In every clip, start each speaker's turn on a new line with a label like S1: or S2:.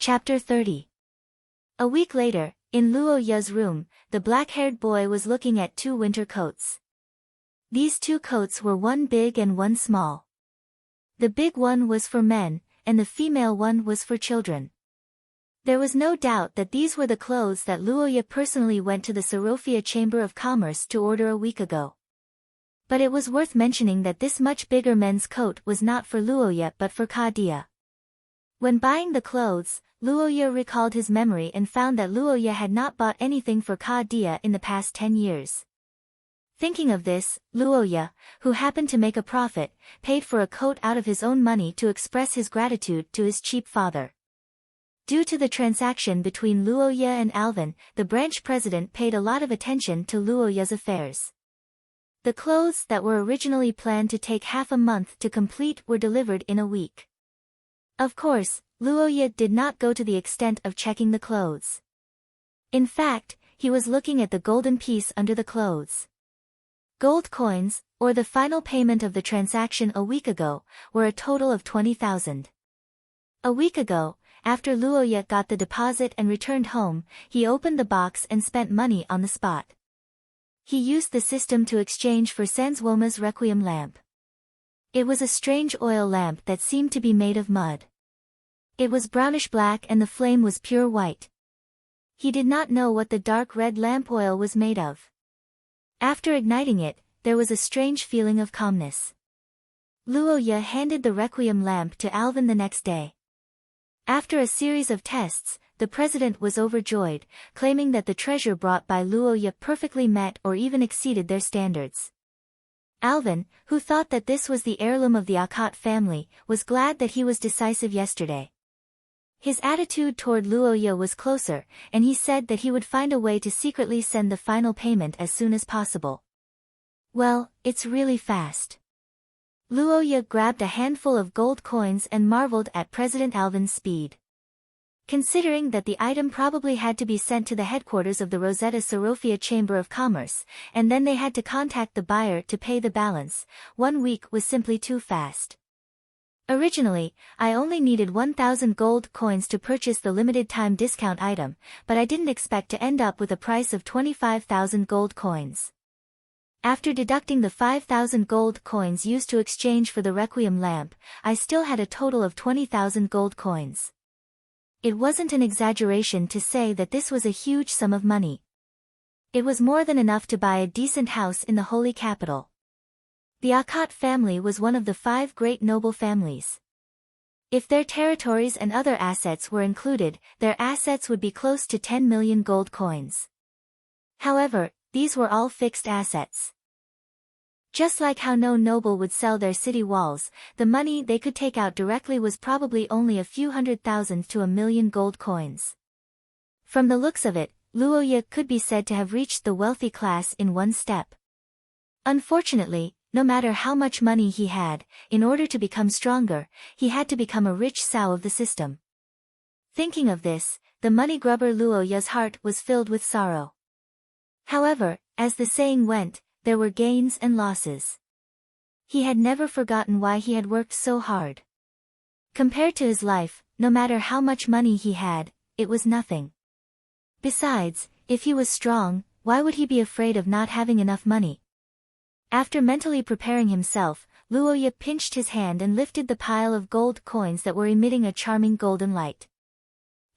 S1: Chapter 30. A week later, in Luo Ya's room, the black-haired boy was looking at two winter coats. These two coats were one big and one small. The big one was for men, and the female one was for children. There was no doubt that these were the clothes that Luo Ya personally went to the Sorofia Chamber of Commerce to order a week ago. But it was worth mentioning that this much bigger men's coat was not for Luo Ya but for Ka Dia. When buying the clothes, Luo Ya recalled his memory and found that Luo Ya had not bought anything for Ka Dia in the past 10 years. Thinking of this, Luo Ya, who happened to make a profit, paid for a coat out of his own money to express his gratitude to his cheap father. Due to the transaction between Luo Ya and Alvin, the branch president paid a lot of attention to Luo Ya's affairs. The clothes that were originally planned to take half a month to complete were delivered in a week. Of course, Luo Ya did not go to the extent of checking the clothes. In fact, he was looking at the golden piece under the clothes. Gold coins, or the final payment of the transaction a week ago, were a total of 20,000. A week ago, after Luo Ya got the deposit and returned home, he opened the box and spent money on the spot. He used the system to exchange for Sanswoma's Requiem lamp. It was a strange oil lamp that seemed to be made of mud. It was brownish-black and the flame was pure white. He did not know what the dark red lamp oil was made of. After igniting it, there was a strange feeling of calmness. Luo Ya handed the Requiem lamp to Alvin the next day. After a series of tests, the president was overjoyed, claiming that the treasure brought by Luo Ya perfectly met or even exceeded their standards. Alvin, who thought that this was the heirloom of the Akot family, was glad that he was decisive yesterday. His attitude toward Luo Ya was closer, and he said that he would find a way to secretly send the final payment as soon as possible. Well, it's really fast. Luo Ya grabbed a handful of gold coins and marveled at President Alvin's speed. Considering that the item probably had to be sent to the headquarters of the Rosetta Sorofia Chamber of Commerce, and then they had to contact the buyer to pay the balance, 1 week was simply too fast. Originally, I only needed 1,000 gold coins to purchase the limited-time discount item, but I didn't expect to end up with a price of 25,000 gold coins. After deducting the 5,000 gold coins used to exchange for the Requiem lamp, I still had a total of 20,000 gold coins. It wasn't an exaggeration to say that this was a huge sum of money. It was more than enough to buy a decent house in the holy capital. The Akot family was one of the 5 great noble families. If their territories and other assets were included, their assets would be close to 10 million gold coins. However, these were all fixed assets. Just like how no noble would sell their city walls, the money they could take out directly was probably only a few 100,000 to 1 million gold coins. From the looks of it, Luo Ya could be said to have reached the wealthy class in one step. Unfortunately, no matter how much money he had, in order to become stronger, he had to become a rich sow of the system. Thinking of this, the money grubber Luo Ya's heart was filled with sorrow. However, as the saying went, there were gains and losses. He had never forgotten why he had worked so hard. Compared to his life, no matter how much money he had, it was nothing. Besides, if he was strong, why would he be afraid of not having enough money? After mentally preparing himself, Luo Ya pinched his hand and lifted the pile of gold coins that were emitting a charming golden light.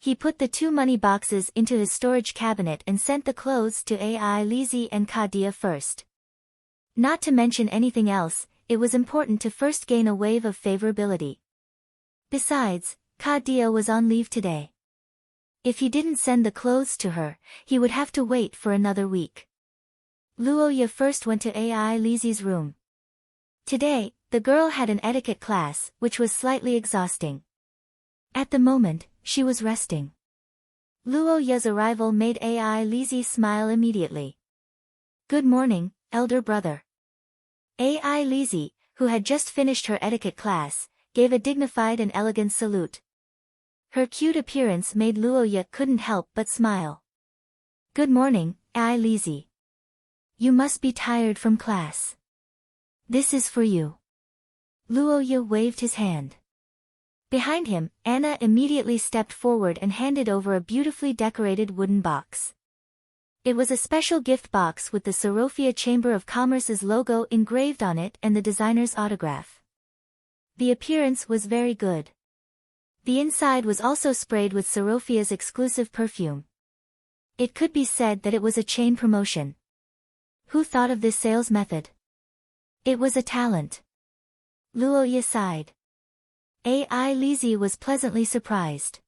S1: He put the 2 money boxes into his storage cabinet and sent the clothes to Ai Lizi and Ka Dia first. Not to mention anything else, it was important to first gain a wave of favorability. Besides, Ka Dia was on leave today. If he didn't send the clothes to her, he would have to wait for another week. Luo Ya first went to Ai Lizi's room. Today, the girl had an etiquette class, which was slightly exhausting. At the moment, she was resting. Luo Ya's arrival made Ai Lizi smile immediately. "Good morning, elder brother." Ai Lizi, who had just finished her etiquette class, gave a dignified and elegant salute. Her cute appearance made Luo Ya couldn't help but smile. "Good morning, Ai Lizi. You must be tired from class. This is for you." Luo Ya waved his hand. Behind him, Anna immediately stepped forward and handed over a beautifully decorated wooden box. It was a special gift box with the Sorofia Chamber of Commerce's logo engraved on it and the designer's autograph. The appearance was very good. The inside was also sprayed with Sorofia's exclusive perfume. It could be said that it was a chain promotion. Who thought of this sales method? It was a talent. Luoya sighed. Ai Lizzie was pleasantly surprised.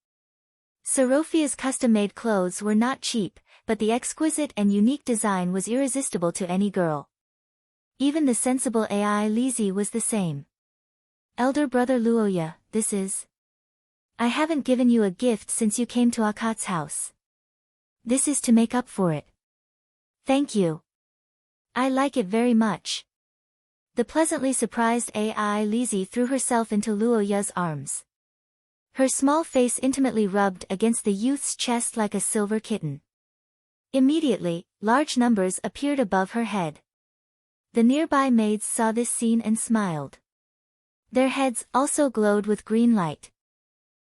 S1: Sorofia's custom-made clothes were not cheap, but the exquisite and unique design was irresistible to any girl. Even the sensible Ai Lizzie was the same. Elder brother Luoya, this is... I haven't given you a gift since you came to Akat's house. This is to make up for it. Thank you. I like it very much. The pleasantly surprised Ai Lizzie threw herself into Luoya's arms. Her small face intimately rubbed against the youth's chest like a silver kitten. Immediately, large numbers appeared above her head. The nearby maids saw this scene and smiled. Their heads also glowed with green light.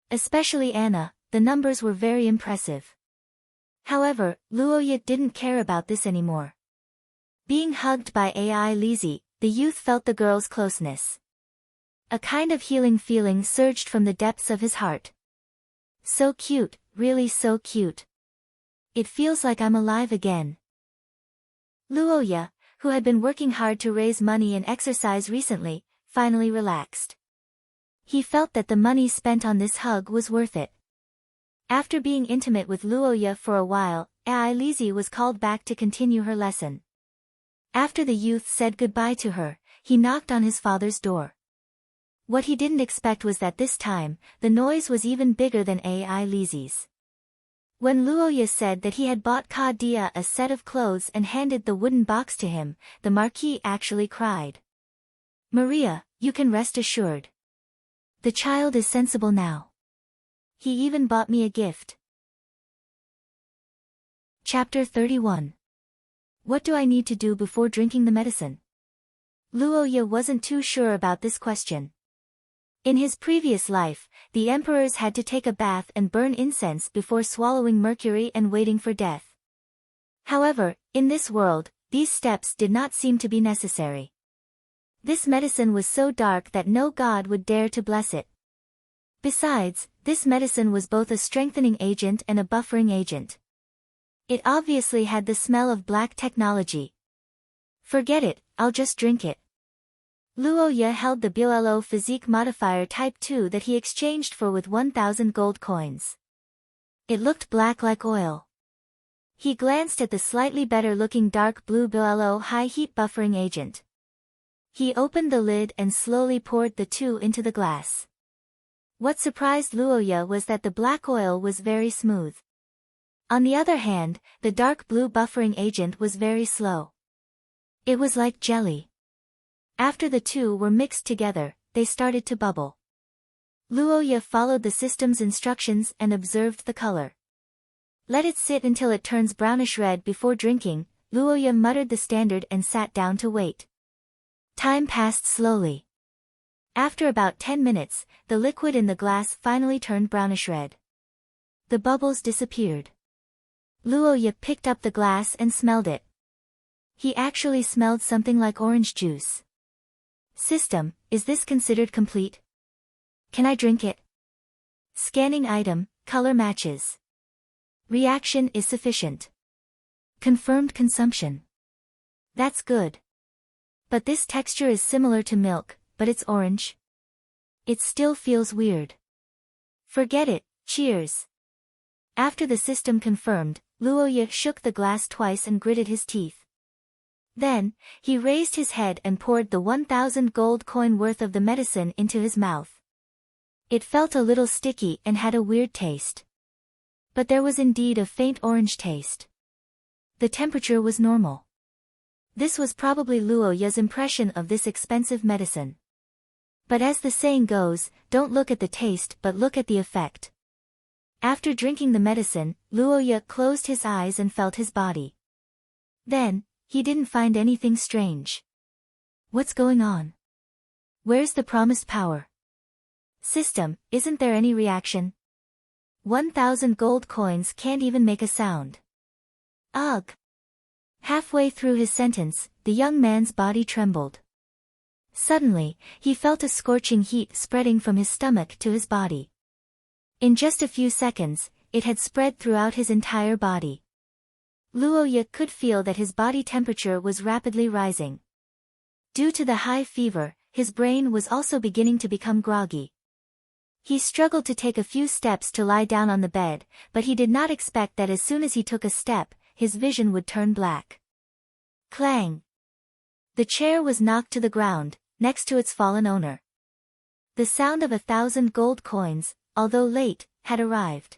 S1: Especially Anna, the numbers were very impressive. However, Luoya didn't care about this anymore. Being hugged by Ai Lizzie, the youth felt the girl's closeness. A kind of healing feeling surged from the depths of his heart. So cute, really so cute. It feels like I'm alive again. Luoya, who had been working hard to raise money and exercise recently, finally relaxed. He felt that the money spent on this hug was worth it. After being intimate with Luoya for a while, Ai Lizzie was called back to continue her lesson. After the youth said goodbye to her, he knocked on his father's door. What he didn't expect was that this time, the noise was even bigger than Ai Lizzie's. When Luoya said that he had bought Dia a set of clothes and handed the wooden box to him, the Marquis actually cried. Maria, you can rest assured. The child is sensible now. He even bought me a gift. Chapter 31. What do I need to do before drinking the medicine? Luoya wasn't too sure about this question. In his previous life, the emperors had to take a bath and burn incense before swallowing mercury and waiting for death. However, in this world, these steps did not seem to be necessary. This medicine was so dark that no god would dare to bless it. Besides, this medicine was both a strengthening agent and a buffering agent. It obviously had the smell of black technology. Forget it, I'll just drink it. Luoya held the BOLO physique modifier type 2 that he exchanged for with 1,000 gold coins. It looked black like oil. He glanced at the slightly better-looking dark blue BOLO high heat buffering agent. He opened the lid and slowly poured the two into the glass. What surprised Luoya was that the black oil was very smooth. On the other hand, the dark blue buffering agent was very slow. It was like jelly. After the two were mixed together, they started to bubble. Luoya followed the system's instructions and observed the color. Let it sit until it turns brownish red before drinking, Luoya muttered the standard and sat down to wait. Time passed slowly. After about 10 minutes, the liquid in the glass finally turned brownish red. The bubbles disappeared. Luoya picked up the glass and smelled it. He actually smelled something like orange juice. System, is this considered complete? Can I drink it? Scanning item, color matches. Reaction is sufficient. Confirmed consumption. That's good. But this texture is similar to milk, but it's orange. It still feels weird. Forget it, cheers. After the system confirmed, Luoya shook the glass twice and gritted his teeth. Then, he raised his head and poured the 1,000 gold coin worth of the medicine into his mouth. It felt a little sticky and had a weird taste. But there was indeed a faint orange taste. The temperature was normal. This was probably Luoya's impression of this expensive medicine. But as the saying goes, don't look at the taste but look at the effect. After drinking the medicine, Luoya closed his eyes and felt his body. Then, he didn't find anything strange. What's going on? Where's the promised power? System, isn't there any reaction? 1,000 gold coins can't even make a sound. Ugh. Halfway through his sentence, the young man's body trembled. Suddenly, he felt a scorching heat spreading from his stomach to his body. In just a few seconds, it had spread throughout his entire body. Luo Ye could feel that his body temperature was rapidly rising. Due to the high fever, his brain was also beginning to become groggy. He struggled to take a few steps to lie down on the bed, but he did not expect that as soon as he took a step, his vision would turn black. Clang! The chair was knocked to the ground, next to its fallen owner. The sound of 1,000 gold coins, although late, had arrived.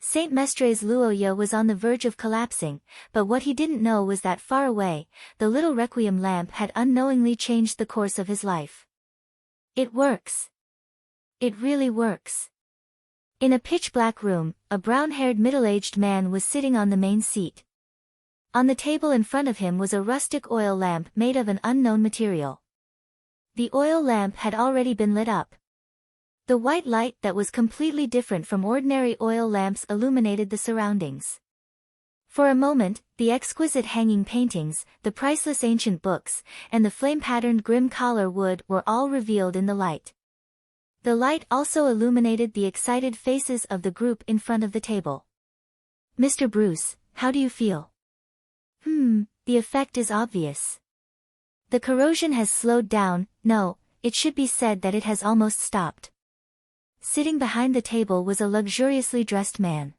S1: Saint Mestre's Luo Ye was on the verge of collapsing, but what he didn't know was that far away, the little requiem lamp had unknowingly changed the course of his life. It works. It really works. In a pitch-black room, a brown-haired middle-aged man was sitting on the main seat. On the table in front of him was a rustic oil lamp made of an unknown material. The oil lamp had already been lit up. The white light that was completely different from ordinary oil lamps illuminated the surroundings. For a moment, the exquisite hanging paintings, the priceless ancient books, and the flame-patterned grim collar wood were all revealed in the light. The light also illuminated the excited faces of the group in front of the table. Mr. Bruce, how do you feel? The effect is obvious. The corrosion has slowed down. No, it should be said that it has almost stopped. Sitting behind the table was a luxuriously dressed man.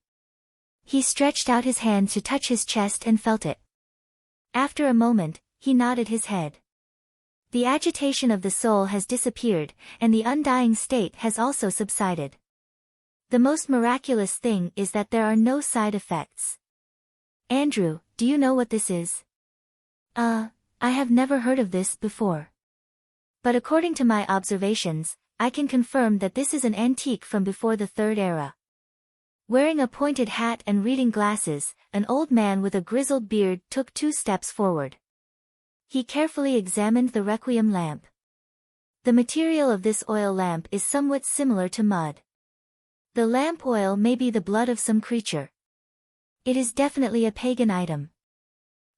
S1: He stretched out his hand to touch his chest and felt it. After a moment, he nodded his head. The agitation of the soul has disappeared, and the undying state has also subsided. The most miraculous thing is that there are no side effects. Andrew, do you know what this is? I have never heard of this before. But according to my observations, I can confirm that this is an antique from before the Third Era. Wearing a pointed hat and reading glasses, an old man with a grizzled beard took 2 steps forward. He carefully examined the requiem lamp. The material of this oil lamp is somewhat similar to mud. The lamp oil may be the blood of some creature. It is definitely a pagan item.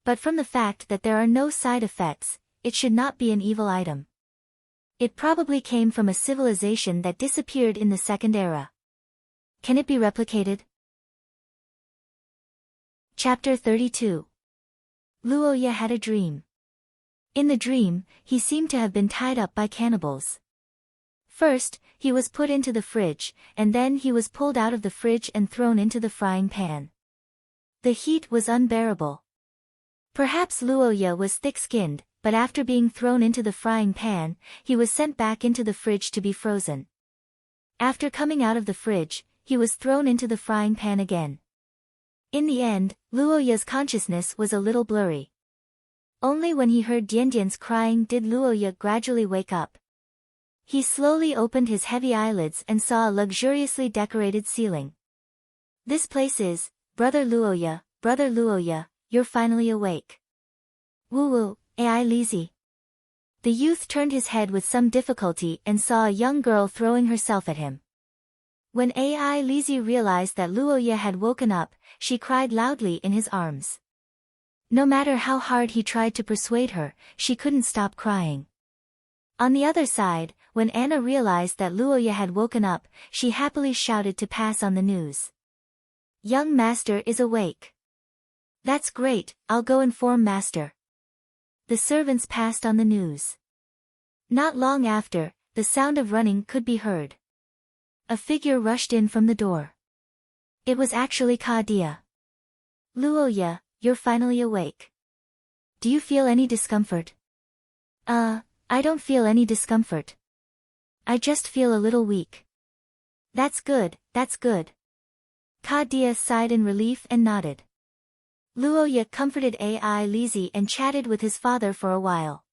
S1: But from the fact that there are no side effects, it should not be an evil item. It probably came from a civilization that disappeared in the Second Era. Can it be replicated? Chapter 32. Luo Ye had a dream. In the dream, he seemed to have been tied up by cannibals. First, he was put into the fridge, and then he was pulled out of the fridge and thrown into the frying pan. The heat was unbearable. Perhaps Luo Ye was thick-skinned, but after being thrown into the frying pan, he was sent back into the fridge to be frozen. After coming out of the fridge, he was thrown into the frying pan again. In the end, Luo Ye's consciousness was a little blurry. Only when he heard Diandian's crying did Luo Ye gradually wake up. He slowly opened his heavy eyelids and saw a luxuriously decorated ceiling. This place is, Brother Luo Ye, you're finally awake. Woo-woo, Ai Lizzie. The youth turned his head with some difficulty and saw a young girl throwing herself at him. When Ai Lizzie realized that Luo Ye had woken up, she cried loudly in his arms. No matter how hard he tried to persuade her, she couldn't stop crying. On the other side, when Anna realized that Luo Ye had woken up, she happily shouted to pass on the news. Young Master is awake. That's great, I'll go inform Master. The servants passed on the news. Not long after, the sound of running could be heard. A figure rushed in from the door. It was actually Kadia. Luo Ye, you're finally awake. Do you feel any discomfort? I don't feel any discomfort. I just feel a little weak. That's good, that's good. Kadia sighed in relief and nodded. Luo Ye comforted Ai Lizzie and chatted with his father for a while.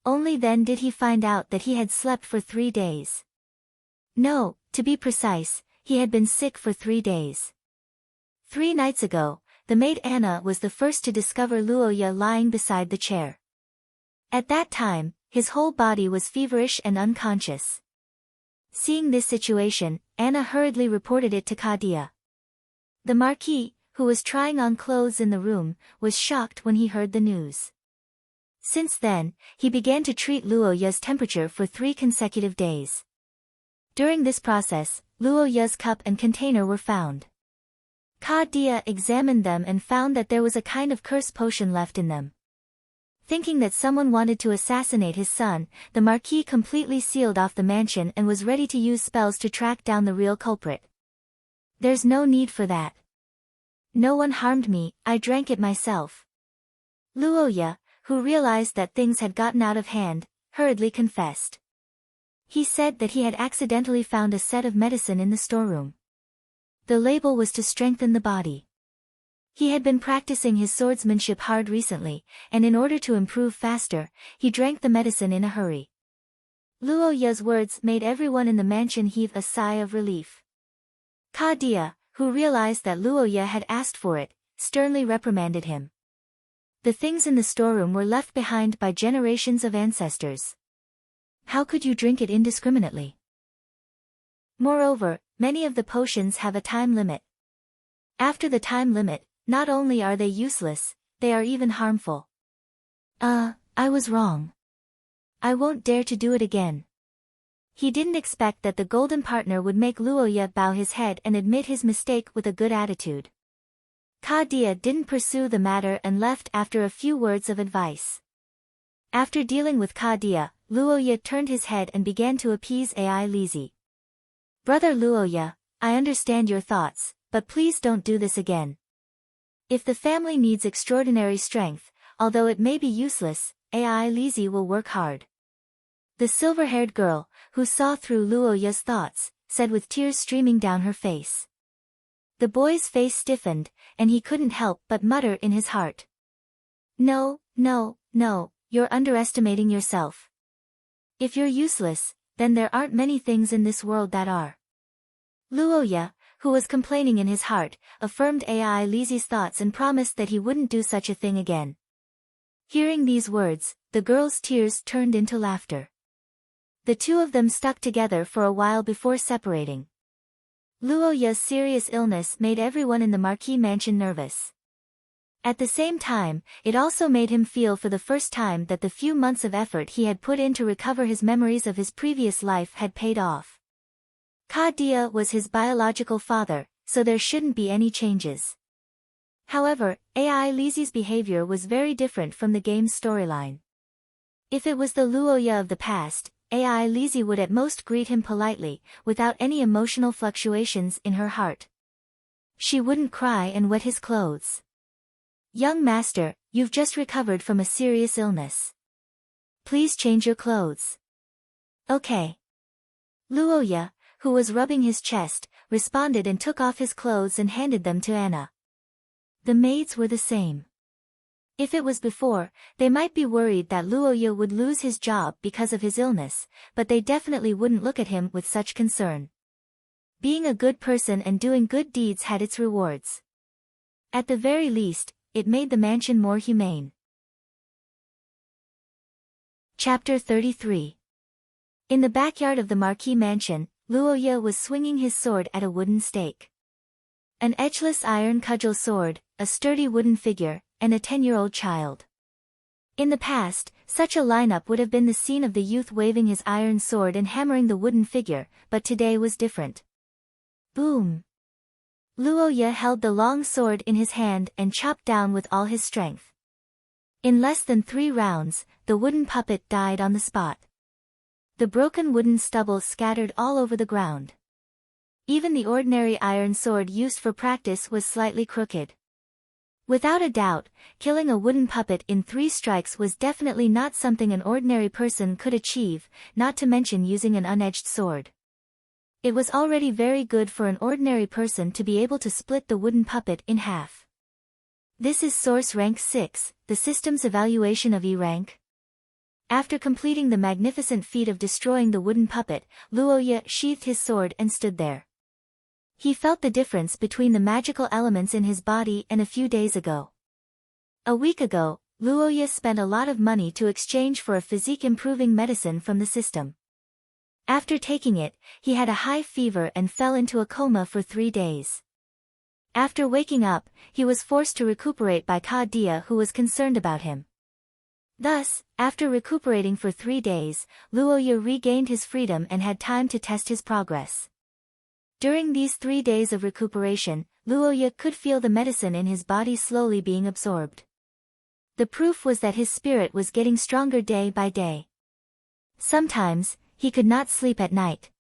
S1: Only then did he find out that he had slept for 3 days. No, to be precise, he had been sick for 3 days. 3 nights ago, the maid Anna was the first to discover Luo Ye lying beside the chair. At that time, his whole body was feverish and unconscious. Seeing this situation, Anna hurriedly reported it to Kadia. The Marquis, who was trying on clothes in the room, was shocked when he heard the news. Since then, he began to treat Luoya's temperature for 3 consecutive days. During this process, Luoya's cup and container were found. Kadia examined them and found that there was a kind of curse potion left in them. Thinking that someone wanted to assassinate his son, the Marquis completely sealed off the mansion and was ready to use spells to track down the real culprit. There's no need for that. No one harmed me, I drank it myself. Luoya, who realized that things had gotten out of hand, hurriedly confessed. He said that he had accidentally found a set of medicine in the storeroom. The label was to strengthen the body. He had been practicing his swordsmanship hard recently, and in order to improve faster, he drank the medicine in a hurry. Luoya's words made everyone in the mansion heave a sigh of relief. Kadia, who realized that Luoya had asked for it, sternly reprimanded him. The things in the storeroom were left behind by generations of ancestors. How could you drink it indiscriminately? Moreover, many of the potions have a time limit. After the time limit, not only are they useless, they are even harmful. I was wrong. I won't dare to do it again. He didn't expect that the golden partner would make Luoya bow his head and admit his mistake with a good attitude. Kadia didn't pursue the matter and left after a few words of advice. After dealing with Kadia, Luoya turned his head and began to appease Ai Lizi. Brother Luoya, I understand your thoughts, but please don't do this again. If the family needs extraordinary strength, although it may be useless, Ai Lizi will work hard. The silver-haired girl, who saw through Luoya's thoughts, said with tears streaming down her face. The boy's face stiffened, and he couldn't help but mutter in his heart. No, you're underestimating yourself. If you're useless, then there aren't many things in this world that are. Luoya, who was complaining in his heart, affirmed Ai Lizi's thoughts and promised that he wouldn't do such a thing again. Hearing these words, the girl's tears turned into laughter. The two of them stuck together for a while before separating. Luoya's serious illness made everyone in the Marquis mansion nervous. At the same time, it also made him feel for the first time that the few months of effort he had put in to recover his memories of his previous life had paid off. Kadia was his biological father, so there shouldn't be any changes. However, Ai Lizi's behavior was very different from the game's storyline. If it was the Luoya of the past, Ai Lizi would at most greet him politely, without any emotional fluctuations in her heart. She wouldn't cry and wet his clothes. Young master, you've just recovered from a serious illness. Please change your clothes. Okay. Luoya, who was rubbing his chest, responded and took off his clothes and handed them to Anna. The maids were the same. If it was before, they might be worried that Luoya would lose his job because of his illness, but they definitely wouldn't look at him with such concern. Being a good person and doing good deeds had its rewards. At the very least, it made the mansion more humane. Chapter 33. In the backyard of the Marquis mansion, Luoya was swinging his sword at a wooden stake. An edgeless iron cudgel sword, a sturdy wooden figure, and a 10-year-old child. In the past, such a lineup would have been the scene of the youth waving his iron sword and hammering the wooden figure, but today was different. Boom! Luoya held the long sword in his hand and chopped down with all his strength. In less than 3 rounds, the wooden puppet died on the spot. The broken wooden stubble scattered all over the ground. Even the ordinary iron sword used for practice was slightly crooked. Without a doubt, killing a wooden puppet in 3 strikes was definitely not something an ordinary person could achieve, not to mention using an unedged sword. It was already very good for an ordinary person to be able to split the wooden puppet in half. This is Source Rank 6, the system's evaluation of E rank. After completing the magnificent feat of destroying the wooden puppet, Luoya sheathed his sword and stood there. He felt the difference between the magical elements in his body and a few days ago. A week ago, Luoya spent a lot of money to exchange for a physique-improving medicine from the system. After taking it, he had a high fever and fell into a coma for 3 days. After waking up, he was forced to recuperate by Ka Dia, who was concerned about him. Thus, after recuperating for 3 days, Luoya regained his freedom and had time to test his progress. During these 3 days of recuperation, Luoya could feel the medicine in his body slowly being absorbed. The proof was that his spirit was getting stronger day by day. Sometimes, he could not sleep at night.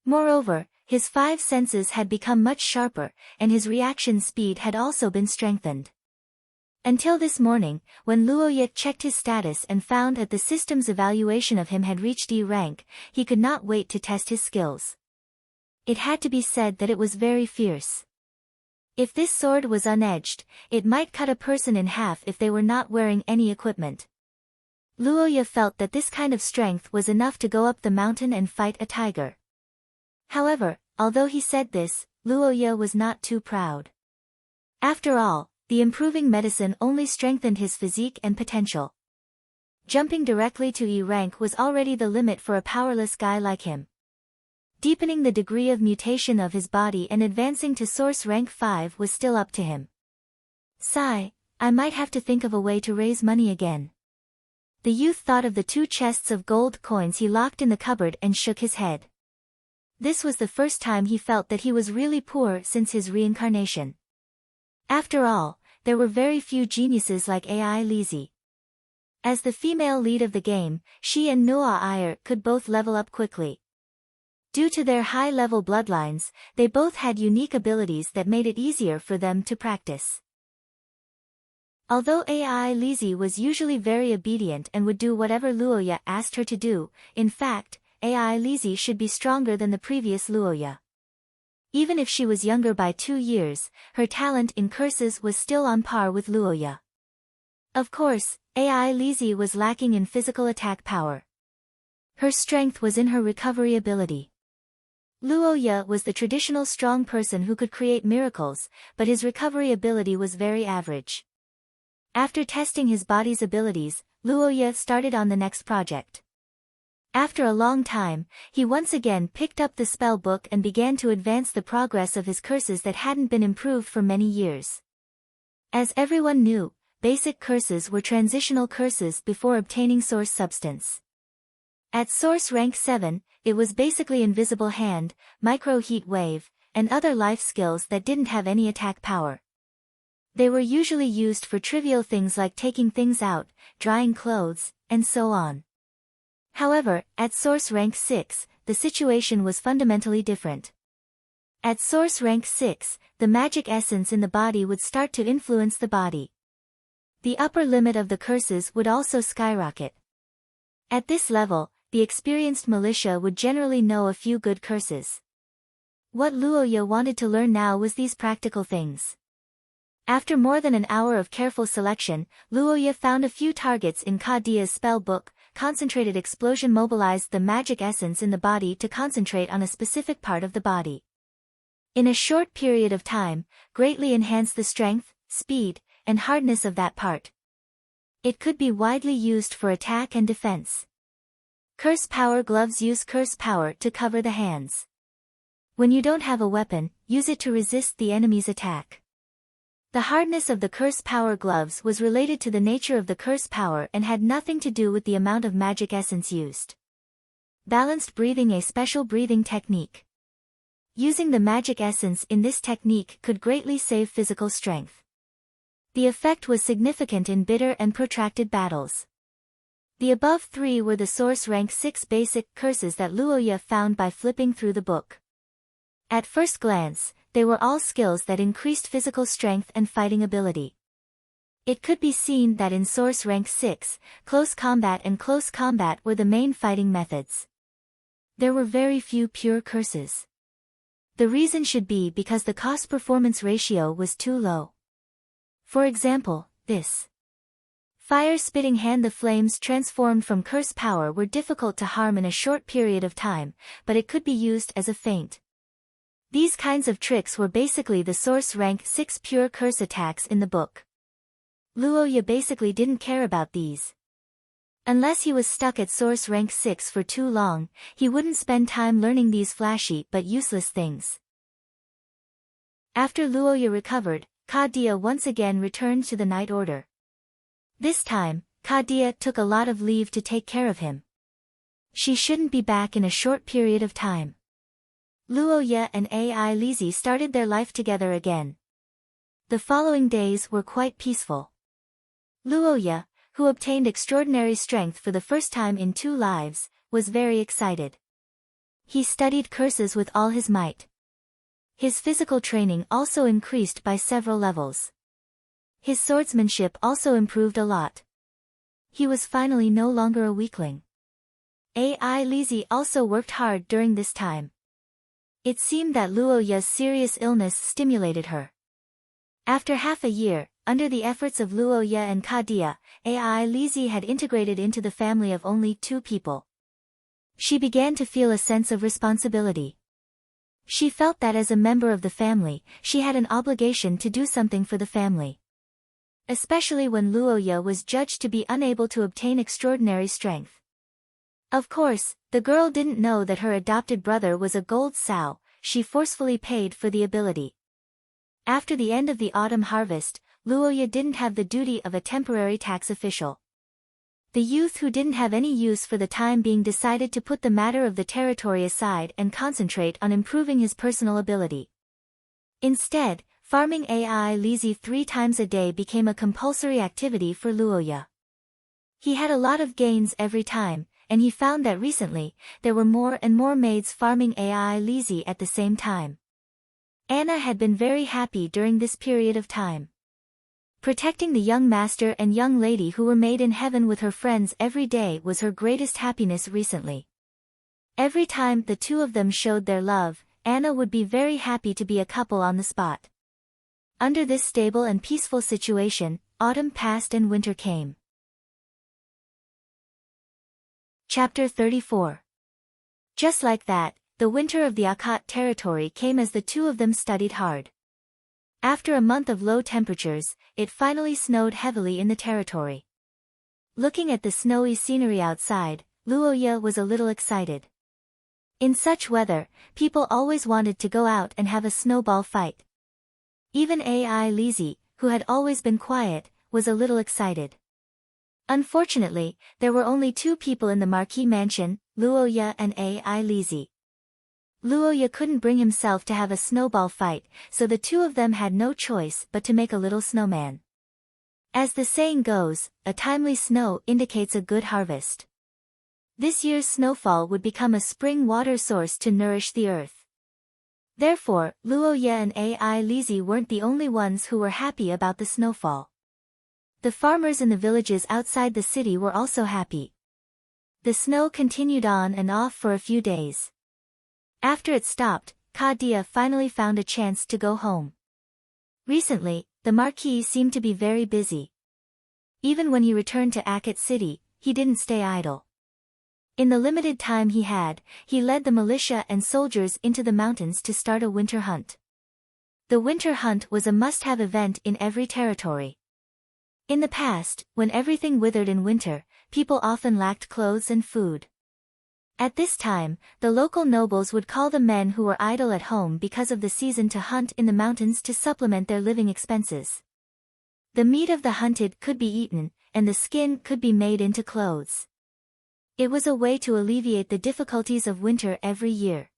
S1: Moreover, his 5 senses had become much sharper, and his reaction speed had also been strengthened. Until this morning, when Luoya checked his status and found that the system's evaluation of him had reached E rank, he could not wait to test his skills. It had to be said that it was very fierce. If this sword was unedged, it might cut a person in half if they were not wearing any equipment. Luoya felt that this kind of strength was enough to go up the mountain and fight a tiger. However, although he said this, Luoya was not too proud. After all, the improving medicine only strengthened his physique and potential. Jumping directly to E rank was already the limit for a powerless guy like him. Deepening the degree of mutation of his body and advancing to source rank 5 was still up to him. Sigh, I might have to think of a way to raise money again. The youth thought of the 2 chests of gold coins he locked in the cupboard and shook his head. This was the first time he felt that he was really poor since his reincarnation. After all, there were very few geniuses like Ai Lizzie. As the female lead of the game, she and Noah Iyer could both level up quickly. Due to their high-level bloodlines, they both had unique abilities that made it easier for them to practice. Although Ai Lizzie was usually very obedient and would do whatever Luoya asked her to do, in fact, Ai Lizzie should be stronger than the previous Luoya. Even if she was younger by 2 years, her talent in curses was still on par with Luoya. Of course, Ai Lizzie was lacking in physical attack power. Her strength was in her recovery ability. Luoya was the traditional strong person who could create miracles, but his recovery ability was very average. After testing his body's abilities, Luoya started on the next project. After a long time, he once again picked up the spell book and began to advance the progress of his curses that hadn't been improved for many years. As everyone knew, basic curses were transitional curses before obtaining source substance. At source rank 7, it was basically invisible hand, micro heat wave, and other life skills that didn't have any attack power. They were usually used for trivial things like taking things out, drying clothes, and so on. However, at source rank 6, the situation was fundamentally different. At source rank 6, the magic essence in the body would start to influence the body. The upper limit of the curses would also skyrocket. At this level, the experienced militia would generally know a few good curses. What Luoya wanted to learn now was these practical things. After more than an hour of careful selection, Luoya found a few targets in Ka Dia's spell book. Concentrated explosion mobilized the magic essence in the body to concentrate on a specific part of the body. In a short period of time, greatly enhanced the strength, speed, and hardness of that part. It could be widely used for attack and defense. Curse power gloves use curse power to cover the hands. When you don't have a weapon, use it to resist the enemy's attack. The hardness of the curse power gloves was related to the nature of the curse power and had nothing to do with the amount of magic essence used. Balanced breathing, a special breathing technique. Using the magic essence in this technique could greatly save physical strength. The effect was significant in bitter and protracted battles. The above 3 were the source rank 6 basic curses that Luoya found by flipping through the book. At first glance, they were all skills that increased physical strength and fighting ability. It could be seen that in source rank 6, close combat and close combat were the main fighting methods. There were very few pure curses. The reason should be because the cost-performance ratio was too low. For example, this fire-spitting hand, the flames transformed from curse power were difficult to harm in a short period of time, but it could be used as a feint. These kinds of tricks were basically the source rank 6 pure curse attacks in the book. Luoya basically didn't care about these. Unless he was stuck at source rank 6 for too long, he wouldn't spend time learning these flashy but useless things. After Luoya recovered, Dia once again returned to the Night Order. This time, Dia took a lot of leave to take care of him. She shouldn't be back in a short period of time. Luoya and Ai Lizi started their life together again. The following days were quite peaceful. Luoya, who obtained extraordinary strength for the first time in 2 lives, was very excited. He studied curses with all his might. His physical training also increased by several levels. His swordsmanship also improved a lot. He was finally no longer a weakling. Ai Lizi also worked hard during this time. It seemed that Luoya's serious illness stimulated her. After half a year, under the efforts of Luoya and Dia, Ai Lizi had integrated into the family of only 2 people. She began to feel a sense of responsibility. She felt that as a member of the family, she had an obligation to do something for the family. Especially when Luoya was judged to be unable to obtain extraordinary strength. Of course, the girl didn't know that her adopted brother was a gold sow. She forcefully paid for the ability. After the end of the autumn harvest, Luoya didn't have the duty of a temporary tax official. The youth who didn't have any use for the time being decided to put the matter of the territory aside and concentrate on improving his personal ability. Instead, farming Ai Lizi 3 times a day became a compulsory activity for Luoya. He had a lot of gains every time, and he found that recently, there were more and more maids farming Ai Lizi at the same time. Anna had been very happy during this period of time. Protecting the young master and young lady who were made in heaven with her friends every day was her greatest happiness recently. Every time the 2 of them showed their love, Anna would be very happy to be a couple on the spot. Under this stable and peaceful situation, autumn passed and winter came. Chapter 34. Just like that, the winter of the Akhat territory came as the 2 of them studied hard. After a month of low temperatures, it finally snowed heavily in the territory. Looking at the snowy scenery outside, Luoya was a little excited. In such weather, people always wanted to go out and have a snowball fight. Even Ai Lizi, who had always been quiet, was a little excited. Unfortunately, there were only 2 people in the Marquis mansion, Luoya and Ai Lizi. Luoya couldn't bring himself to have a snowball fight, so the 2 of them had no choice but to make a little snowman. As the saying goes, a timely snow indicates a good harvest. This year's snowfall would become a spring water source to nourish the earth. Therefore, Luoya and Ai Lizi weren't the only ones who were happy about the snowfall. The farmers in the villages outside the city were also happy. The snow continued on and off for a few days. After it stopped, Dia finally found a chance to go home. Recently, the Marquis seemed to be very busy. Even when he returned to Akhat City, he didn't stay idle. In the limited time he had, he led the militia and soldiers into the mountains to start a winter hunt. The winter hunt was a must-have event in every territory. In the past, when everything withered in winter, people often lacked clothes and food. At this time, the local nobles would call the men who were idle at home because of the season to hunt in the mountains to supplement their living expenses. The meat of the hunted could be eaten, and the skin could be made into clothes. It was a way to alleviate the difficulties of winter every year.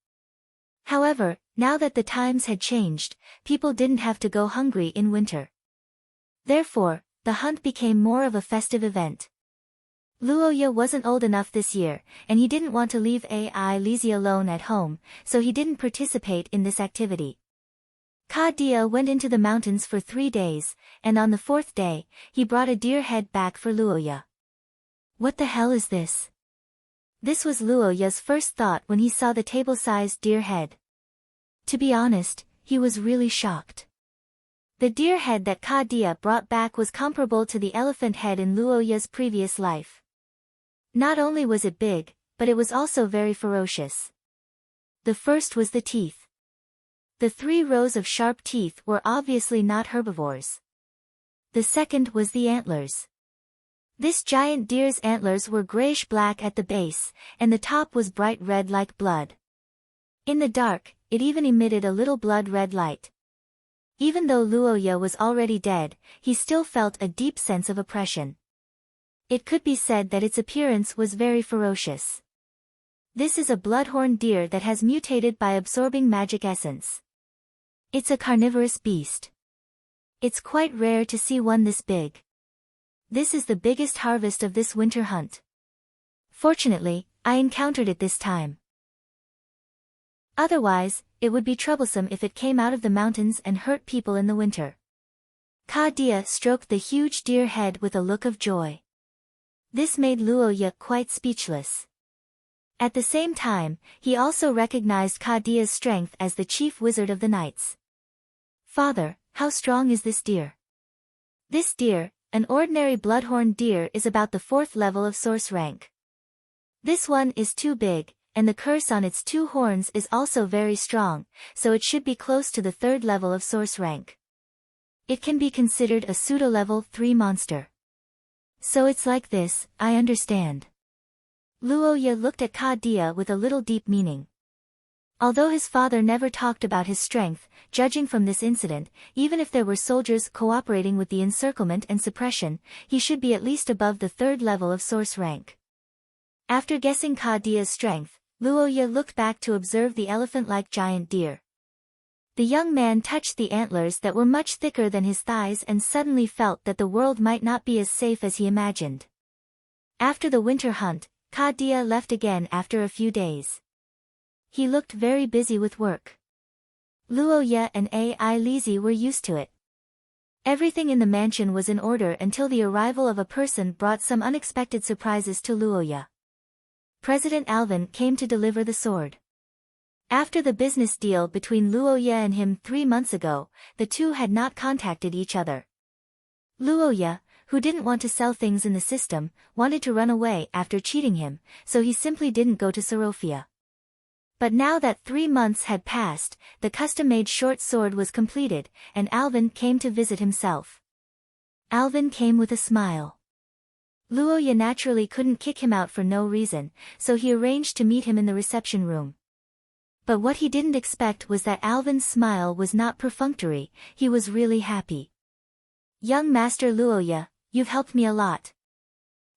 S1: However, now that the times had changed, people didn't have to go hungry in winter. Therefore, the hunt became more of a festive event. Luoya wasn't old enough this year, and he didn't want to leave Ai Lizi alone at home, so he didn't participate in this activity. Dia went into the mountains for 3 days, and on the 4th day, he brought a deer head back for Luoya. What the hell is this? This was Luoya's first thought when he saw the table-sized deer head. To be honest, he was really shocked. The deer head that Dia brought back was comparable to the elephant head in Luoya's previous life. Not only was it big, but it was also very ferocious. The first was the teeth. The 3 rows of sharp teeth were obviously not herbivores. The second was the antlers. This giant deer's antlers were grayish-black at the base, and the top was bright red like blood. In the dark, it even emitted a little blood-red light. Even though Luoya was already dead, he still felt a deep sense of oppression. It could be said that its appearance was very ferocious. This is a bloodhorn deer that has mutated by absorbing magic essence. It's a carnivorous beast. It's quite rare to see one this big. This is the biggest harvest of this winter hunt. Fortunately, I encountered it this time. Otherwise, it would be troublesome if it came out of the mountains and hurt people in the winter. Dia stroked the huge deer head with a look of joy. This made Luoya quite speechless. At the same time, he also recognized Dia's strength as the chief wizard of the knights. Father, how strong is this deer? This deer, an ordinary bloodhorn deer, is about the 4th level of source rank. This one is too big, and the curse on its 2 horns is also very strong, so it should be close to the 3rd level of source rank. It can be considered a pseudo-level 3 monster. So it's like this, I understand. Luoya looked at Dia with a little deep meaning. Although his father never talked about his strength, judging from this incident, even if there were soldiers cooperating with the encirclement and suppression, he should be at least above the 3rd level of source rank. After guessing Dia's strength, Luoya looked back to observe the elephant-like giant deer. The young man touched the antlers that were much thicker than his thighs and suddenly felt that the world might not be as safe as he imagined. After the winter hunt, Dia left again after a few days. He looked very busy with work. Luoya and Lizzie were used to it. Everything in the mansion was in order until the arrival of a person brought some unexpected surprises to Luoya. President Alvin came to deliver the sword. After the business deal between Luoya and him 3 months ago, the two had not contacted each other. Luoya, who didn't want to sell things in the system, wanted to run away after cheating him, so he simply didn't go to Sorofia. But now that 3 months had passed, the custom-made short sword was completed, and Alvin came to visit himself. Alvin came with a smile. Luoya naturally couldn't kick him out for no reason, so he arranged to meet him in the reception room. But what he didn't expect was that Alvin's smile was not perfunctory, he was really happy. "Young Master Luoya, you've helped me a lot."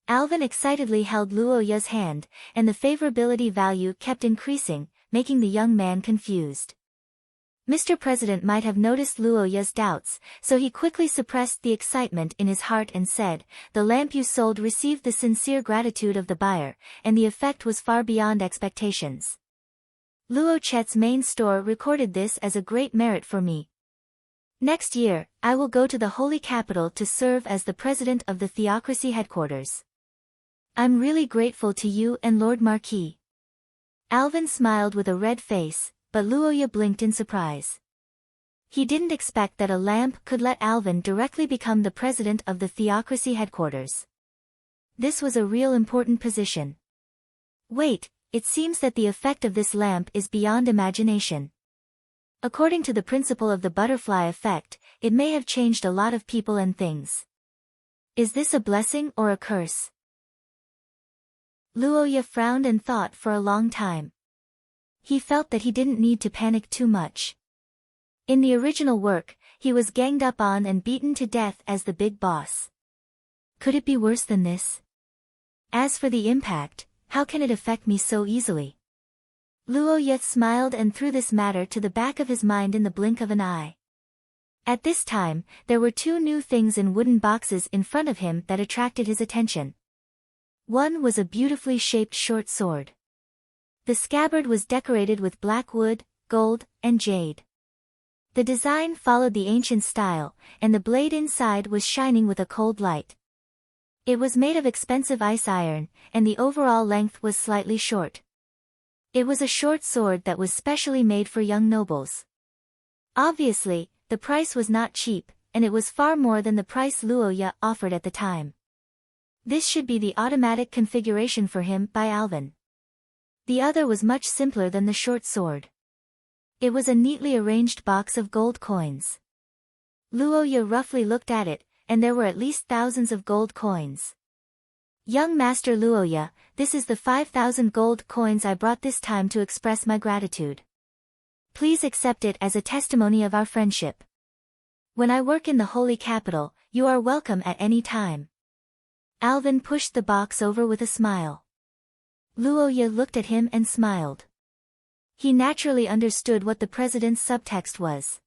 S1: Alvin excitedly held Luoya's hand, and the favorability value kept increasing, making the young man confused. Mr. President might have noticed Luoya's doubts, so he quickly suppressed the excitement in his heart and said, "The lamp you sold received the sincere gratitude of the buyer, and the effect was far beyond expectations. Luo Chet's main store recorded this as a great merit for me. Next year, I will go to the Holy Capital to serve as the president of the Theocracy headquarters. I'm really grateful to you and Lord Marquis." Alvin smiled with a red face, but Luoya blinked in surprise. He didn't expect that a lamp could let Alvin directly become the president of the Theocracy headquarters. This was a real important position. Wait, it seems that the effect of this lamp is beyond imagination. According to the principle of the butterfly effect, it may have changed a lot of people and things. Is this a blessing or a curse? Luoya frowned and thought for a long time. He felt that he didn't need to panic too much. In the original work, he was ganged up on and beaten to death as the big boss. Could it be worse than this? As for the impact, how can it affect me so easily? Luoya smiled and threw this matter to the back of his mind in the blink of an eye. At this time, there were 2 new things in wooden boxes in front of him that attracted his attention. One was a beautifully shaped short sword. The scabbard was decorated with black wood, gold, and jade. The design followed the ancient style, and the blade inside was shining with a cold light. It was made of expensive ice iron, and the overall length was slightly short. It was a short sword that was specially made for young nobles. Obviously, the price was not cheap, and it was far more than the price Luoya offered at the time. This should be the automatic configuration for him by Alvin. The other was much simpler than the short sword. It was a neatly arranged box of gold coins. Luoya roughly looked at it, and there were at least thousands of gold coins. Young Master Luoya, this is the 5,000 gold coins I brought this time to express my gratitude. Please accept it as a testimony of our friendship. When I work in the holy capital, you are welcome at any time. Alvin pushed the box over with a smile. Luoya looked at him and smiled. He naturally understood what the president's subtext was.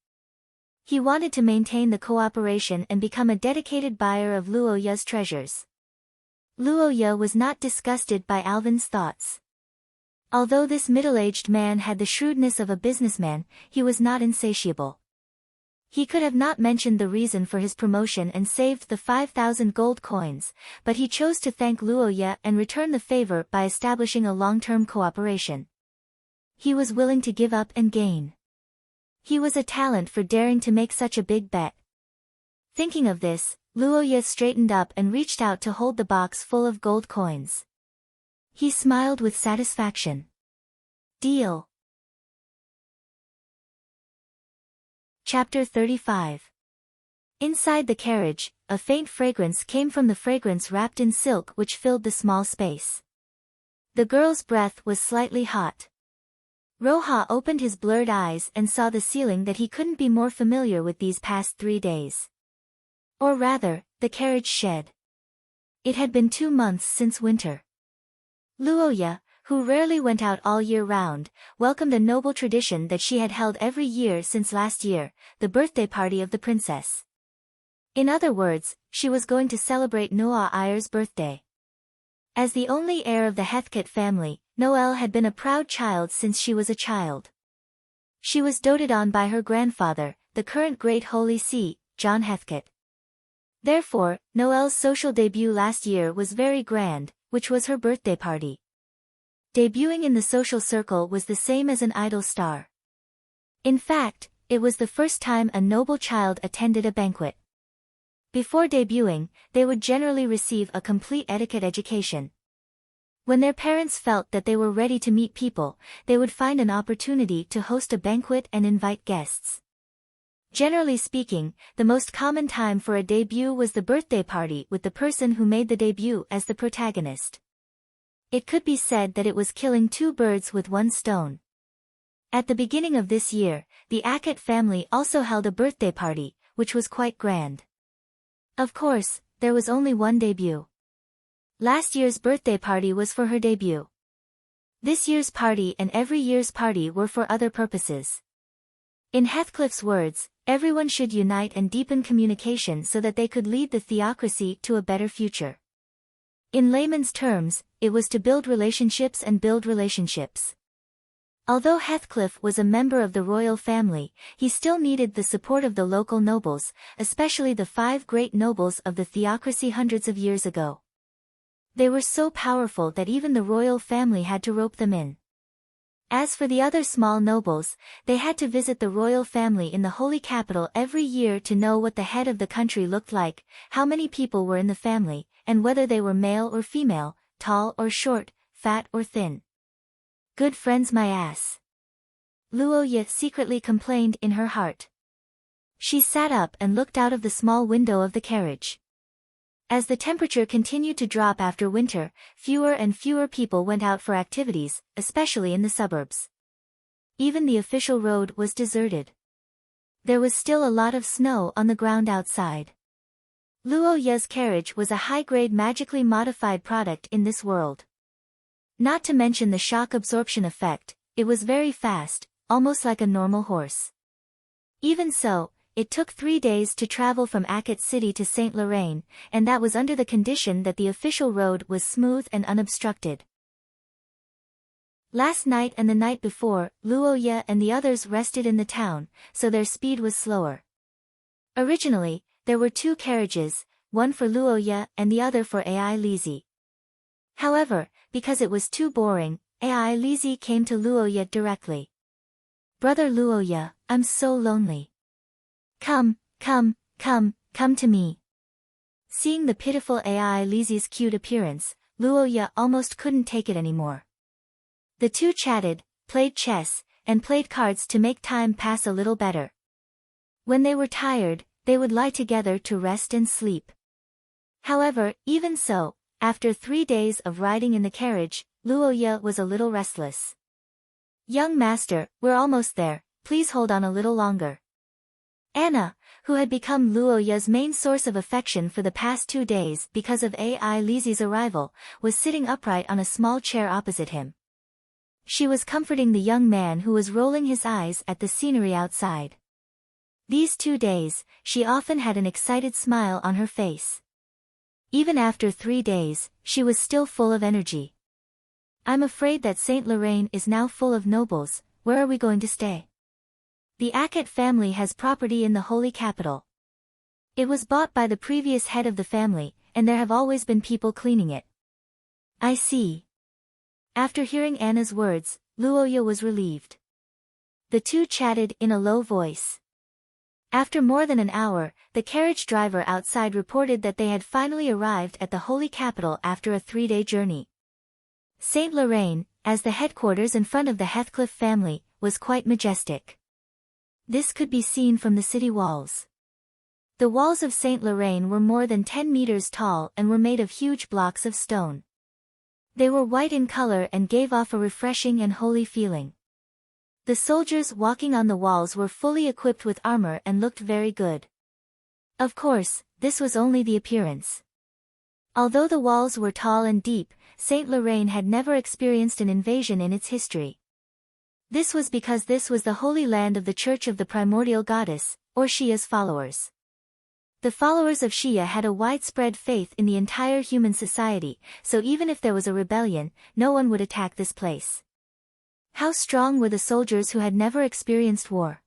S1: He wanted to maintain the cooperation and become a dedicated buyer of Luoya's treasures. Luoya was not disgusted by Alvin's thoughts. Although this middle-aged man had the shrewdness of a businessman, he was not insatiable. He could have not mentioned the reason for his promotion and saved the 5,000 gold coins, but he chose to thank Luoya and return the favor by establishing a long-term cooperation. He was willing to give up and gain. He was a talent for daring to make such a big bet. Thinking of this, Luoya straightened up and reached out to hold the box full of gold coins. He smiled with satisfaction. Deal. Chapter 35. Inside the carriage, a faint fragrance came from the fragrance wrapped in silk which filled the small space. The girl's breath was slightly hot. Roha opened his blurred eyes and saw the ceiling that he couldn't be more familiar with these past 3 days. Or rather, the carriage shed. It had been 2 months since winter. Luoya, who rarely went out all year round, welcomed a noble tradition that she had held every year since last year, the birthday party of the princess. In other words, she was going to celebrate Noah Ayer's birthday. As the only heir of the Heathcote family, Noelle had been a proud child since she was a child. She was doted on by her grandfather, the current Great Holy See, John Heathcote. Therefore, Noelle's social debut last year was very grand, which was her birthday party. Debuting in the social circle was the same as an idol star. In fact, it was the first time a noble child attended a banquet. Before debuting, they would generally receive a complete etiquette education. When their parents felt that they were ready to meet people, they would find an opportunity to host a banquet and invite guests. Generally speaking, the most common time for a debut was the birthday party with the person who made the debut as the protagonist. It could be said that it was killing 2 birds with 1 stone. At the beginning of this year, the Ackett family also held a birthday party, which was quite grand. Of course, there was only one debut. Last year's birthday party was for her debut. This year's party and every year's party were for other purposes. In Heathcliff's words, everyone should unite and deepen communication so that they could lead the theocracy to a better future. In layman's terms, it was to build relationships and build relationships. Although Heathcliff was a member of the royal family, he still needed the support of the local nobles, especially the 5 great nobles of the theocracy hundreds of years ago. They were so powerful that even the royal family had to rope them in. As for the other small nobles, they had to visit the royal family in the holy capital every year to know what the head of the country looked like, how many people were in the family, and whether they were male or female, tall or short, fat or thin. Good friends my ass. Luoya secretly complained in her heart. She sat up and looked out of the small window of the carriage. As the temperature continued to drop after winter, fewer and fewer people went out for activities, especially in the suburbs. Even the official road was deserted. There was still a lot of snow on the ground outside. Luoya's carriage was a high-grade magically modified product in this world. Not to mention the shock absorption effect, it was very fast, almost like a normal horse. Even so, it took 3 days to travel from Ackett City to St. Lorraine, and that was under the condition that the official road was smooth and unobstructed. Last night and the night before, Luoya and the others rested in the town, so their speed was slower. Originally, there were 2 carriages, one for Luoya and the other for Ai Lizzie. However, because it was too boring, Ai Lizzie came to Luoya directly. Brother Luoya, I'm so lonely. Come to me. Seeing the pitiful Ai Lizzie's cute appearance, Luoya almost couldn't take it anymore. The 2 chatted, played chess, and played cards to make time pass a little better. When they were tired, they would lie together to rest and sleep. However, even so, After 3 days of riding in the carriage, Luoya was a little restless. "Young master, we're almost there, please hold on a little longer." Anna, who had become Luoya's main source of affection for the past 2 days because of Ai Lizi's arrival, was sitting upright on a small chair opposite him. She was comforting the young man who was rolling his eyes at the scenery outside. These 2 days, she often had an excited smile on her face. Even after 3 days, she was still full of energy. "I'm afraid that Saint Lorraine is now full of nobles. Where are we going to stay?" "The Akat family has property in the holy capital. It was bought by the previous head of the family, and there have always been people cleaning it." "I see." After hearing Anna's words, Luoya was relieved. The two chatted in a low voice. After more than an hour, the carriage driver outside reported that they had finally arrived at the holy capital after a 3-day journey. Saint Lorraine, as the headquarters in front of the Heathcliff family, was quite majestic. This could be seen from the city walls. The walls of Saint Lorraine were more than 10 meters tall and were made of huge blocks of stone. They were white in color and gave off a refreshing and holy feeling. The soldiers walking on the walls were fully equipped with armor and looked very good. Of course, this was only the appearance. Although the walls were tall and deep, Saint Lorraine had never experienced an invasion in its history. This was because this was the holy land of the Church of the Primordial Goddess, or Shia's followers. The followers of Shia had a widespread faith in the entire human society, so even if there was a rebellion, no one would attack this place. How strong were the soldiers who had never experienced war?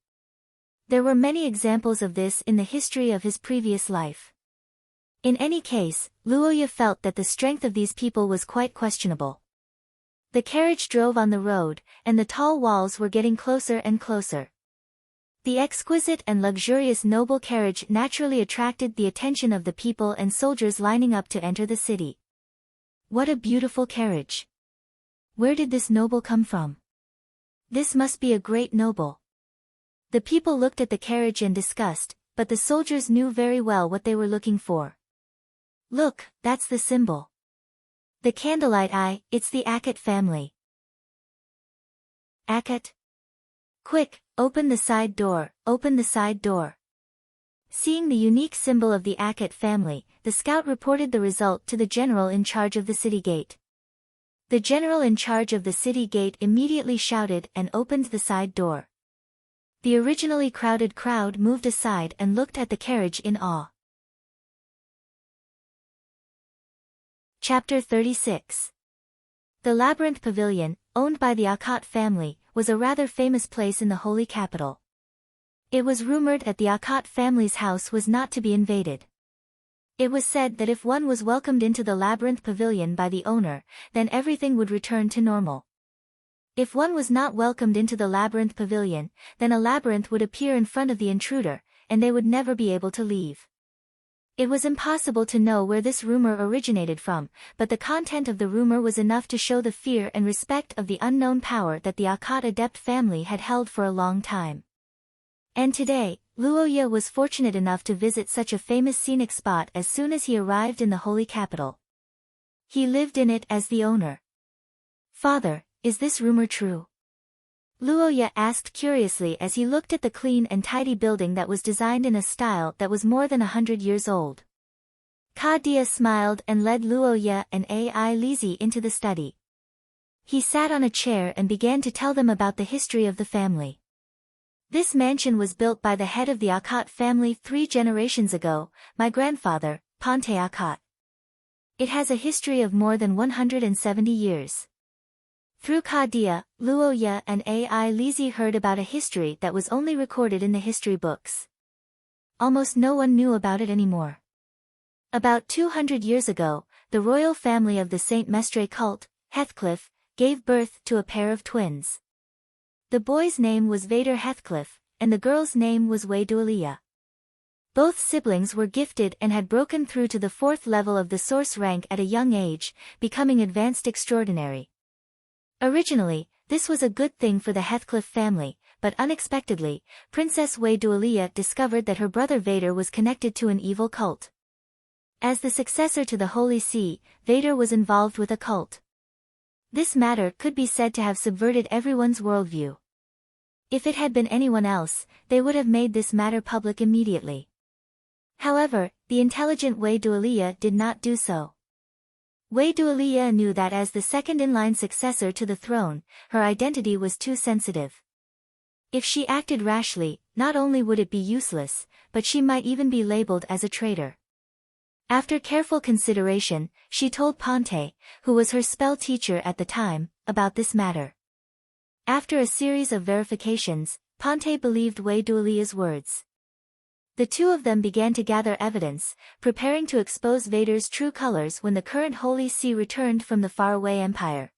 S1: There were many examples of this in the history of his previous life. In any case, Luoya felt that the strength of these people was quite questionable. The carriage drove on the road, and the tall walls were getting closer and closer. The exquisite and luxurious noble carriage naturally attracted the attention of the people and soldiers lining up to enter the city. What a beautiful carriage! Where did this noble come from? This must be a great noble. The people looked at the carriage and discussed, but the soldiers knew very well what they were looking for. Look, that's the symbol. The candlelight eye, it's the Akat family. Akat? Quick, open the side door, open the side door. Seeing the unique symbol of the Akat family, the scout reported the result to the general in charge of the city gate. The general in charge of the city gate immediately shouted and opened the side door. The originally crowded crowd moved aside and looked at the carriage in awe. Chapter 36. The Labyrinth Pavilion, owned by the Akat family, was a rather famous place in the holy capital. It was rumored that the Akat family's house was not to be invaded. It was said that if one was welcomed into the Labyrinth Pavilion by the owner, then everything would return to normal. If one was not welcomed into the Labyrinth Pavilion, then a labyrinth would appear in front of the intruder, and they would never be able to leave. It was impossible to know where this rumor originated from, but the content of the rumor was enough to show the fear and respect of the unknown power that the Akat adept family had held for a long time. And today, Luoya was fortunate enough to visit such a famous scenic spot as soon as he arrived in the holy capital. He lived in it as the owner. "Father, is this rumor true?" Luoya asked curiously as he looked at the clean and tidy building that was designed in a style that was more than 100 years old. Kadia smiled and led Luoya and Ai Lizi into the study. He sat on a chair and began to tell them about the history of the family. This mansion was built by the head of the Akat family 3 generations ago, my grandfather, Ponte Akat. It has a history of more than 170 years. Through Kadia, Luoya and Ai Lizi heard about a history that was only recorded in the history books. Almost no one knew about it anymore. About 200 years ago, the royal family of the Saint Mestre cult, Heathcliff, gave birth to a pair of twins. The boy's name was Vader Heathcliff, and the girl's name was Wei Dualia. Both siblings were gifted and had broken through to the 4th level of the source rank at a young age, becoming advanced extraordinary. Originally, this was a good thing for the Heathcliff family, but unexpectedly, Princess Wei Dualia discovered that her brother Vader was connected to an evil cult. As the successor to the Holy See, Vader was involved with a cult. This matter could be said to have subverted everyone's worldview. If it had been anyone else, they would have made this matter public immediately. However, the intelligent Wei Duolia did not do so. Wei Duolia knew that as the second-in-line successor to the throne, her identity was too sensitive. If she acted rashly, not only would it be useless, but she might even be labeled as a traitor. After careful consideration, she told Ponte, who was her spell teacher at the time, about this matter. After a series of verifications, Ponte believed Wei Duolia's words. The two of them began to gather evidence, preparing to expose Vader's true colors when the current Holy See returned from the faraway empire.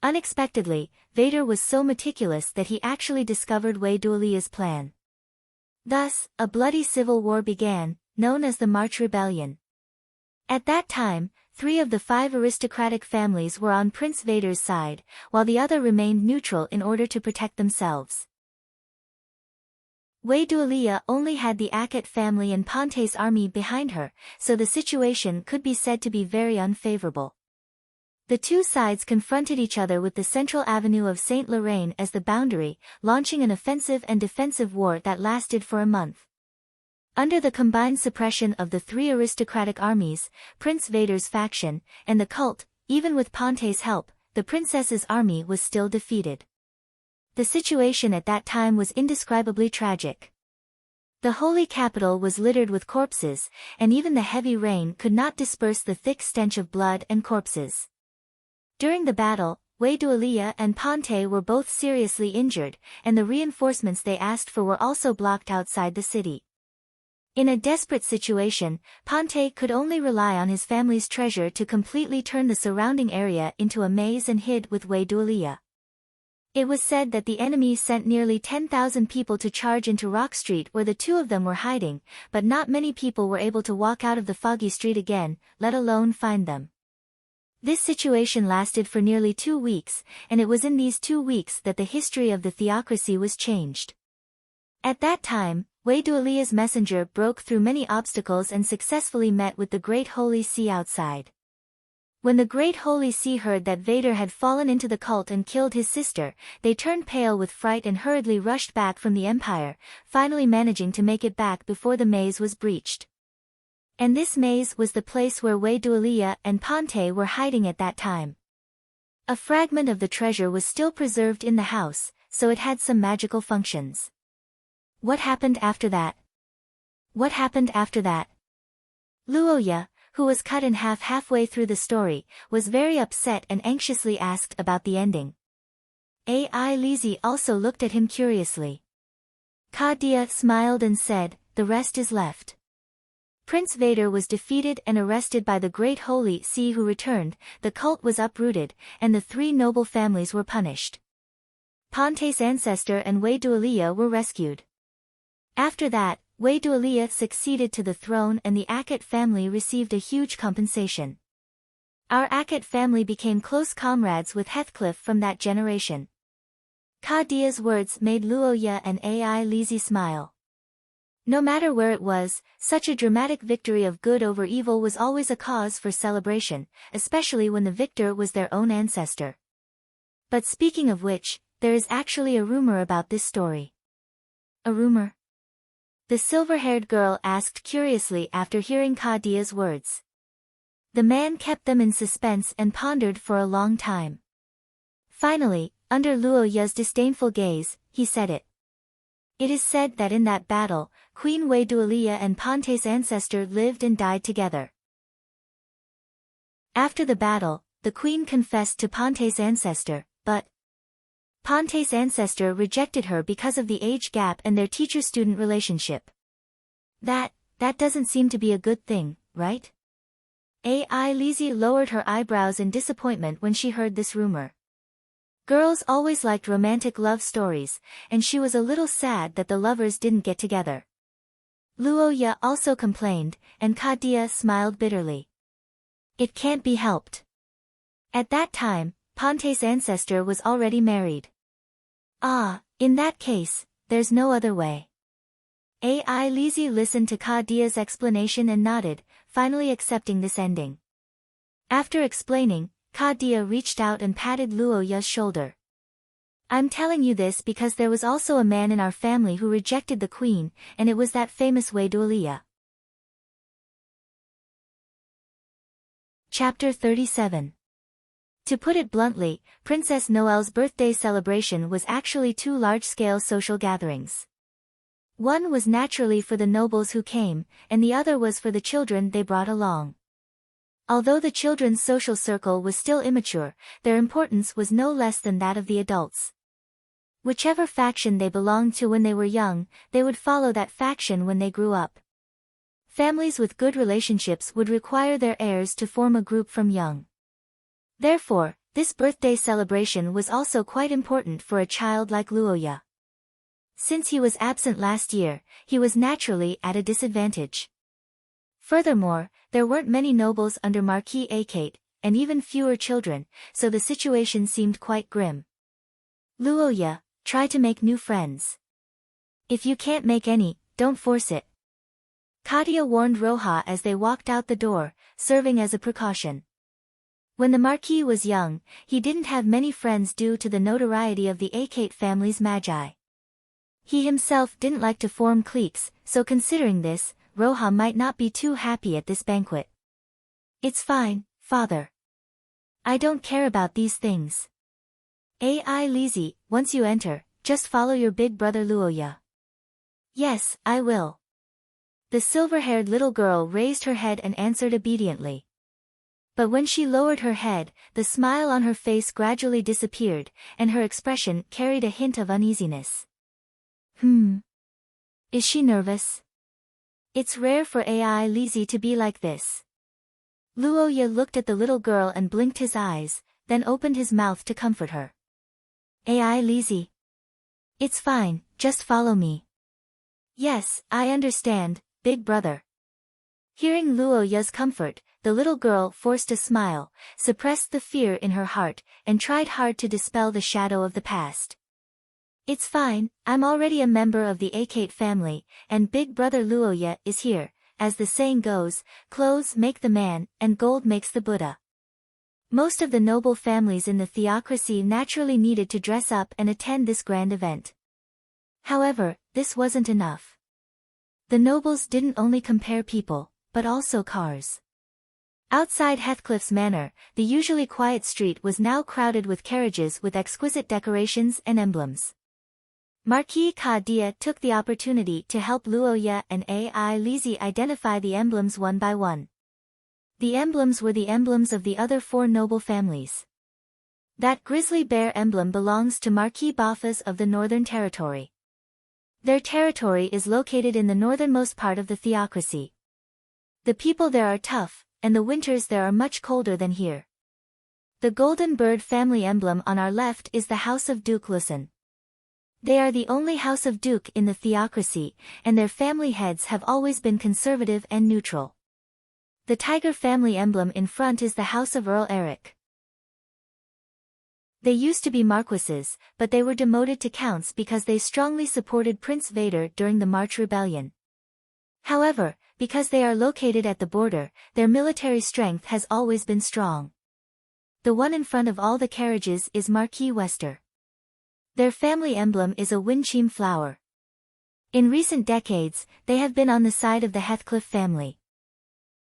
S1: Unexpectedly, Vader was so meticulous that he actually discovered Wei Duolia's plan. Thus, a bloody civil war began, known as the March Rebellion. At that time, 3 of the 5 aristocratic families were on Prince Vader's side, while the other remained neutral in order to protect themselves. Wei Duolia only had the Akhet family and Ponte's army behind her, so the situation could be said to be very unfavorable. The two sides confronted each other with the central avenue of Saint Lorraine as the boundary, launching an offensive and defensive war that lasted for a month. Under the combined suppression of the 3 aristocratic armies, Prince Vader's faction, and the cult, even with Ponte's help, the princess's army was still defeated. The situation at that time was indescribably tragic. The holy capital was littered with corpses, and even the heavy rain could not disperse the thick stench of blood and corpses. During the battle, Wei Duolia and Ponte were both seriously injured, and the reinforcements they asked for were also blocked outside the city. In a desperate situation, Ponte could only rely on his family's treasure to completely turn the surrounding area into a maze and hid with Wei Duolia. It was said that the enemy sent nearly 10,000 people to charge into Rock Street where the two of them were hiding, but not many people were able to walk out of the foggy street again, let alone find them. This situation lasted for nearly 2 weeks, and it was in these 2 weeks that the history of the theocracy was changed. At that time, Wei Duolia's messenger broke through many obstacles and successfully met with the Great Holy See outside. When the Great Holy See heard that Vader had fallen into the cult and killed his sister, they turned pale with fright and hurriedly rushed back from the Empire, finally managing to make it back before the maze was breached. And this maze was the place where Wei Duolia and Ponte were hiding at that time. A fragment of the treasure was still preserved in the house, so it had some magical functions. What happened after that? What happened after that? Luoya, who was cut in half halfway through the story, was very upset and anxiously asked about the ending. Ai Lizzie also looked at him curiously. Kadia smiled and said, "The rest is left." Prince Vader was defeated and arrested by the Great Holy See who returned, the cult was uprooted, and the 3 noble families were punished. Ponte's ancestor and Wei Duolia were rescued. After that, Wei Duolia succeeded to the throne and the Akhet family received a huge compensation. Our Akhet family became close comrades with Heathcliff from that generation. Kadia's words made Luoya and Ai Lizzie smile. No matter where it was, such a dramatic victory of good over evil was always a cause for celebration, especially when the victor was their own ancestor. But speaking of which, there is actually a rumor about this story. A rumor? The silver-haired girl asked curiously after hearing Kadia's words. The man kept them in suspense and pondered for a long time. Finally, under Luoya's disdainful gaze, he said it. It is said that in that battle, Queen Wei Duolia and Ponte's ancestor lived and died together. After the battle, the queen confessed to Ponte's ancestor, but Ponte's ancestor rejected her because of the age gap and their teacher-student relationship. That doesn't seem to be a good thing, right? Ai Lizzie lowered her eyebrows in disappointment when she heard this rumor. Girls always liked romantic love stories, and she was a little sad that the lovers didn't get together. Luoya also complained, and Kadia smiled bitterly. It can't be helped. At that time, Ponte's ancestor was already married. Ah, in that case, there's no other way. AI Lizzie listened to Ka Dia's explanation and nodded, finally accepting this ending. After explaining, Ka Dia reached out and patted Luo Ya's shoulder. I'm telling you this because there was also a man in our family who rejected the queen, and it was that famous Wei Duolia. Chapter 37. To put it bluntly, Princess Noelle's birthday celebration was actually two large-scale social gatherings. One was naturally for the nobles who came, and the other was for the children they brought along. Although the children's social circle was still immature, their importance was no less than that of the adults. Whichever faction they belonged to when they were young, they would follow that faction when they grew up. Families with good relationships would require their heirs to form a group from young. Therefore, this birthday celebration was also quite important for a child like Luoya. Since he was absent last year, he was naturally at a disadvantage. Furthermore, there weren't many nobles under Marquis Akate, and even fewer children, so the situation seemed quite grim. Luoya, try to make new friends. If you can't make any, don't force it. Katia warned Roha as they walked out the door, serving as a precaution. When the Marquis was young, he didn't have many friends due to the notoriety of the Akate family's magi. He himself didn't like to form cliques, so considering this, Roha might not be too happy at this banquet. It's fine, father. I don't care about these things. AI Lizzie, once you enter, just follow your big brother Luoya. Yes, I will. The silver-haired little girl raised her head and answered obediently. But when she lowered her head, the smile on her face gradually disappeared, and her expression carried a hint of uneasiness. Is she nervous? It's rare for AI Lizzie to be like this. Luoya looked at the little girl and blinked his eyes, then opened his mouth to comfort her. AI Lizzie. It's fine, just follow me. Yes, I understand, big brother. Hearing Luoya's comfort, the little girl forced a smile, suppressed the fear in her heart, and tried hard to dispel the shadow of the past. It's fine, I'm already a member of the Akate family, and big brother Luoya is here. As the saying goes, clothes make the man, and gold makes the Buddha. Most of the noble families in the theocracy naturally needed to dress up and attend this grand event. However, this wasn't enough. The nobles didn't only compare people, but also cars. Outside Heathcliff's manor, the usually quiet street was now crowded with carriages with exquisite decorations and emblems. Marquis Ka Dia took the opportunity to help Luoya and AI Lizzie identify the emblems one by one. The emblems were the emblems of the other four noble families. That grizzly bear emblem belongs to Marquis Bafas of the Northern Territory. Their territory is located in the northernmost part of the theocracy. The people there are tough, and the winters there are much colder than here. The golden bird family emblem on our left is the House of Duke Lusen. They are the only House of Duke in the theocracy, and their family heads have always been conservative and neutral. The tiger family emblem in front is the House of Earl Eric. They used to be marquises, but they were demoted to counts because they strongly supported Prince Vader during the March Rebellion. However, because they are located at the border, their military strength has always been strong. The one in front of all the carriages is Marquis Wester. Their family emblem is a windchime flower. In recent decades, they have been on the side of the Heathcliff family.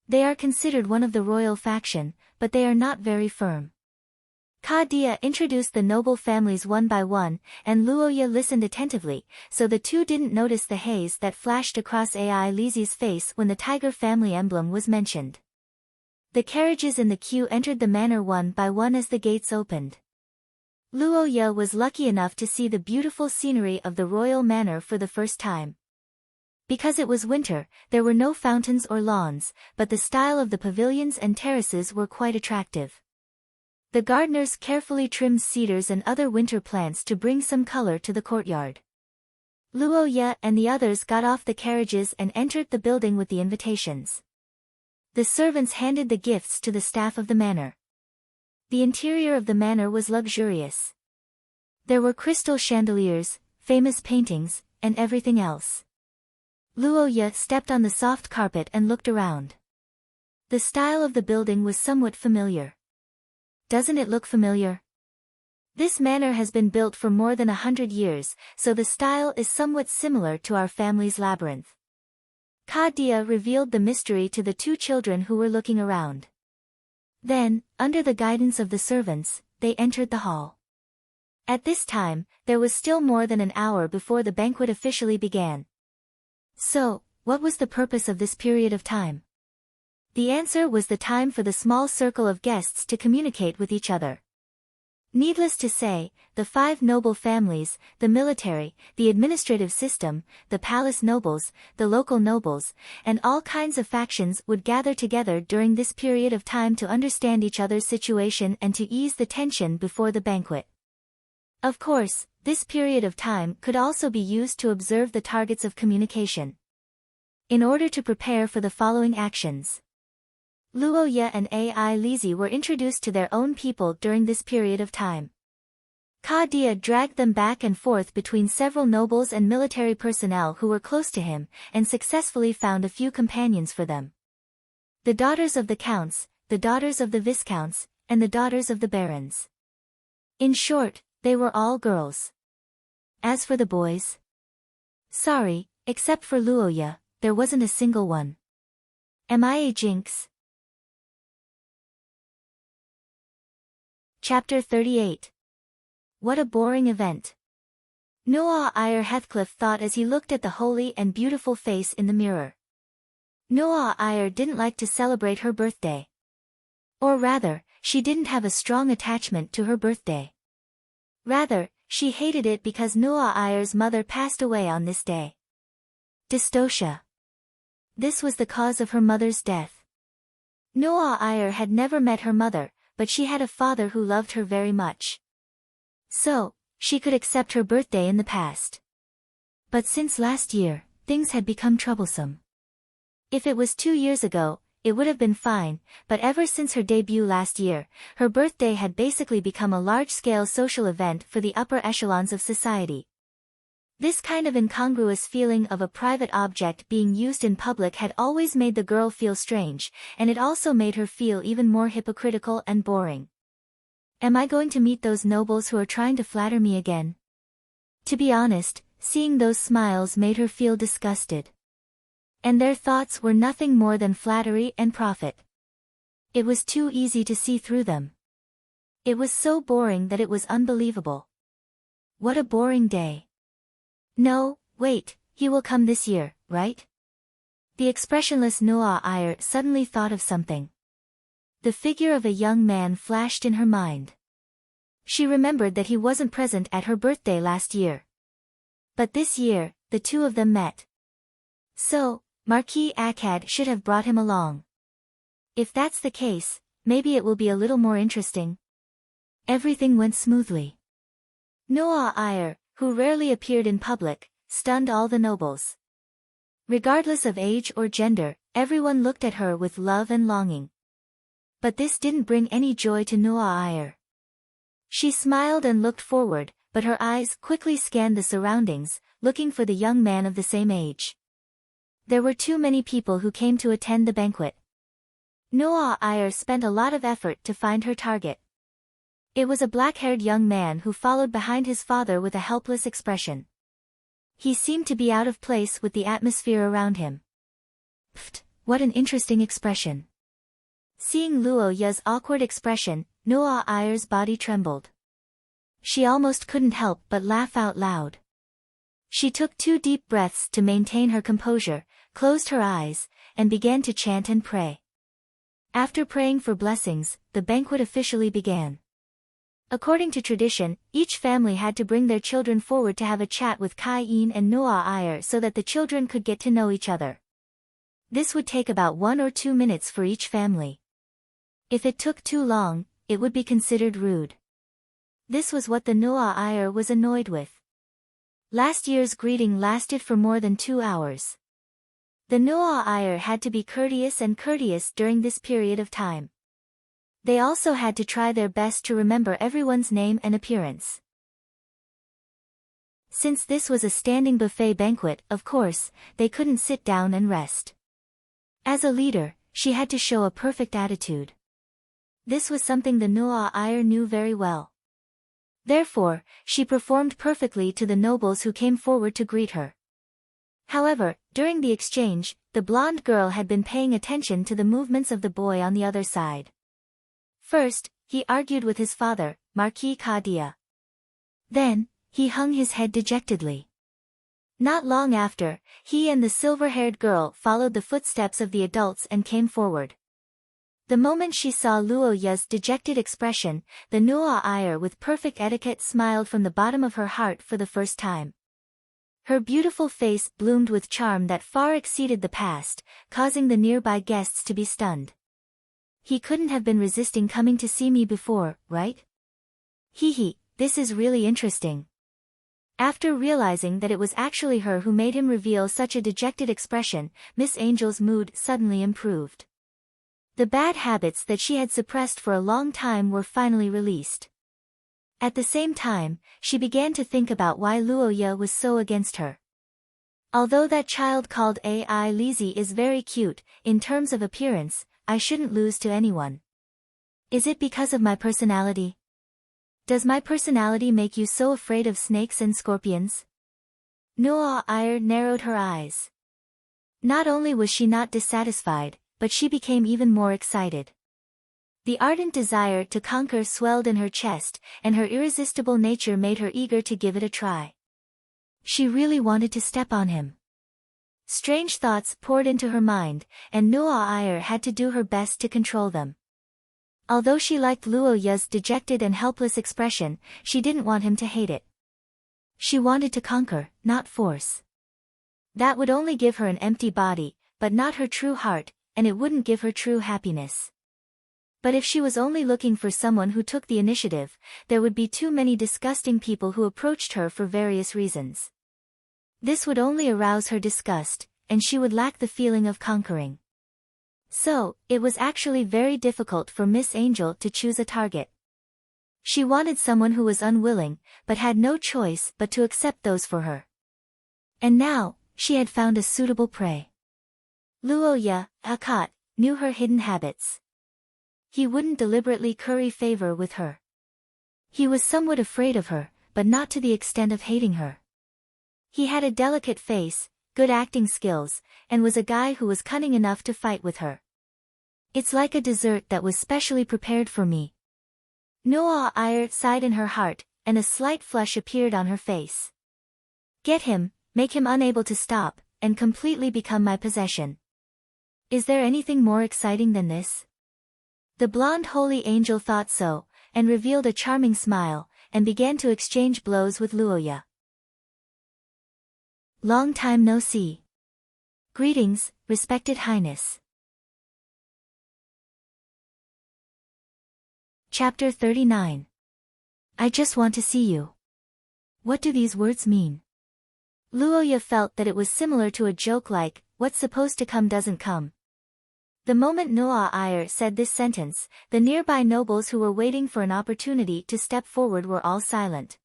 S1: They are considered one of the royal faction, but they are not very firm. Ka Dia introduced the noble families one by one, and Luoya listened attentively, so the two didn't notice the haze that flashed across AI Lizzie's face when the tiger family emblem was mentioned. The carriages in the queue entered the manor one by one as the gates opened. Luoya was lucky enough to see the beautiful scenery of the royal manor for the first time. Because it was winter, there were no fountains or lawns, but the style of the pavilions and terraces were quite attractive. The gardeners carefully trimmed cedars and other winter plants to bring some color to the courtyard. Luoya and the others got off the carriages and entered the building with the invitations. The servants handed the gifts to the staff of the manor. The interior of the manor was luxurious. There were crystal chandeliers, famous paintings, and everything else. Luoya stepped on the soft carpet and looked around. The style of the building was somewhat familiar. Doesn't it look familiar? This manor has been built for more than 100 years, so the style is somewhat similar to our family's labyrinth. Dia revealed the mystery to the two children who were looking around. Then, under the guidance of the servants, they entered the hall. At this time, there was still more than an hour before the banquet officially began. So, what was the purpose of this period of time? The answer was the time for the small circle of guests to communicate with each other. Needless to say, the 5 noble families, the military, the administrative system, the palace nobles, the local nobles, and all kinds of factions would gather together during this period of time to understand each other's situation and to ease the tension before the banquet. Of course, this period of time could also be used to observe the targets of communication. In order to prepare for the following actions, Luoya and Ai Lizi were introduced to their own people during this period of time. Dia dragged them back and forth between several nobles and military personnel who were close to him, and successfully found a few companions for them. The daughters of the counts, the daughters of the viscounts, and the daughters of the barons. In short, they were all girls. As for the boys, sorry, except for Luoya, there wasn't a single one. Am I a jinx? Chapter 38. What a boring event. Noah Eyre Heathcliff thought as he looked at the holy and beautiful face in the mirror. Noah Eyre didn't like to celebrate her birthday. Or rather, she didn't have a strong attachment to her birthday. Rather, she hated it because Noah Eyre's mother passed away on this day. Dystocia. This was the cause of her mother's death. Noah Eyre had never met her mother, but she had a father who loved her very much. So, she could accept her birthday in the past. But since last year, things had become troublesome. If it was 2 years ago, it would have been fine, but ever since her debut last year, her birthday had basically become a large-scale social event for the upper echelons of society. This kind of incongruous feeling of a private object being used in public had always made the girl feel strange, and it also made her feel even more hypocritical and boring. Am I going to meet those nobles who are trying to flatter me again? To be honest, seeing those smiles made her feel disgusted. And their thoughts were nothing more than flattery and profit. It was too easy to see through them. It was so boring that it was unbelievable. What a boring day. No, wait, he will come this year, right? The expressionless Noah Eyre suddenly thought of something. The figure of a young man flashed in her mind. She remembered that he wasn't present at her birthday last year. But this year, the two of them met. So, Marquis Akkad should have brought him along. If that's the case, maybe it will be a little more interesting. Everything went smoothly. Noah Eyre, who rarely appeared in public, stunned all the nobles. Regardless of age or gender, everyone looked at her with love and longing. But this didn't bring any joy to Noah Eyre. She smiled and looked forward, but her eyes quickly scanned the surroundings, looking for the young man of the same age. There were too many people who came to attend the banquet. Noah Eyre spent a lot of effort to find her target. It was a black-haired young man who followed behind his father with a helpless expression. He seemed to be out of place with the atmosphere around him. Pfft, what an interesting expression. Seeing Luoya's awkward expression, Noah Eyre's body trembled. She almost couldn't help but laugh out loud. She took 2 deep breaths to maintain her composure, closed her eyes, and began to chant and pray. After praying for blessings, the banquet officially began. According to tradition, each family had to bring their children forward to have a chat with Kai-in and Noah Eyre so that the children could get to know each other. This would take about 1 or 2 minutes for each family. If it took too long, it would be considered rude. This was what the Noah Eyre was annoyed with. Last year's greeting lasted for more than 2 hours. The Noah Eyre had to be courteous during this period of time. They also had to try their best to remember everyone's name and appearance. Since this was a standing buffet banquet, of course, they couldn't sit down and rest. As a leader, she had to show a perfect attitude. This was something the Noa Ayar knew very well. Therefore, she performed perfectly to the nobles who came forward to greet her. However, during the exchange, the blonde girl had been paying attention to the movements of the boy on the other side. First, he argued with his father, Marquis Kadia. Then, he hung his head dejectedly. Not long after, he and the silver-haired girl followed the footsteps of the adults and came forward. The moment she saw Luo Ya's dejected expression, the Noa Ayar with perfect etiquette smiled from the bottom of her heart for the first time. Her beautiful face bloomed with charm that far exceeded the past, causing the nearby guests to be stunned. He couldn't have been resisting coming to see me before, right? Hee, this is really interesting. After realizing that it was actually her who made him reveal such a dejected expression, Miss Angel's mood suddenly improved. The bad habits that she had suppressed for a long time were finally released. At the same time, she began to think about why Luo Ya was so against her. Although that child called Ai Lizzie is very cute, in terms of appearance, I shouldn't lose to anyone. Is it because of my personality? Does my personality make you so afraid of snakes and scorpions? Noa Ayar narrowed her eyes. Not only was she not dissatisfied, but she became even more excited. The ardent desire to conquer swelled in her chest, and her irresistible nature made her eager to give it a try. She really wanted to step on him. Strange thoughts poured into her mind, and Noa Ayar had to do her best to control them. Although she liked Luo Ya's dejected and helpless expression, she didn't want him to hate it. She wanted to conquer, not force. That would only give her an empty body, but not her true heart, and it wouldn't give her true happiness. But if she was only looking for someone who took the initiative, there would be too many disgusting people who approached her for various reasons. This would only arouse her disgust, and she would lack the feeling of conquering. So, it was actually very difficult for Miss Angel to choose a target. She wanted someone who was unwilling, but had no choice but to accept those for her. And now, she had found a suitable prey. Luo Ya, Akat, knew her hidden habits. He wouldn't deliberately curry favor with her. He was somewhat afraid of her, but not to the extent of hating her. He had a delicate face, good acting skills, and was a guy who was cunning enough to fight with her. It's like a dessert that was specially prepared for me. Noa Ayar sighed in her heart, and a slight flush appeared on her face. Get him, make him unable to stop, and completely become my possession. Is there anything more exciting than this? The blonde holy angel thought so, and revealed a charming smile, and began to exchange blows with Luo Ya. Long time no see. Greetings, respected highness. Chapter 39. I just want to see you. What do these words mean? Luo Ya felt that it was similar to a joke like, what's supposed to come doesn't come. The moment Noa Ayar said this sentence, the nearby nobles who were waiting for an opportunity to step forward were all silent.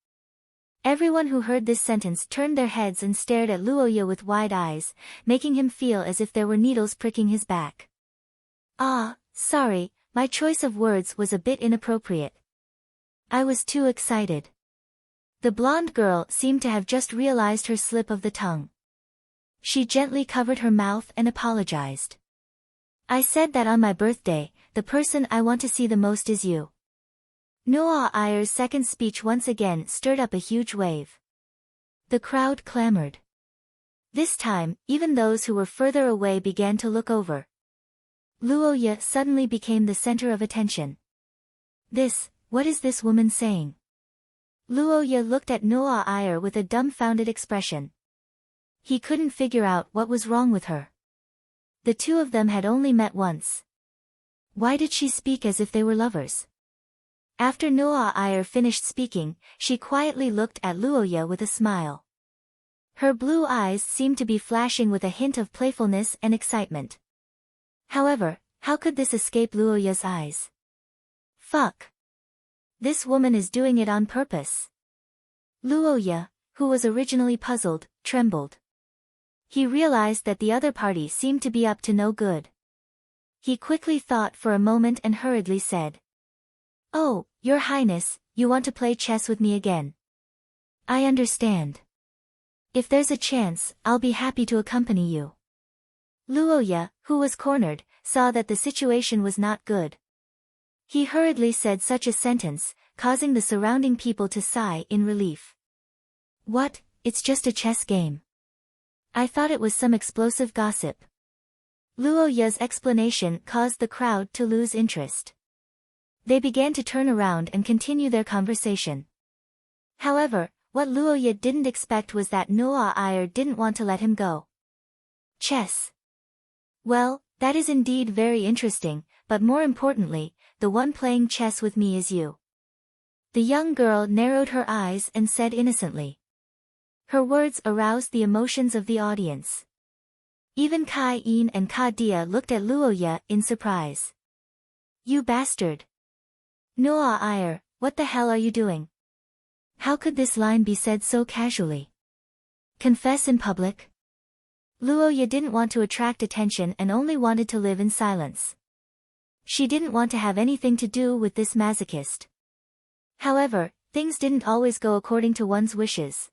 S1: Everyone who heard this sentence turned their heads and stared at Luo Ya with wide eyes, making him feel as if there were needles pricking his back. Sorry, my choice of words was a bit inappropriate. I was too excited. The blonde girl seemed to have just realized her slip of the tongue. She gently covered her mouth and apologized. I said that on my birthday, the person I want to see the most is you. Noa Ayar's second speech once again stirred up a huge wave. The crowd clamored. This time, even those who were further away began to look over. Luo Ya suddenly became the center of attention. What is this woman saying? Luo Ya looked at Noa Ayar with a dumbfounded expression. He couldn't figure out what was wrong with her. The two of them had only met once. Why did she speak as if they were lovers? After Noa Ayar finished speaking, she quietly looked at Luo Ya with a smile. Her blue eyes seemed to be flashing with a hint of playfulness and excitement. However, how could this escape Luo Ya's eyes? Fuck. This woman is doing it on purpose. Luo Ya, who was originally puzzled, trembled. He realized that the other party seemed to be up to no good. He quickly thought for a moment and hurriedly said, "Oh, Your Highness, you want to play chess with me again. I understand. If there's a chance, I'll be happy to accompany you." Luoya, who was cornered, saw that the situation was not good. He hurriedly said such a sentence, causing the surrounding people to sigh in relief. "What, it's just a chess game. I thought it was some explosive gossip." Luoya's explanation caused the crowd to lose interest. They began to turn around and continue their conversation. However, what Luoya didn't expect was that Noah Iyer didn't want to let him go. Chess. Well, that is indeed very interesting, but more importantly, the one playing chess with me is you. The young girl narrowed her eyes and said innocently. Her words aroused the emotions of the audience. Even Kai-in and Ka-dia looked at Luoya in surprise. "You bastard! Noah Iyer, what the hell are you doing? How could this line be said so casually? Confess in public?" Luoya didn't want to attract attention and only wanted to live in silence. She didn't want to have anything to do with this masochist. However, things didn't always go according to one's wishes.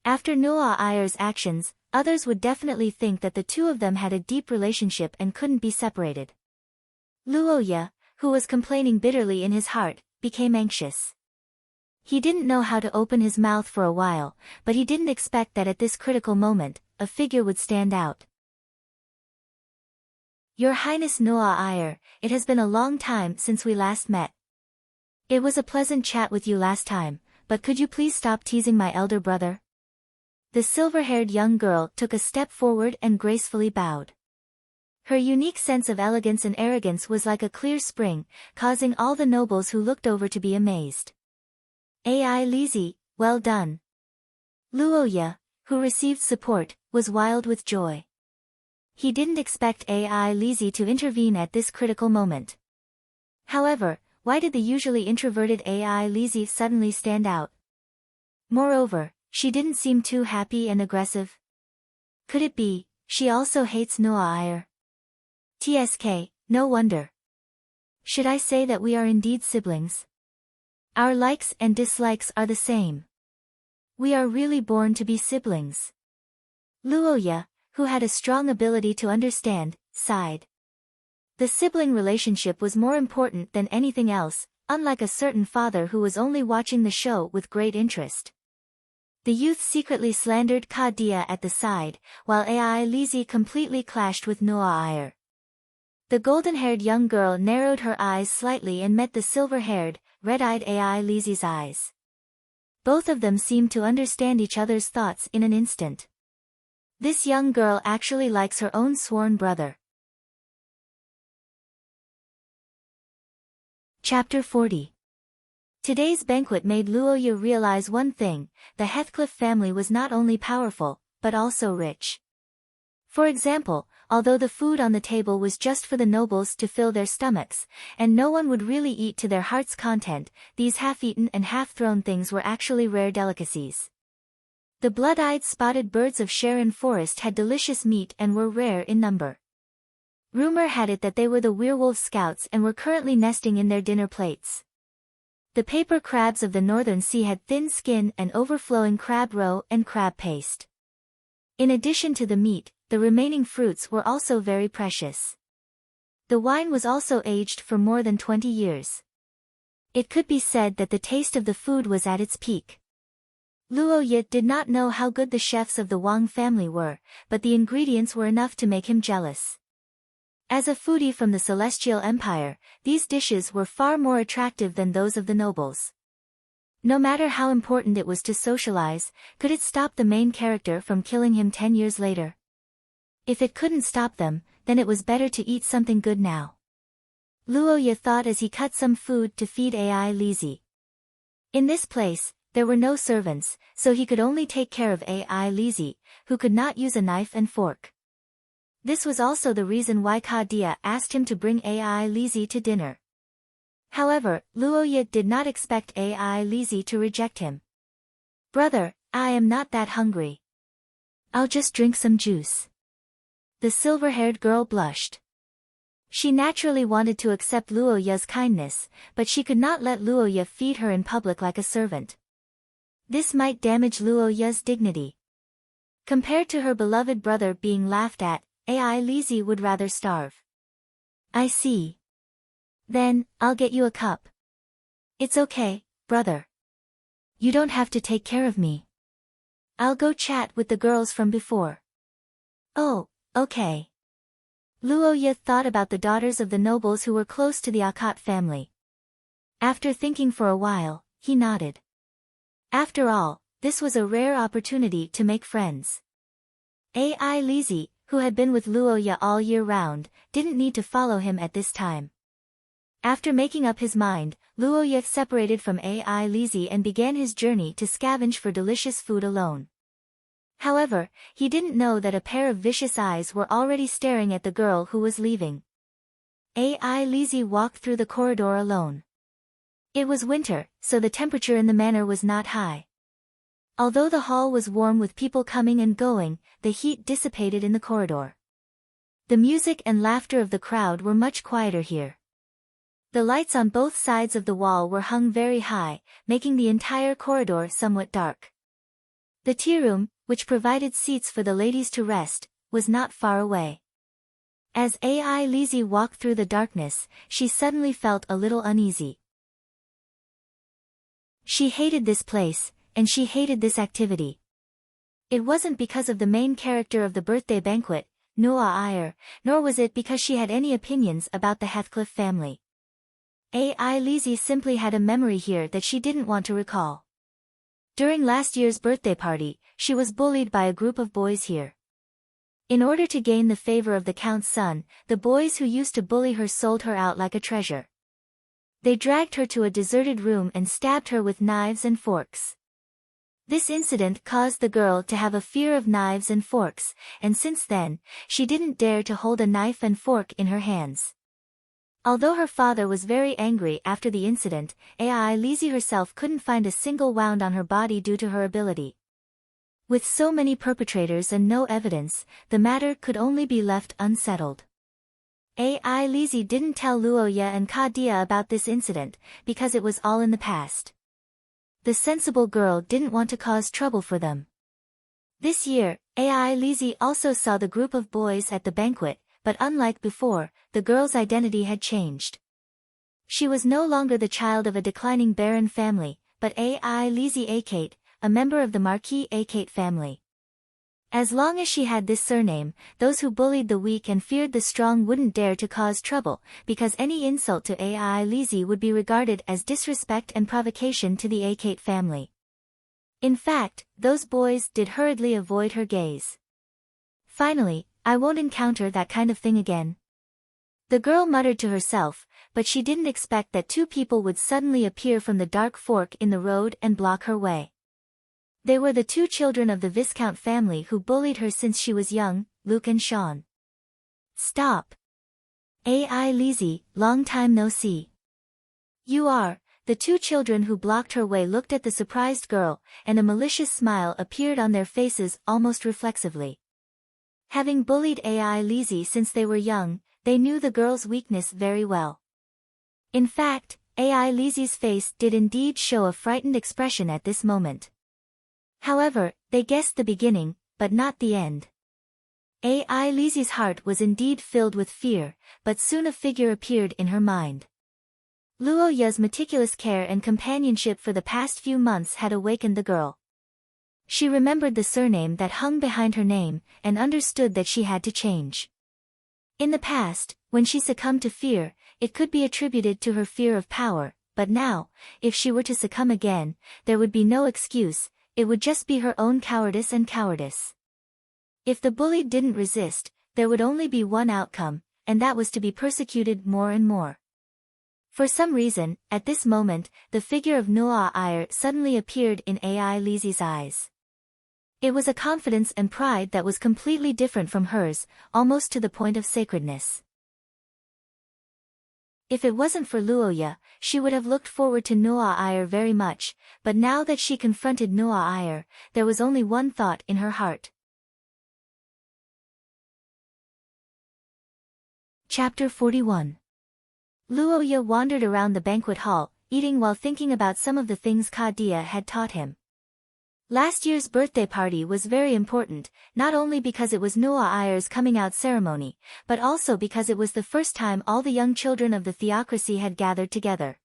S1: After Noah Iyer's actions, others would definitely think that the two of them had a deep relationship and couldn't be separated. Luoya, who was complaining bitterly in his heart, became anxious. He didn't know how to open his mouth for a while, but he didn't expect that at this critical moment, a figure would stand out. "Your Highness Noah Iyer, it has been a long time since we last met. It was a pleasant chat with you last time, but could you please stop teasing my elder brother?" The silver-haired young girl took a step forward and gracefully bowed. Her unique sense of elegance and arrogance was like a clear spring, causing all the nobles who looked over to be amazed. "Ai Lizzie, well done." Luoya, who received support, was wild with joy. He didn't expect Ai Lizzie to intervene at this critical moment. However, why did the usually introverted Ai Lizzie suddenly stand out? Moreover, she didn't seem too happy and aggressive. Could it be, she also hates Noah Iyer? TSK, no wonder. Should I say that we are indeed siblings? Our likes and dislikes are the same. We are really born to be siblings. Luoya, who had a strong ability to understand, sighed. The sibling relationship was more important than anything else, unlike a certain father who was only watching the show with great interest. The youth secretly slandered Ka-dia at the side, while Ai Lizzie completely clashed with Noah Iyer. The golden-haired young girl narrowed her eyes slightly and met the silver-haired, red-eyed Ai Lizzie's eyes. Both of them seemed to understand each other's thoughts in an instant. This young girl actually likes her own sworn brother. Chapter 40. Today's banquet made Luoya realize one thing: the Heathcliff family was not only powerful, but also rich. For example, although the food on the table was just for the nobles to fill their stomachs, and no one would really eat to their heart's content, these half-eaten and half-thrown things were actually rare delicacies. The blood-eyed spotted birds of Sharon Forest had delicious meat and were rare in number. Rumor had it that they were the werewolf scouts and were currently nesting in their dinner plates. The paper crabs of the northern sea had thin skin and overflowing crab roe and crab paste. In addition to the meat, the remaining fruits were also very precious. The wine was also aged for more than 20 years. It could be said that the taste of the food was at its peak. Luoya did not know how good the chefs of the Wang family were, but the ingredients were enough to make him jealous. As a foodie from the Celestial Empire, these dishes were far more attractive than those of the nobles. No matter how important it was to socialize, could it stop the main character from killing him 10 years later? If it couldn't stop them, then it was better to eat something good now. Luoya thought as he cut some food to feed Ai Lizzie. In this place, there were no servants, so he could only take care of Ai Lizzie, who could not use a knife and fork. This was also the reason why Ka-dia asked him to bring Ai Lizzie to dinner. However, Luoya did not expect Ai Lizzie to reject him. "Brother, I am not that hungry. I'll just drink some juice. The silver-haired girl blushed. She naturally wanted to accept Luo Ye's kindness, but she could not let Luo Ye feed her in public like a servant. This might damage Luo Ye's dignity. Compared to her beloved brother being laughed at, Ai Lizzie would rather starve. I see. Then, I'll get you a cup. It's okay, brother. You don't have to take care of me. I'll go chat with the girls from before. Oh, okay. Luo Ye thought about the daughters of the nobles who were close to the Akat family. After thinking for a while, he nodded. After all, this was a rare opportunity to make friends. Ai Lizzie, who had been with Luo Ye all year round, didn't need to follow him at this time. After making up his mind, Luo Ye separated from Ai Lizzie and began his journey to scavenge for delicious food alone. However, he didn't know that a pair of vicious eyes were already staring at the girl who was leaving. Ai Lizzie walked through the corridor alone. It was winter, so the temperature in the manor was not high. Although the hall was warm with people coming and going, the heat dissipated in the corridor. The music and laughter of the crowd were much quieter here. The lights on both sides of the wall were hung very high, making the entire corridor somewhat dark. The tea room, which provided seats for the ladies to rest, was not far away. As Ai Lizzie walked through the darkness, she suddenly felt a little uneasy. She hated this place, and she hated this activity. It wasn't because of the main character of the birthday banquet, Noah Iyer, nor was it because she had any opinions about the Heathcliff family. Ai Lizzie simply had a memory here that she didn't want to recall. During last year's birthday party, she was bullied by a group of boys here. In order to gain the favor of the Count's son, the boys who used to bully her sold her out like a treasure. They dragged her to a deserted room and stabbed her with knives and forks. This incident caused the girl to have a fear of knives and forks, and since then, she didn't dare to hold a knife and fork in her hands. Although her father was very angry after the incident, Ai Lizzie herself couldn't find a single wound on her body due to her ability. With so many perpetrators and no evidence, the matter could only be left unsettled. Ai Lizzie didn't tell Luo Ye and Ka Dia about this incident, because it was all in the past. The sensible girl didn't want to cause trouble for them. This year, Ai Lizzie also saw the group of boys at the banquet, but unlike before, the girl's identity had changed. She was no longer the child of a declining baron family, but Ai Lizzie Akate, a member of the Marquis Akate family. As long as she had this surname, those who bullied the weak and feared the strong wouldn't dare to cause trouble, because any insult to Ai Lizzie would be regarded as disrespect and provocation to the Akate family. In fact, those boys did hurriedly avoid her gaze. Finally, I won't encounter that kind of thing again. The girl muttered to herself, but she didn't expect that two people would suddenly appear from the dark fork in the road and block her way. They were the two children of the Viscount family who bullied her since she was young, Luke and Sean. Stop. Ai Lizzie, long time no see. You are. The two children who blocked her way looked at the surprised girl, and a malicious smile appeared on their faces almost reflexively. Having bullied Ai Lizzie since they were young, they knew the girl's weakness very well. In fact, Ai Lizzie's face did indeed show a frightened expression at this moment. However, they guessed the beginning, but not the end. Ai Lizzie's heart was indeed filled with fear, but soon a figure appeared in her mind. Luo Ye's meticulous care and companionship for the past few months had awakened the girl. She remembered the surname that hung behind her name, and understood that she had to change. In the past, when she succumbed to fear, it could be attributed to her fear of power, but now, if she were to succumb again, there would be no excuse, it would just be her own cowardice and cowardice. If the bullied didn't resist, there would only be one outcome, and that was to be persecuted more and more. For some reason, at this moment, the figure of Noah Iyer suddenly appeared in Ai Lizzie's eyes. It was a confidence and pride that was completely different from hers, almost to the point of sacredness. If it wasn't for Luoya, she would have looked forward to Noah Iyer very much, but now that she confronted Noah Iyer, there was only one thought in her heart. Chapter 41. Luoya wandered around the banquet hall, eating while thinking about some of the things Kadia had taught him. Last year's birthday party was very important, not only because it was Noah Iyer's coming out ceremony, but also because it was the first time all the young children of the theocracy had gathered together.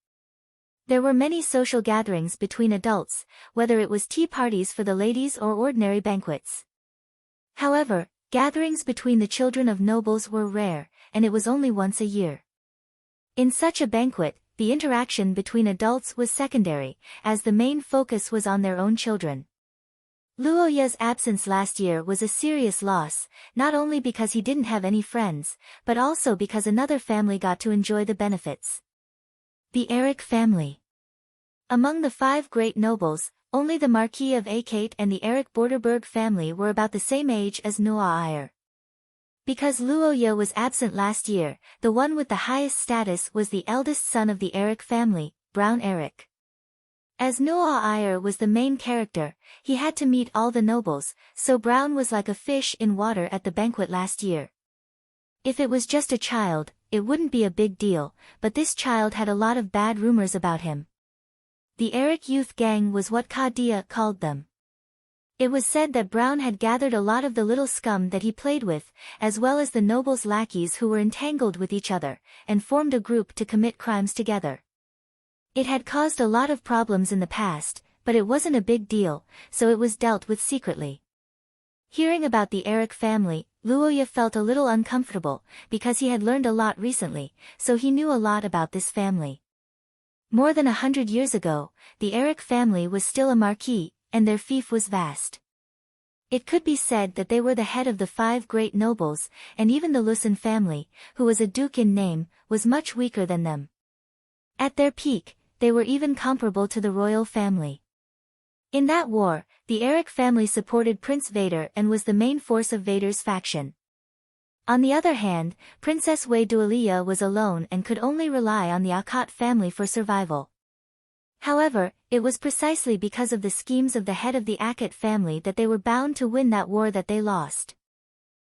S1: There were many social gatherings between adults, whether it was tea parties for the ladies or ordinary banquets. However, gatherings between the children of nobles were rare, and it was only once a year. In such a banquet, the interaction between adults was secondary, as the main focus was on their own children. Luoya's absence last year was a serious loss, not only because he didn't have any friends, but also because another family got to enjoy the benefits. The Eric family. Among the 5 great nobles, only the Marquis of Akate and the Eric Borderberg family were about the same age as Noah Iyer. Because Luoya was absent last year, the one with the highest status was the eldest son of the Eric family, Brown Eric. As Noah Iyer was the main character, he had to meet all the nobles, so Brown was like a fish in water at the banquet last year. If it was just a child, it wouldn't be a big deal, but this child had a lot of bad rumors about him. The Eric Youth Gang was what Kadia called them. It was said that Brown had gathered a lot of the little scum that he played with, as well as the nobles' lackeys who were entangled with each other, and formed a group to commit crimes together. It had caused a lot of problems in the past, but it wasn't a big deal, so it was dealt with secretly. Hearing about the Eric family, Luoya felt a little uncomfortable, because he had learned a lot recently, so he knew a lot about this family. More than 100 years ago, the Eric family was still a marquis, and their fief was vast. It could be said that they were the head of the 5 great nobles, and even the Lucin family, who was a duke in name, was much weaker than them. At their peak, they were even comparable to the royal family. In that war, the Eric family supported Prince Vader and was the main force of Vader's faction. On the other hand, Princess Wei Dualia was alone and could only rely on the Akate family for survival. However, it was precisely because of the schemes of the head of the Akate family that they were bound to win that war that they lost.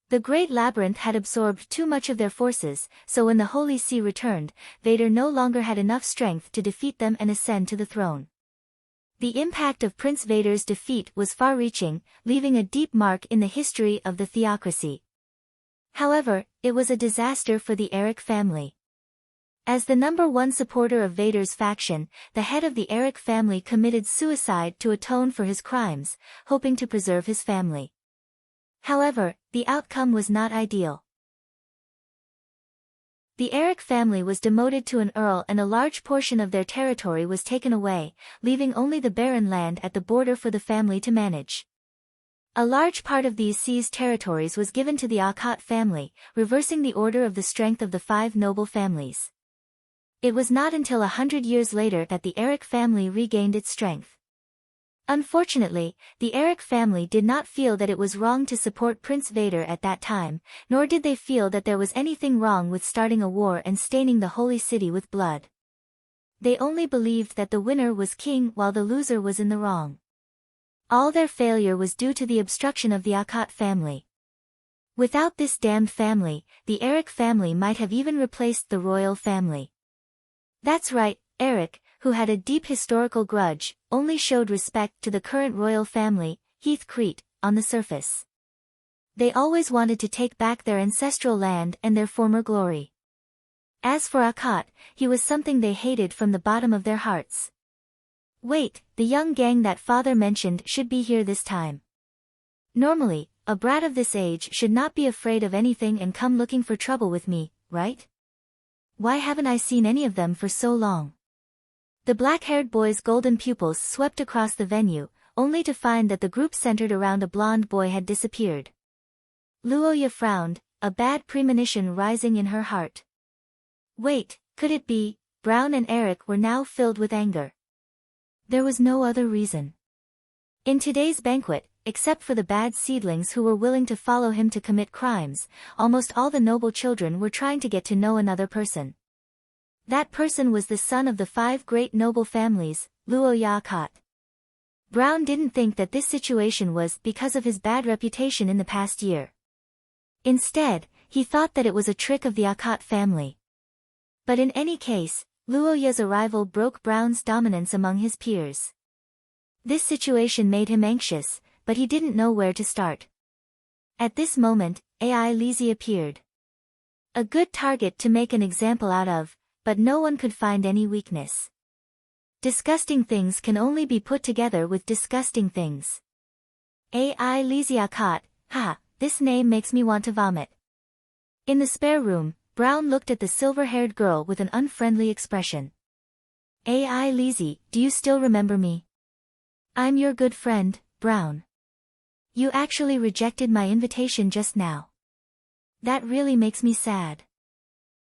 S1: The Great Labyrinth had absorbed too much of their forces, so when the Holy See returned, Vader no longer had enough strength to defeat them and ascend to the throne. The impact of Prince Vader's defeat was far-reaching, leaving a deep mark in the history of the theocracy. However, it was a disaster for the Eric family. As the #1 supporter of Vader's faction, the head of the Eric family committed suicide to atone for his crimes, hoping to preserve his family. However, the outcome was not ideal. The Eric family was demoted to an earl and a large portion of their territory was taken away, leaving only the barren land at the border for the family to manage. A large part of these seized territories was given to the Akate family, reversing the order of the strength of the 5 noble families. It was not until 100 years later that the Eric family regained its strength. Unfortunately, the Eric family did not feel that it was wrong to support Prince Vader at that time, nor did they feel that there was anything wrong with starting a war and staining the holy city with blood. They only believed that the winner was king while the loser was in the wrong. All their failure was due to the obstruction of the Akate family. Without this damned family, the Eric family might have even replaced the royal family. That's right, Eric, who had a deep historical grudge, only showed respect to the current royal family, Heathcrete, on the surface. They always wanted to take back their ancestral land and their former glory. As for Akate, he was something they hated from the bottom of their hearts. Wait, the young gang that father mentioned should be here this time. Normally, a brat of this age should not be afraid of anything and come looking for trouble with me, right? Why haven't I seen any of them for so long? The black-haired boy's golden pupils swept across the venue, only to find that the group centered around a blonde boy had disappeared. Luoya frowned, a bad premonition rising in her heart. Wait, could it be? Brown and Eric were now filled with anger. There was no other reason. In today's banquet, except for the bad seedlings who were willing to follow him to commit crimes, almost all the noble children were trying to get to know another person. That person was the son of the 5 great noble families, Luo Yakat. Brown didn't think that this situation was because of his bad reputation in the past year. Instead, he thought that it was a trick of the Yakat family. But in any case, Luo Ya's arrival broke Brown's dominance among his peers. This situation made him anxious, but he didn't know where to start. At this moment, Ai Lizzie appeared. A good target to make an example out of, but no one could find any weakness. Disgusting things can only be put together with disgusting things. Ai Lizzie Yakat, ha, this name makes me want to vomit. In the spare room, Brown looked at the silver-haired girl with an unfriendly expression. Ai Lizzie, do you still remember me? I'm your good friend, Brown. You actually rejected my invitation just now. That really makes me sad.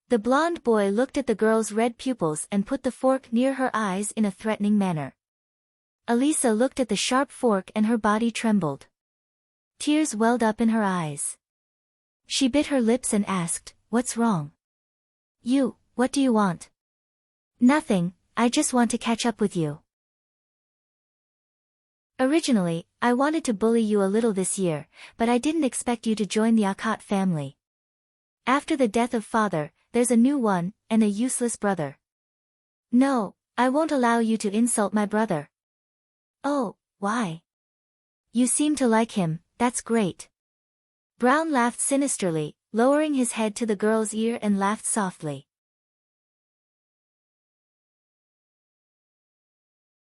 S1: The blonde boy looked at the girl's red pupils and put the fork near her eyes in a threatening manner. Elisa looked at the sharp fork and her body trembled. Tears welled up in her eyes. She bit her lips and asked, "What's wrong?" What do you want?" "Nothing, I just want to catch up with you." "Originally, I wanted to bully you a little this year, but I didn't expect you to join the Yakat family. After the death of father, there's a new one, and a useless brother. No, I won't allow you to insult my brother." "Oh, why? You seem to like him, that's great." Brown laughed sinisterly, lowering his head to the girl's ear and laughed softly.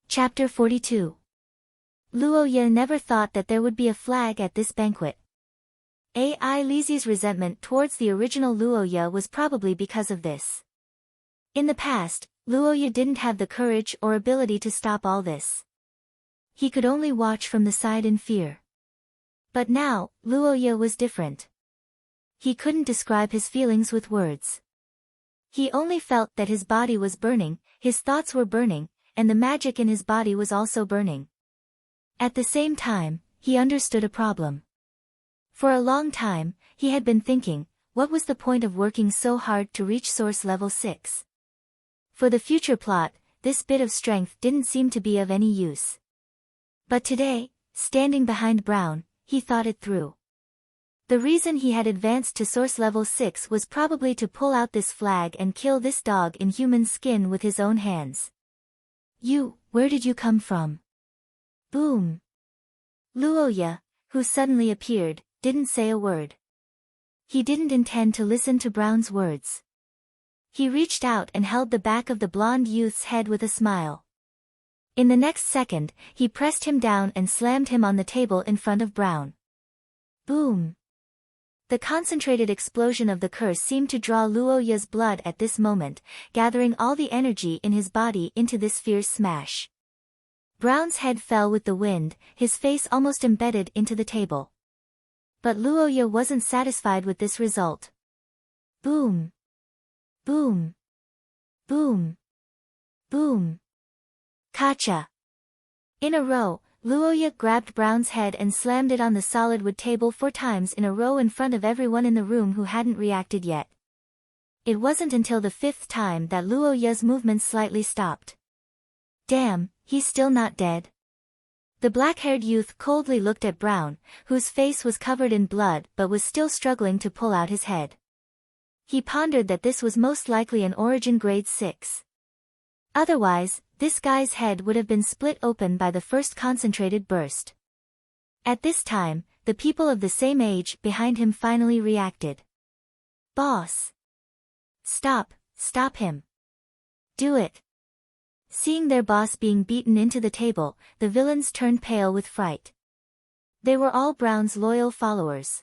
S1: Chapter 42. Luo Ye never thought that there would be a flag at this banquet. Ai Lizzie's resentment towards the original Luo Ye was probably because of this. In the past, Luo Ye didn't have the courage or ability to stop all this. He could only watch from the side in fear. But now, Luo Ye was different. He couldn't describe his feelings with words. He only felt that his body was burning, his thoughts were burning, and the magic in his body was also burning. At the same time, he understood a problem. For a long time, he had been thinking, what was the point of working so hard to reach source level 6? For the future plot, this bit of strength didn't seem to be of any use. But today, standing behind Brown, he thought it through. The reason he had advanced to source level 6 was probably to pull out this flag and kill this dog in human skin with his own hands. Where did you come from?" Boom. Luo Ye, who suddenly appeared, didn't say a word. He didn't intend to listen to Brown's words. He reached out and held the back of the blonde youth's head with a smile. In the next second, he pressed him down and slammed him on the table in front of Brown. Boom. The concentrated explosion of the curse seemed to draw Luo Ye's blood at this moment, gathering all the energy in his body into this fierce smash. Brown's head fell with the wind, his face almost embedded into the table. But Luo Ye wasn't satisfied with this result. Boom. Boom. Boom. Boom. Kacha. In a row, Luo Ye grabbed Brown's head and slammed it on the solid wood table 4 times in a row in front of everyone in the room who hadn't reacted yet. It wasn't until the 5th time that Luo Ye's movements slightly stopped. Damn, he's still not dead. The black-haired youth coldly looked at Brown, whose face was covered in blood but was still struggling to pull out his head. He pondered that this was most likely an origin grade 6. Otherwise, this guy's head would have been split open by the first concentrated burst. At this time, the people of the same age behind him finally reacted. "Boss! Stop him. Do it." Seeing their boss being beaten into the table, the villains turned pale with fright. They were all Brown's loyal followers.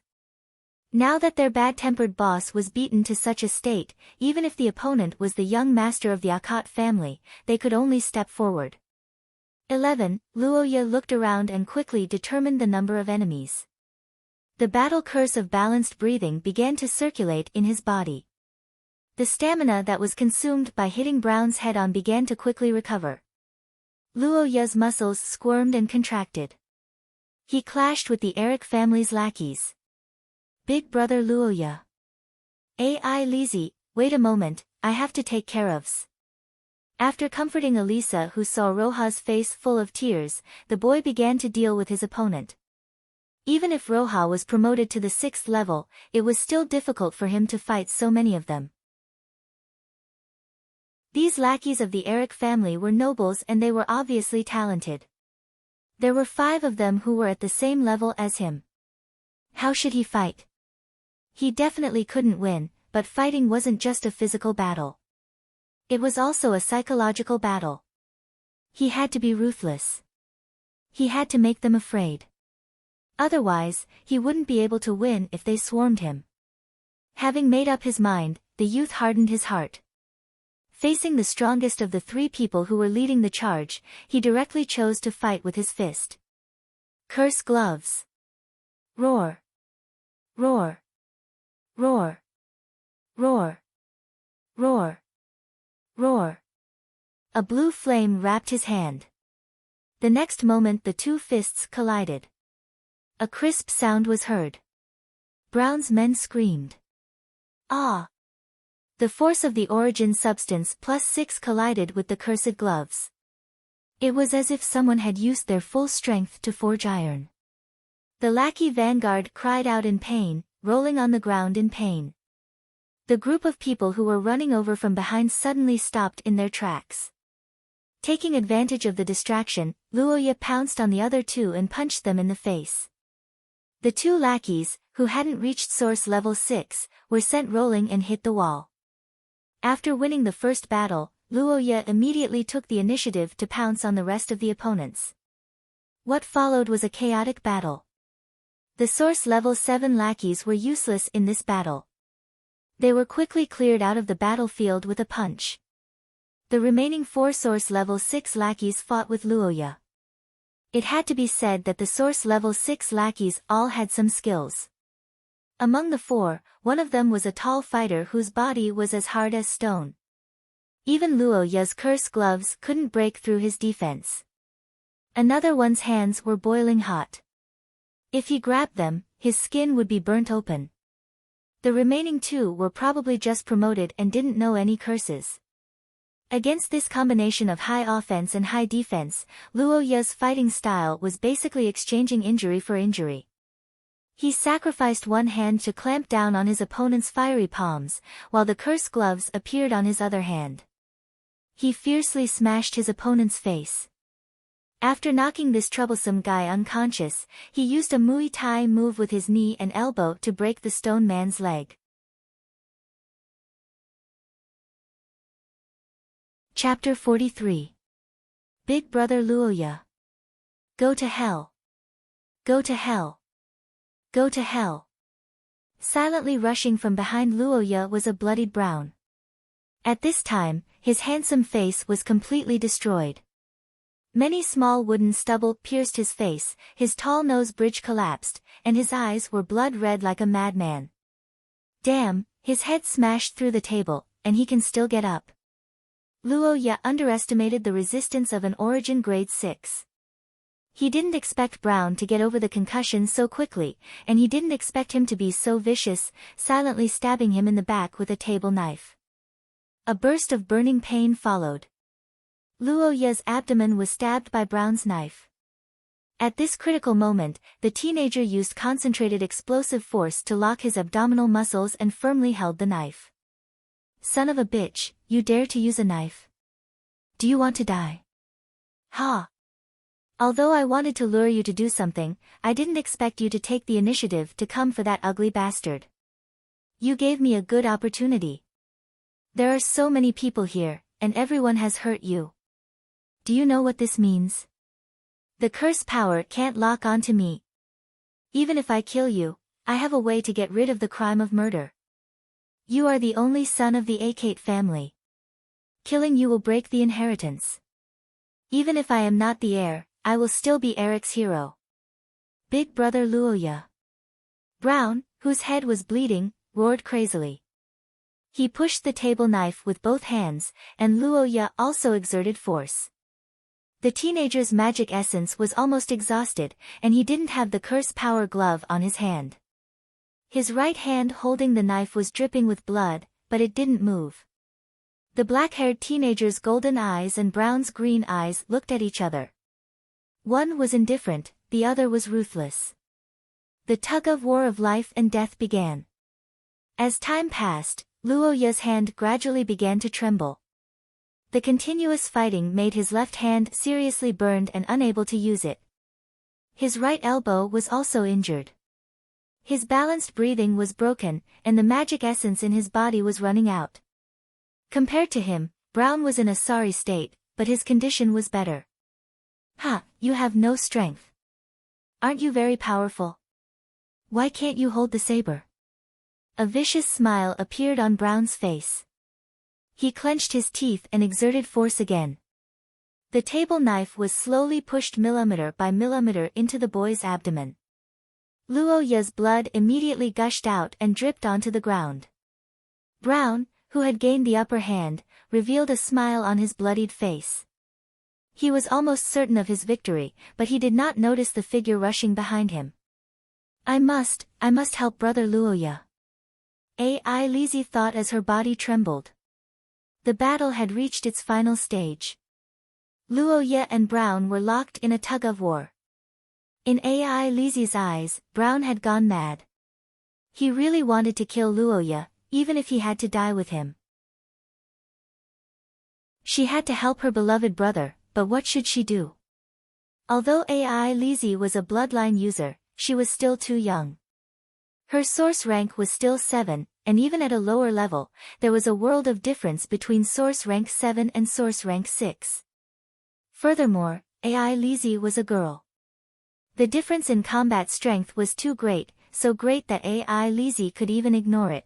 S1: Now that their bad-tempered boss was beaten to such a state, even if the opponent was the young master of the Yakat family, they could only step forward. 11. Luo Ye looked around and quickly determined the number of enemies. The battle curse of balanced breathing began to circulate in his body. The stamina that was consumed by hitting Brown's head on began to quickly recover. Luo Ye's muscles squirmed and contracted. He clashed with the Eric family's lackeys. Big brother Luo Ye. Ai Lizzie, wait a moment, I have to take care ofs. After comforting Elisa, who saw Roja's face full of tears, the boy began to deal with his opponent. Even if Roja was promoted to the 6th level, it was still difficult for him to fight so many of them. These lackeys of the Eric family were nobles and they were obviously talented. There were 5 of them who were at the same level as him. How should he fight? He definitely couldn't win, but fighting wasn't just a physical battle. It was also a psychological battle. He had to be ruthless. He had to make them afraid. Otherwise, he wouldn't be able to win if they swarmed him. Having made up his mind, the youth hardened his heart. Facing the strongest of the 3 people who were leading the charge, he directly chose to fight with his fist. Curse gloves. Roar. Roar. Roar. Roar. Roar. Roar. A blue flame wrapped his hand. The next moment the 2 fists collided. A crisp sound was heard. Brown's men screamed. Ah! The force of the origin substance +6 collided with the cursed gloves. It was as if someone had used their full strength to forge iron. The lackey vanguard cried out in pain, rolling on the ground in pain. The group of people who were running over from behind suddenly stopped in their tracks. Taking advantage of the distraction, Luoya pounced on the other 2 and punched them in the face. The 2 lackeys, who hadn't reached source level 6, were sent rolling and hit the wall. After winning the first battle, Luoya immediately took the initiative to pounce on the rest of the opponents. What followed was a chaotic battle. The source level 7 lackeys were useless in this battle. They were quickly cleared out of the battlefield with a punch. The remaining 4 source level 6 lackeys fought with Luoya. It had to be said that the source level 6 lackeys all had some skills. Among the 4, one of them was a tall fighter whose body was as hard as stone. Even Luoya's curse gloves couldn't break through his defense. Another one's hands were boiling hot. If he grabbed them, his skin would be burnt open. The remaining 2 were probably just promoted and didn't know any curses. Against this combination of high offense and high defense, Luoya's fighting style was basically exchanging injury for injury. He sacrificed one hand to clamp down on his opponent's fiery palms, while the curse gloves appeared on his other hand. He fiercely smashed his opponent's face. After knocking this troublesome guy unconscious, he used a Muay Thai move with his knee and elbow to break the stone man's leg. Chapter 43. Big Brother Luoya. Go to hell. Go to hell. Go to hell. Silently rushing from behind Luoya was a bloodied Brown. At this time, his handsome face was completely destroyed. Many small wooden stubble pierced his face, his tall nose bridge collapsed, and his eyes were blood red like a madman. Damn, his head smashed through the table, and he can still get up. Luoya underestimated the resistance of an origin grade 6. He didn't expect Brown to get over the concussion so quickly, and he didn't expect him to be so vicious, silently stabbing him in the back with a table knife. A burst of burning pain followed. Luoya's abdomen was stabbed by Brown's knife. At this critical moment, the teenager used concentrated explosive force to lock his abdominal muscles and firmly held the knife. Son of a bitch, you dare to use a knife? Do you want to die? Ha! Although I wanted to lure you to do something, I didn't expect you to take the initiative to come for that ugly bastard. You gave me a good opportunity. There are so many people here, and everyone has hurt you. Do you know what this means? The curse power can't lock onto me. Even if I kill you, I have a way to get rid of the crime of murder. You are the only son of the Akate family. Killing you will break the inheritance. Even if I am not the heir, I will still be Eric's hero. Big Brother Luoya. Brown, whose head was bleeding, roared crazily. He pushed the table knife with both hands, and Luoya also exerted force. The teenager's magic essence was almost exhausted, and he didn't have the curse power glove on his hand. His right hand holding the knife was dripping with blood, but it didn't move. The black-haired teenager's golden eyes and Brown's green eyes looked at each other. One was indifferent, the other was ruthless. The tug-of-war of life and death began. As time passed, Luoya's hand gradually began to tremble. The continuous fighting made his left hand seriously burned and unable to use it. His right elbow was also injured. His balanced breathing was broken, and the magic essence in his body was running out. Compared to him, Brown was in a sorry state, but his condition was better. "Ha, you have no strength. Aren't you very powerful? Why can't you hold the saber?" A vicious smile appeared on Brown's face. He clenched his teeth and exerted force again. The table knife was slowly pushed millimeter by millimeter into the boy's abdomen. Luoya's blood immediately gushed out and dripped onto the ground. Brown, who had gained the upper hand, revealed a smile on his bloodied face. He was almost certain of his victory, but he did not notice the figure rushing behind him. I must help Brother Luoya. Ai Lizzie thought as her body trembled. The battle had reached its final stage. Luoya and Brown were locked in a tug-of-war. In Ai Lizzie's eyes, Brown had gone mad. He really wanted to kill Luoya, even if he had to die with him. She had to help her beloved brother, but what should she do? Although Ai Lizzie was a bloodline user, she was still too young. Her source rank was still 7, and even at a lower level, there was a world of difference between source rank 7 and source rank 6. Furthermore, Ai Lizzie was a girl. The difference in combat strength was too great, so great that Ai Lizzie could even ignore it.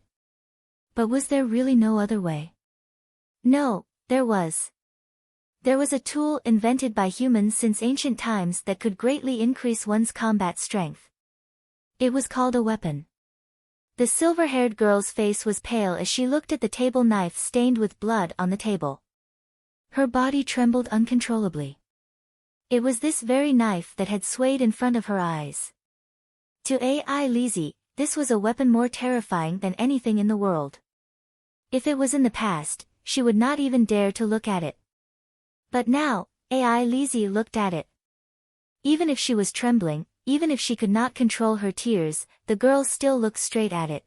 S1: But was there really no other way? No, there was. There was a tool invented by humans since ancient times that could greatly increase one's combat strength. It was called a weapon. The silver-haired girl's face was pale as she looked at the table knife stained with blood on the table. Her body trembled uncontrollably. It was this very knife that had swayed in front of her eyes. To Ai Lizzie, this was a weapon more terrifying than anything in the world. If it was in the past, she would not even dare to look at it. But now, Ai Lizzie looked at it. Even if she was trembling, even if she could not control her tears, the girl still looked straight at it.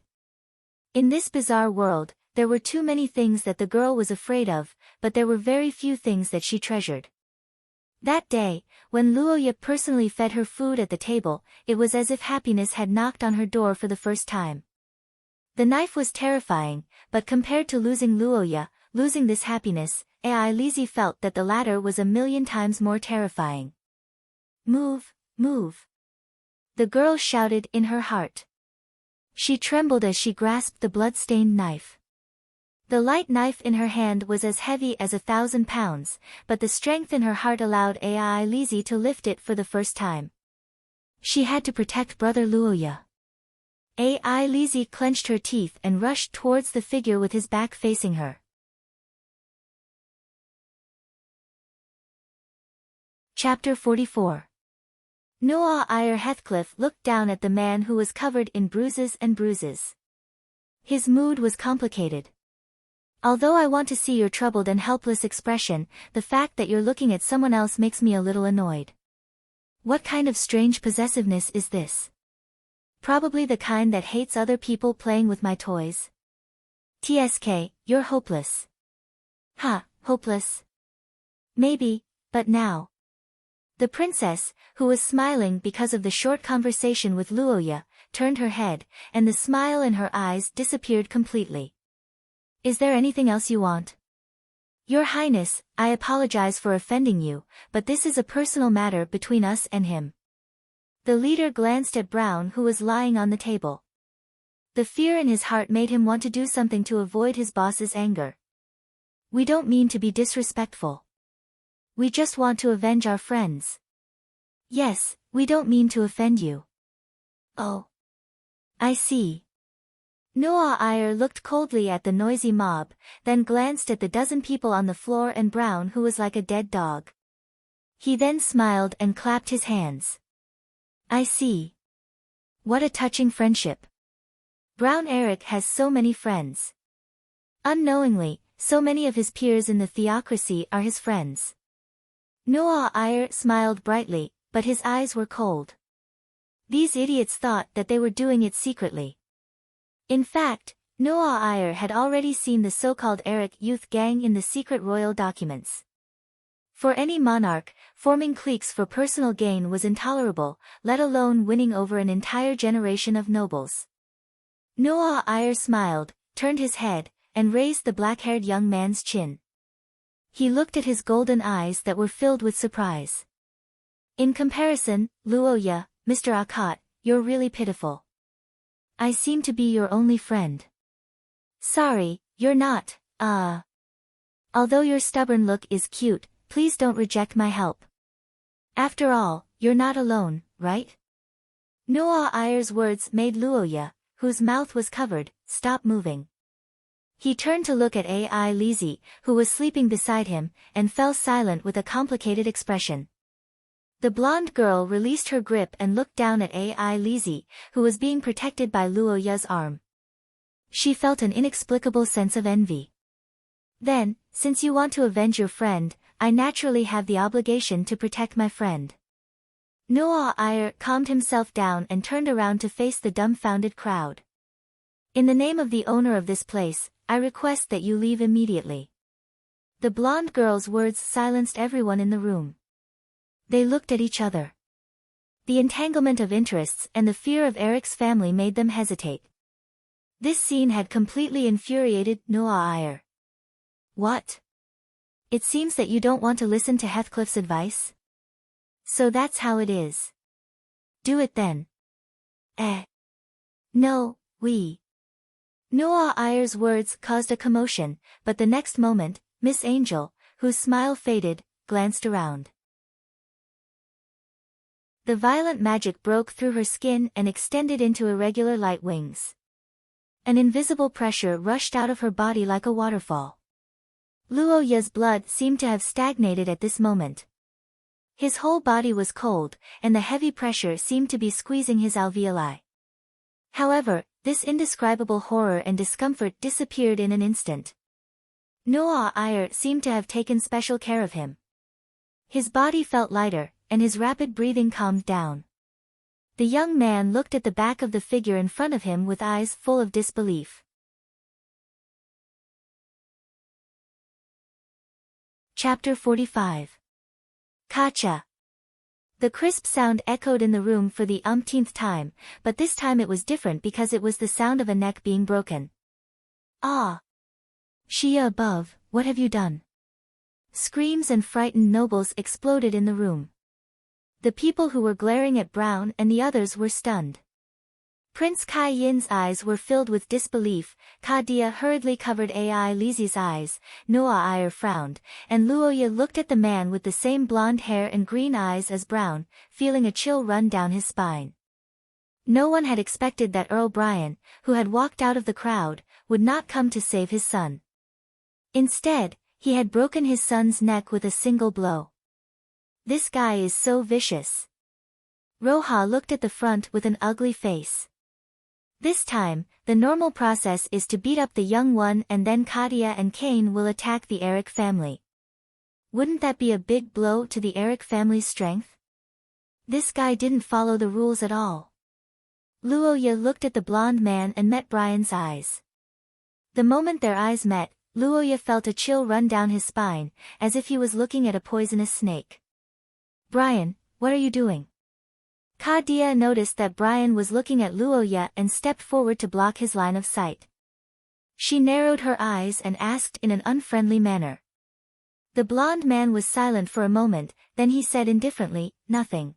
S1: In this bizarre world, there were too many things that the girl was afraid of, but there were very few things that she treasured. That day, when Luoya personally fed her food at the table, it was as if happiness had knocked on her door for the first time. The knife was terrifying, but compared to losing Luoya, losing this happiness, Ai Lizzie felt that the latter was a million times more terrifying. Move, move. The girl shouted in her heart. She trembled as she grasped the blood-stained knife. The light knife in her hand was as heavy as 1,000 pounds, but the strength in her heart allowed Ai Lizzie to lift it for the first time. She had to protect Brother Luoya. Ai Lizzie clenched her teeth and rushed towards the figure with his back facing her. Chapter 44. Noah Eyre Heathcliff looked down at the man who was covered in bruises and bruises. His mood was complicated. Although I want to see your troubled and helpless expression, the fact that you're looking at someone else makes me a little annoyed. What kind of strange possessiveness is this? Probably the kind that hates other people playing with my toys. TSK, you're hopeless. Ha, hopeless? Maybe, but now. The princess, who was smiling because of the short conversation with Luoya, turned her head, and the smile in her eyes disappeared completely. Is there anything else you want? Your Highness, I apologize for offending you, but this is a personal matter between us and him. The leader glanced at Brown, who was lying on the table. The fear in his heart made him want to do something to avoid his boss's anger. We don't mean to be disrespectful. We just want to avenge our friends. Yes, we don't mean to offend you. Oh. I see. Noah Eyre looked coldly at the noisy mob, then glanced at the dozen people on the floor and Brown, who was like a dead dog. He then smiled and clapped his hands. I see. What a touching friendship. Brown Eric has so many friends. Unknowingly, so many of his peers in the theocracy are his friends. Noah Iyer smiled brightly, but his eyes were cold. These idiots thought that they were doing it secretly. In fact, Noah Iyer had already seen the so-called Eric youth gang in the secret royal documents. For any monarch, forming cliques for personal gain was intolerable, let alone winning over an entire generation of nobles. Noah Iyer smiled, turned his head, and raised the black-haired young man's chin. He looked at his golden eyes that were filled with surprise. In comparison, Luoya, Mr. Akkad, you're really pitiful. I seem to be your only friend. Sorry, you're not, Although your stubborn look is cute, please don't reject my help. After all, you're not alone, right? Noah Iyer's words made Luoya, whose mouth was covered, stop moving. He turned to look at Ai Lizzie, who was sleeping beside him, and fell silent with a complicated expression. The blonde girl released her grip and looked down at Ai Lizzie, who was being protected by Luoya's arm. She felt an inexplicable sense of envy. Then, since you want to avenge your friend, I naturally have the obligation to protect my friend. Noah Iyer calmed himself down and turned around to face the dumbfounded crowd. In the name of the owner of this place, I request that you leave immediately. The blonde girl's words silenced everyone in the room. They looked at each other. The entanglement of interests and the fear of Eric's family made them hesitate. This scene had completely infuriated Noah Iyer. What? It seems that you don't want to listen to Heathcliff's advice? So that's how it is. Do it then. No, we. Noah Iyer's words caused a commotion, but the next moment, Miss Angel, whose smile faded, glanced around. The violet magic broke through her skin and extended into irregular light wings. An invisible pressure rushed out of her body like a waterfall. Luoya's blood seemed to have stagnated at this moment. His whole body was cold, and the heavy pressure seemed to be squeezing his alveoli. However, this indescribable horror and discomfort disappeared in an instant. Noah Iyer seemed to have taken special care of him. His body felt lighter, and his rapid breathing calmed down. The young man looked at the back of the figure in front of him with eyes full of disbelief. Chapter 45. Kacha. The crisp sound echoed in the room for the umpteenth time, but this time it was different because it was the sound of a neck being broken. Ah! Shia above, what have you done? Screams and frightened nobles exploded in the room. The people who were glaring at Brown and the others were stunned. Prince Kai Yin's eyes were filled with disbelief, Kadia hurriedly covered Ai Lizi's eyes, Noah Iyer frowned, and Luoya looked at the man with the same blonde hair and green eyes as Brown, feeling a chill run down his spine. No one had expected that Earl Brian, who had walked out of the crowd, would not come to save his son. Instead, he had broken his son's neck with a single blow. This guy is so vicious. Roha looked at the front with an ugly face. This time, the normal process is to beat up the young one and then Kadia and Kane will attack the Eric family. Wouldn't that be a big blow to the Eric family's strength? This guy didn't follow the rules at all. Luoya looked at the blonde man and met Brian's eyes. The moment their eyes met, Luoya felt a chill run down his spine, as if he was looking at a poisonous snake. Brian, what are you doing? Kadia noticed that Brian was looking at Luoya and stepped forward to block his line of sight. She narrowed her eyes and asked in an unfriendly manner. The blonde man was silent for a moment, then he said indifferently, nothing.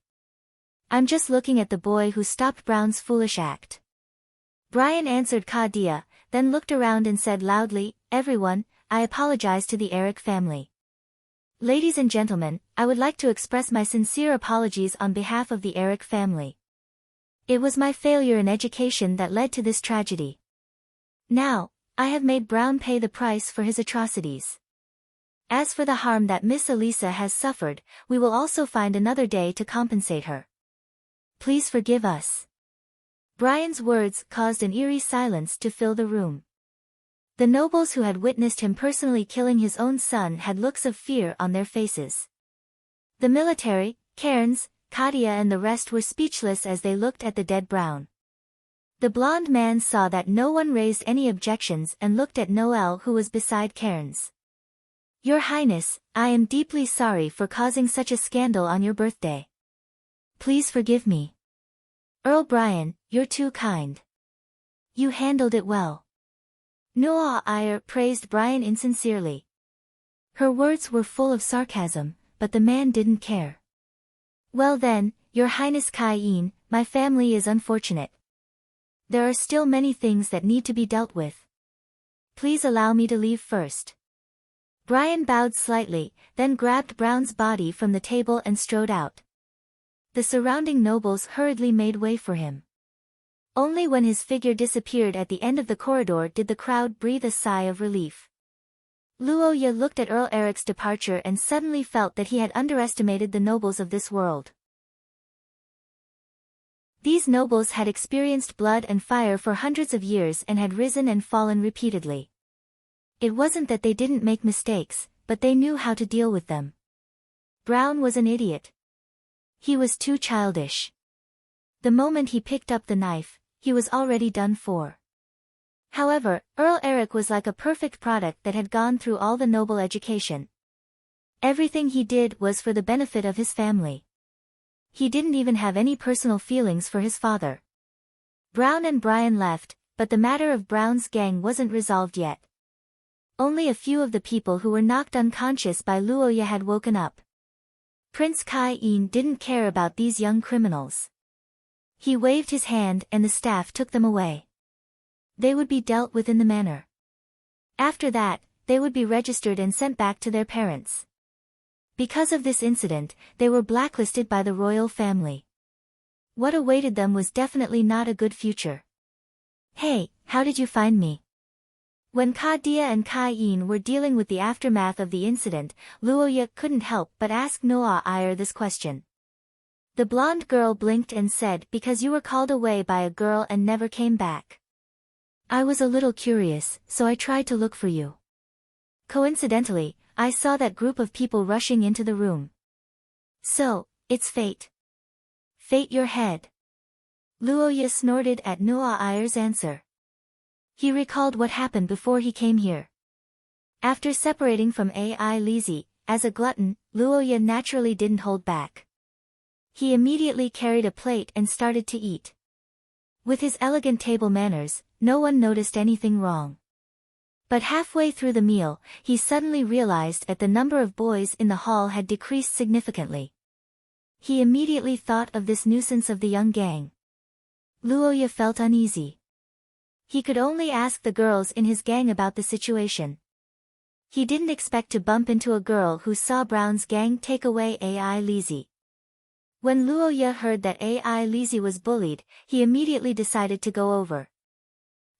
S1: I'm just looking at the boy who stopped Brown's foolish act. Brian answered Kadia, then looked around and said loudly, everyone, I apologize to the Eric family. Ladies and gentlemen, I would like to express my sincere apologies on behalf of the Eric family. It was my failure in education that led to this tragedy. Now, I have made Brown pay the price for his atrocities. As for the harm that Miss Elisa has suffered, we will also find another day to compensate her. Please forgive us. Brian's words caused an eerie silence to fill the room. The nobles who had witnessed him personally killing his own son had looks of fear on their faces. The military, cairns, Kadia and the rest were speechless as they looked at the dead Brown. The blond man saw that no one raised any objections and looked at Noel, who was beside Cairns. "Your Highness, I am deeply sorry for causing such a scandal on your birthday. Please forgive me. Earl Brian, you're too kind. You handled it well." Noah Eyre praised Brian insincerely. Her words were full of sarcasm, but the man didn't care. "Well then, Your Highness Kai-een, my family is unfortunate. There are still many things that need to be dealt with. Please allow me to leave first." Brian bowed slightly, then grabbed Brown's body from the table and strode out. The surrounding nobles hurriedly made way for him. Only when his figure disappeared at the end of the corridor did the crowd breathe a sigh of relief. Luo Ye looked at Earl Eric's departure and suddenly felt that he had underestimated the nobles of this world. These nobles had experienced blood and fire for hundreds of years and had risen and fallen repeatedly. It wasn't that they didn't make mistakes, but they knew how to deal with them. Brown was an idiot. He was too childish. The moment he picked up the knife, he was already done for. However, Earl Eric was like a perfect product that had gone through all the noble education. Everything he did was for the benefit of his family. He didn't even have any personal feelings for his father. Brown and Brian left, but the matter of Brown's gang wasn't resolved yet. Only a few of the people who were knocked unconscious by Luo Ye had woken up. Prince Kai-een didn't care about these young criminals. He waved his hand and the staff took them away. They would be dealt with in the manor. After that, they would be registered and sent back to their parents. Because of this incident, they were blacklisted by the royal family. What awaited them was definitely not a good future. "Hey, how did you find me?" When Kadia and Kai-een were dealing with the aftermath of the incident, Luo Ye couldn't help but ask Noah Eyre this question. The blonde girl blinked and said, "Because you were called away by a girl and never came back. I was a little curious, so I tried to look for you. Coincidentally, I saw that group of people rushing into the room. So, it's fate. Fate your head." Luo Ye snorted at Noah Eyre's answer. He recalled what happened before he came here. After separating from Ai Lizzie, as a glutton, Luo Ye naturally didn't hold back. He immediately carried a plate and started to eat. With his elegant table manners, no one noticed anything wrong. But halfway through the meal, he suddenly realized that the number of boys in the hall had decreased significantly. He immediately thought of this nuisance of the young gang. Luo Ye felt uneasy. He could only ask the girls in his gang about the situation. He didn't expect to bump into a girl who saw Brown's gang take away Ai Lizzie. When Luo Ye heard that Ai Lizzie was bullied, he immediately decided to go over.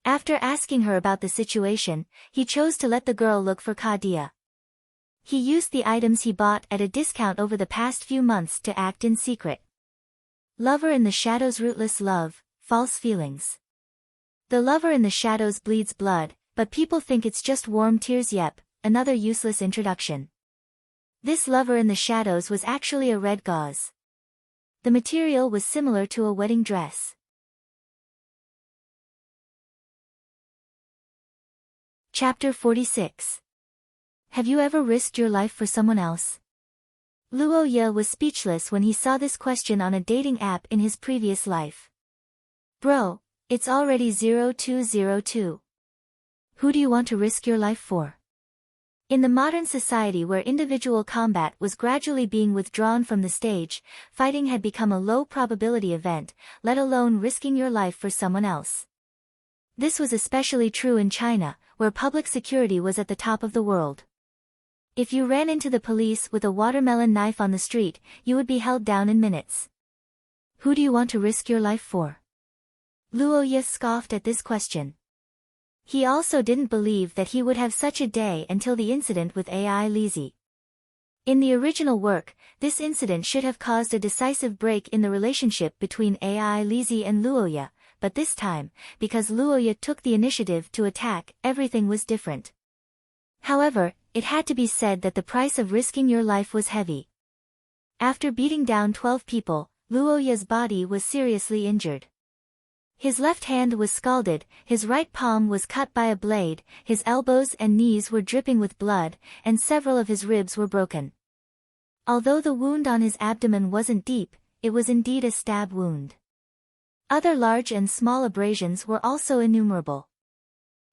S1: After asking her about the situation, he chose to let the girl look for Kadia. He used the items he bought at a discount over the past few months to act in secret. Lover in the shadows, rootless love, false feelings. The lover in the shadows bleeds blood, but people think it's just warm tears. Yep, another useless introduction. This lover in the shadows was actually a red gauze. The material was similar to a wedding dress. Chapter 46. Have you ever risked your life for someone else? Luo Ye was speechless when he saw this question on a dating app in his previous life. Bro, it's already 0202. Who do you want to risk your life for? In the modern society where individual combat was gradually being withdrawn from the stage, fighting had become a low-probability event, let alone risking your life for someone else. This was especially true in China, where public security was at the top of the world. If you ran into the police with a watermelon knife on the street, you would be held down in minutes. Who do you want to risk your life for? Luo Ye scoffed at this question. He also didn't believe that he would have such a day until the incident with Ai Lizzie. In the original work, this incident should have caused a decisive break in the relationship between Ai Lizzie and Luo Ye, but this time, because Luoya took the initiative to attack, everything was different. However, it had to be said that the price of risking your life was heavy. After beating down 12 people, Luoya's body was seriously injured. His left hand was scalded, his right palm was cut by a blade, his elbows and knees were dripping with blood, and several of his ribs were broken. Although the wound on his abdomen wasn't deep, it was indeed a stab wound. Other large and small abrasions were also innumerable.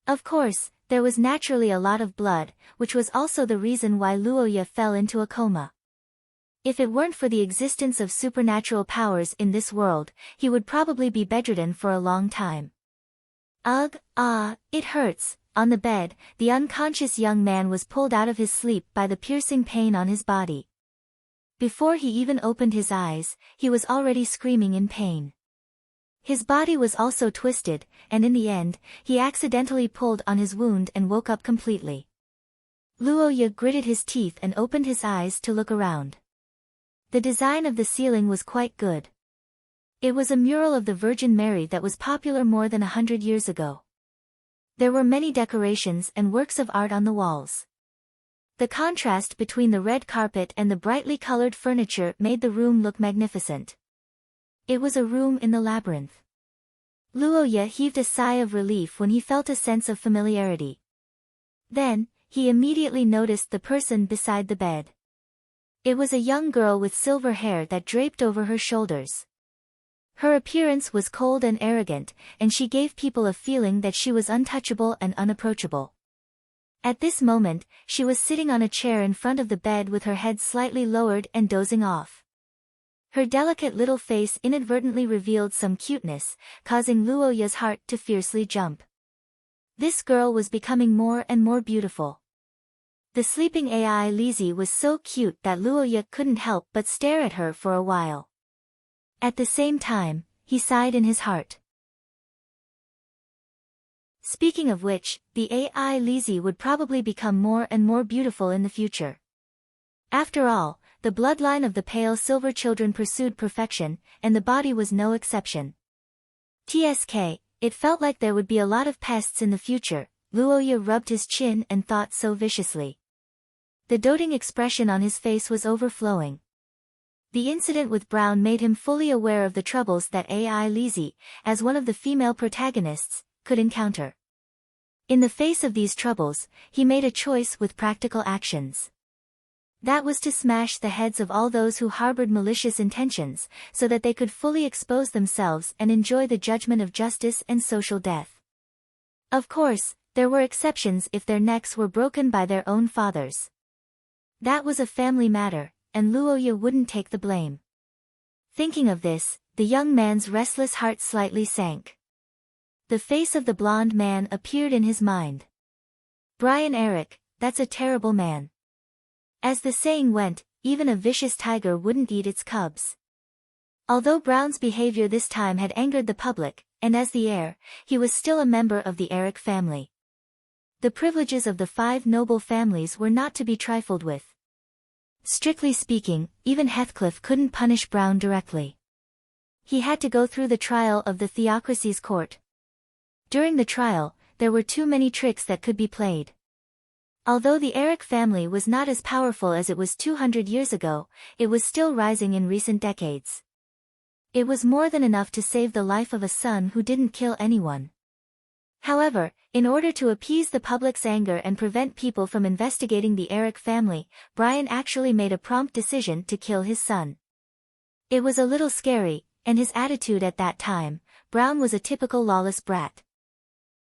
S1: Of course, there was naturally a lot of blood, which was also the reason why Luoya fell into a coma. If it weren't for the existence of supernatural powers in this world, he would probably be bedridden for a long time. Ugh, it hurts. On the bed, the unconscious young man was pulled out of his sleep by the piercing pain on his body. Before he even opened his eyes, he was already screaming in pain. His body was also twisted, and in the end, he accidentally pulled on his wound and woke up completely. Luoya gritted his teeth and opened his eyes to look around. The design of the ceiling was quite good. It was a mural of the Virgin Mary that was popular more than 100 years ago. There were many decorations and works of art on the walls. The contrast between the red carpet and the brightly colored furniture made the room look magnificent. It was a room in the labyrinth. Luoya heaved a sigh of relief when he felt a sense of familiarity. Then, he immediately noticed the person beside the bed. It was a young girl with silver hair that draped over her shoulders. Her appearance was cold and arrogant, and she gave people a feeling that she was untouchable and unapproachable. At this moment, she was sitting on a chair in front of the bed with her head slightly lowered and dozing off. Her delicate little face inadvertently revealed some cuteness, causing Luoya's heart to fiercely jump. This girl was becoming more and more beautiful. The sleeping AI Lizzie was so cute that Luoya couldn't help but stare at her for a while. At the same time, he sighed in his heart. Speaking of which, the AI Lizzie would probably become more and more beautiful in the future. After all, the bloodline of the pale silver children pursued perfection, and the body was no exception. It felt like there would be a lot of pests in the future. Luoya rubbed his chin and thought so viciously. The doting expression on his face was overflowing. The incident with Brown made him fully aware of the troubles that AI Lizzie, as one of the female protagonists, could encounter. In the face of these troubles, he made a choice with practical actions. That was to smash the heads of all those who harbored malicious intentions, so that they could fully expose themselves and enjoy the judgment of justice and social death. Of course, there were exceptions if their necks were broken by their own fathers. That was a family matter, and Luoya wouldn't take the blame. Thinking of this, the young man's restless heart slightly sank. The face of the blonde man appeared in his mind. Brian Eric, that's a terrible man. As the saying went, even a vicious tiger wouldn't eat its cubs. Although Brown's behavior this time had angered the public, and as the heir, he was still a member of the Eric family. The privileges of the 5 noble families were not to be trifled with. Strictly speaking, even Heathcliff couldn't punish Brown directly. He had to go through the trial of the theocracy's court. During the trial, there were too many tricks that could be played. Although the Eric family was not as powerful as it was 200 years ago, it was still rising in recent decades. It was more than enough to save the life of a son who didn't kill anyone. However, in order to appease the public's anger and prevent people from investigating the Eric family, Brian actually made a prompt decision to kill his son. It was a little scary, and his attitude at that time, Brown was a typical lawless brat.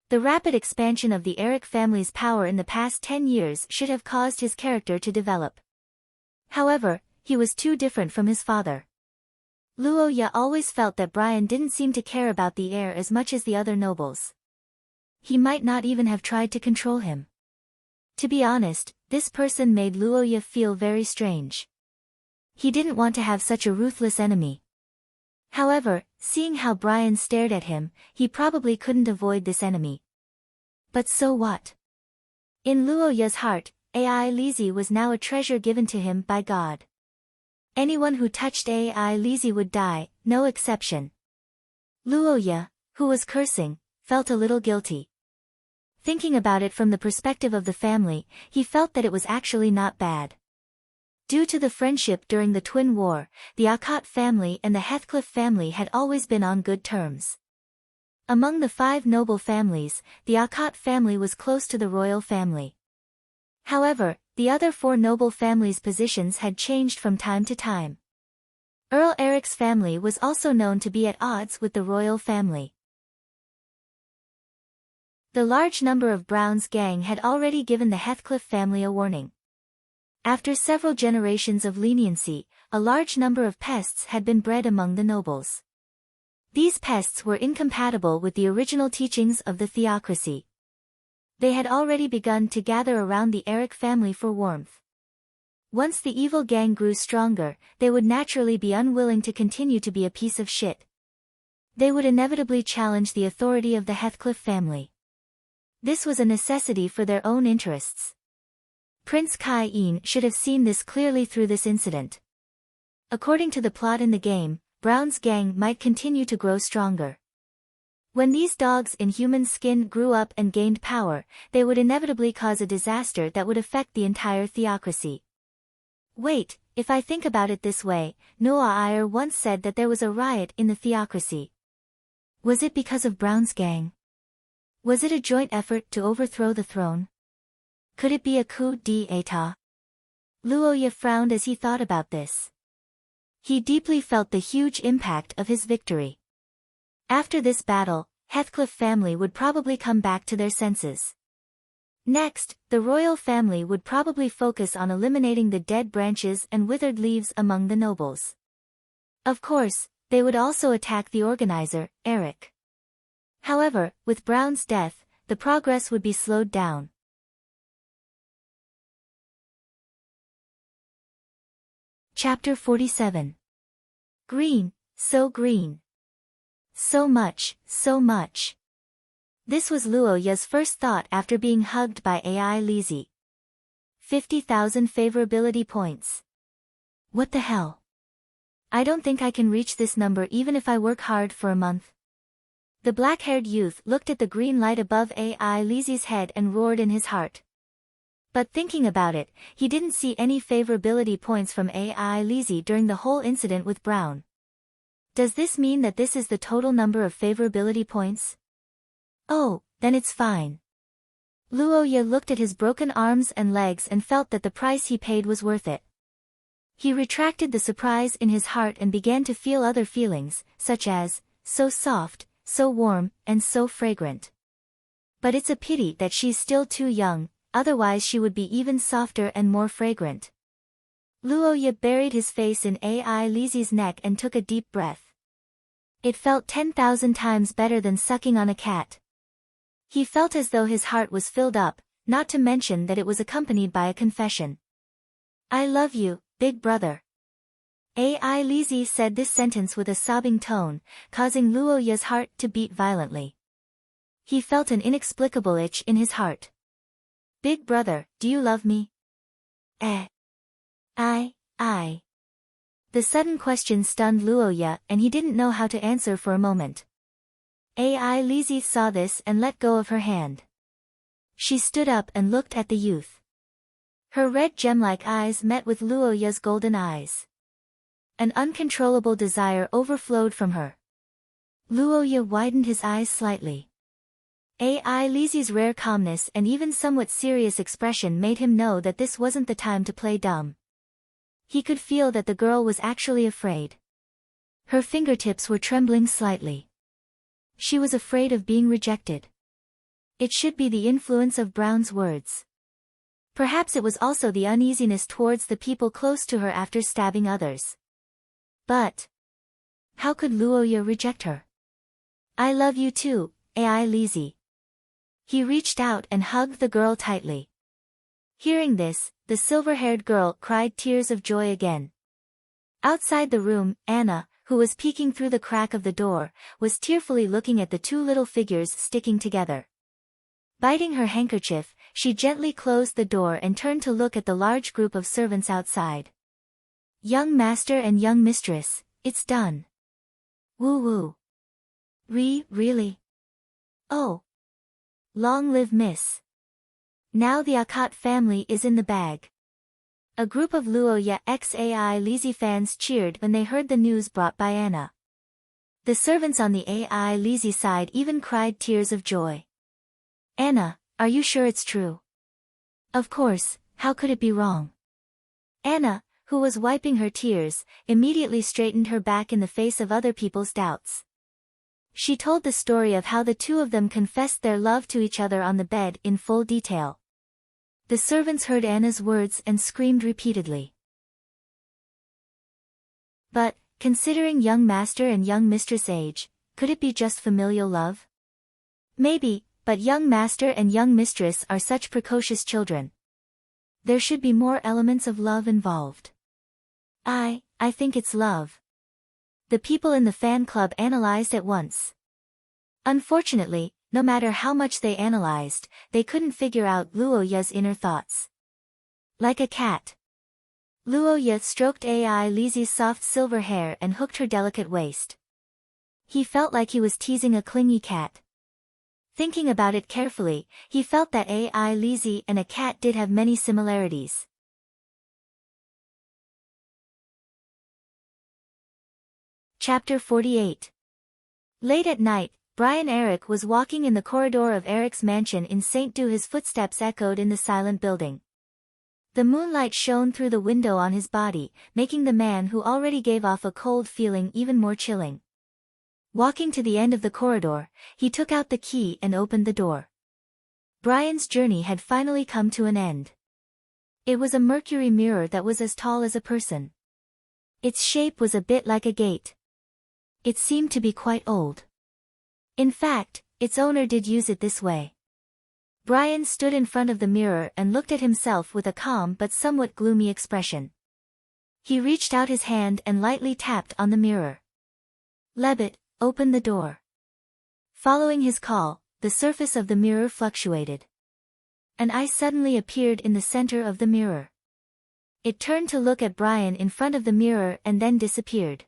S1: The rapid expansion of the Eric family's power in the past 10 years should have caused his character to develop. However, he was too different from his father. Luoya always felt that Brian didn't seem to care about the heir as much as the other nobles. He might not even have tried to control him. To be honest, this person made Luoya feel very strange. He didn't want to have such a ruthless enemy. However, seeing how Brian stared at him, he probably couldn't avoid this enemy. But so what? In Luoya's heart, AI Lizzie was now a treasure given to him by God. Anyone who touched AI Lizzie would die, no exception. Luoya, who was cursing, felt a little guilty. Thinking about it from the perspective of the family, he felt that it was actually not bad. Due to the friendship during the Twin War, the Akot family and the Heathcliff family had always been on good terms. Among the 5 noble families, the Akot family was close to the royal family. However, the other 4 noble families' positions had changed from time to time. Earl Eric's family was also known to be at odds with the royal family. The large number of Brown's gang had already given the Heathcliff family a warning. After several generations of leniency, a large number of pests had been bred among the nobles. These pests were incompatible with the original teachings of the theocracy. They had already begun to gather around the Eric family for warmth. Once the evil gang grew stronger, they would naturally be unwilling to continue to be a piece of shit. They would inevitably challenge the authority of the Heathcliff family. This was a necessity for their own interests. Prince Kai-en should have seen this clearly through this incident. According to the plot in the game, Brown's gang might continue to grow stronger. When these dogs in human skin grew up and gained power, they would inevitably cause a disaster that would affect the entire theocracy. Wait, if I think about it this way, Noah Iyer once said that there was a riot in the theocracy. Was it because of Brown's gang? Was it a joint effort to overthrow the throne? Could it be a coup d'état? Luoya frowned as he thought about this. He deeply felt the huge impact of his victory. After this battle, Heathcliff family would probably come back to their senses. Next, the royal family would probably focus on eliminating the dead branches and withered leaves among the nobles. Of course, they would also attack the organizer, Eric. However, with Brown's death, the progress would be slowed down. Chapter 47. Green, so green. So much, so much. This was Luoya's first thought after being hugged by AI Lizzie. 50,000 favorability points. What the hell? I don't think I can reach this number even if I work hard for a month. The black-haired youth looked at the green light above AI Lizzie's head and roared in his heart. But thinking about it, he didn't see any favorability points from AI Lizzie during the whole incident with Brown. Does this mean that this is the total number of favorability points? Oh, then it's fine. Luoya looked at his broken arms and legs and felt that the price he paid was worth it. He retracted the surprise in his heart and began to feel other feelings, such as, so soft, so warm, and so fragrant. But it's a pity that she's still too young, otherwise she would be even softer and more fragrant. Luoya buried his face in AI Lizzie's neck and took a deep breath. It felt 10,000 times better than sucking on a cat. He felt as though his heart was filled up, not to mention that it was accompanied by a confession. I love you, big brother. AI Lizzie said this sentence with a sobbing tone, causing Luoya's heart to beat violently. He felt an inexplicable itch in his heart. Big brother, do you love me? I. The sudden question stunned Luoya and he didn't know how to answer for a moment. AI Lizzie saw this and let go of her hand. She stood up and looked at the youth. Her red gem-like eyes met with Luoya's golden eyes. An uncontrollable desire overflowed from her. Luoya widened his eyes slightly. AI Lizzie's rare calmness and even somewhat serious expression made him know that this wasn't the time to play dumb. He could feel that the girl was actually afraid. Her fingertips were trembling slightly. She was afraid of being rejected. It should be the influence of Brown's words. Perhaps it was also the uneasiness towards the people close to her after stabbing others. But how could Luoya reject her? I love you too, AI Lizzie. He reached out and hugged the girl tightly. Hearing this, the silver-haired girl cried tears of joy again. Outside the room, Anna, who was peeking through the crack of the door, was tearfully looking at the two little figures sticking together. Biting her handkerchief, she gently closed the door and turned to look at the large group of servants outside. Young master and young mistress, it's done. Woo woo. Really? Oh. Long live Miss. Now the Akat family is in the bag. A group of Luoya XAI Lizzie fans cheered when they heard the news brought by Anna. The servants on the AI Lizzie side even cried tears of joy. Anna, are you sure it's true? Of course, how could it be wrong? Anna, who was wiping her tears, immediately straightened her back in the face of other people's doubts. She told the story of how the two of them confessed their love to each other on the bed in full detail. The servants heard Anna's words and screamed repeatedly. But, considering young master and young mistress' age, could it be just familial love? Maybe, but young master and young mistress are such precocious children. There should be more elements of love involved. I think it's love. The people in the fan club analyzed at once. Unfortunately, no matter how much they analyzed, they couldn't figure out Luoya's inner thoughts. Like a cat. Luoya stroked AI Lizzie's soft silver hair and hooked her delicate waist. He felt like he was teasing a clingy cat. Thinking about it carefully, he felt that AI Lizzie and a cat did have many similarities. Chapter 48. Late at night, Brian Eric was walking in the corridor of Eric's mansion in St. Dew. His footsteps echoed in the silent building. The moonlight shone through the window on his body, making the man who already gave off a cold feeling even more chilling. Walking to the end of the corridor, he took out the key and opened the door. Brian's journey had finally come to an end. It was a mercury mirror that was as tall as a person. Its shape was a bit like a gate. It seemed to be quite old. In fact, its owner did use it this way. Brian stood in front of the mirror and looked at himself with a calm but somewhat gloomy expression. He reached out his hand and lightly tapped on the mirror. Lebbet, open the door. Following his call, the surface of the mirror fluctuated. An eye suddenly appeared in the center of the mirror. It turned to look at Brian in front of the mirror and then disappeared.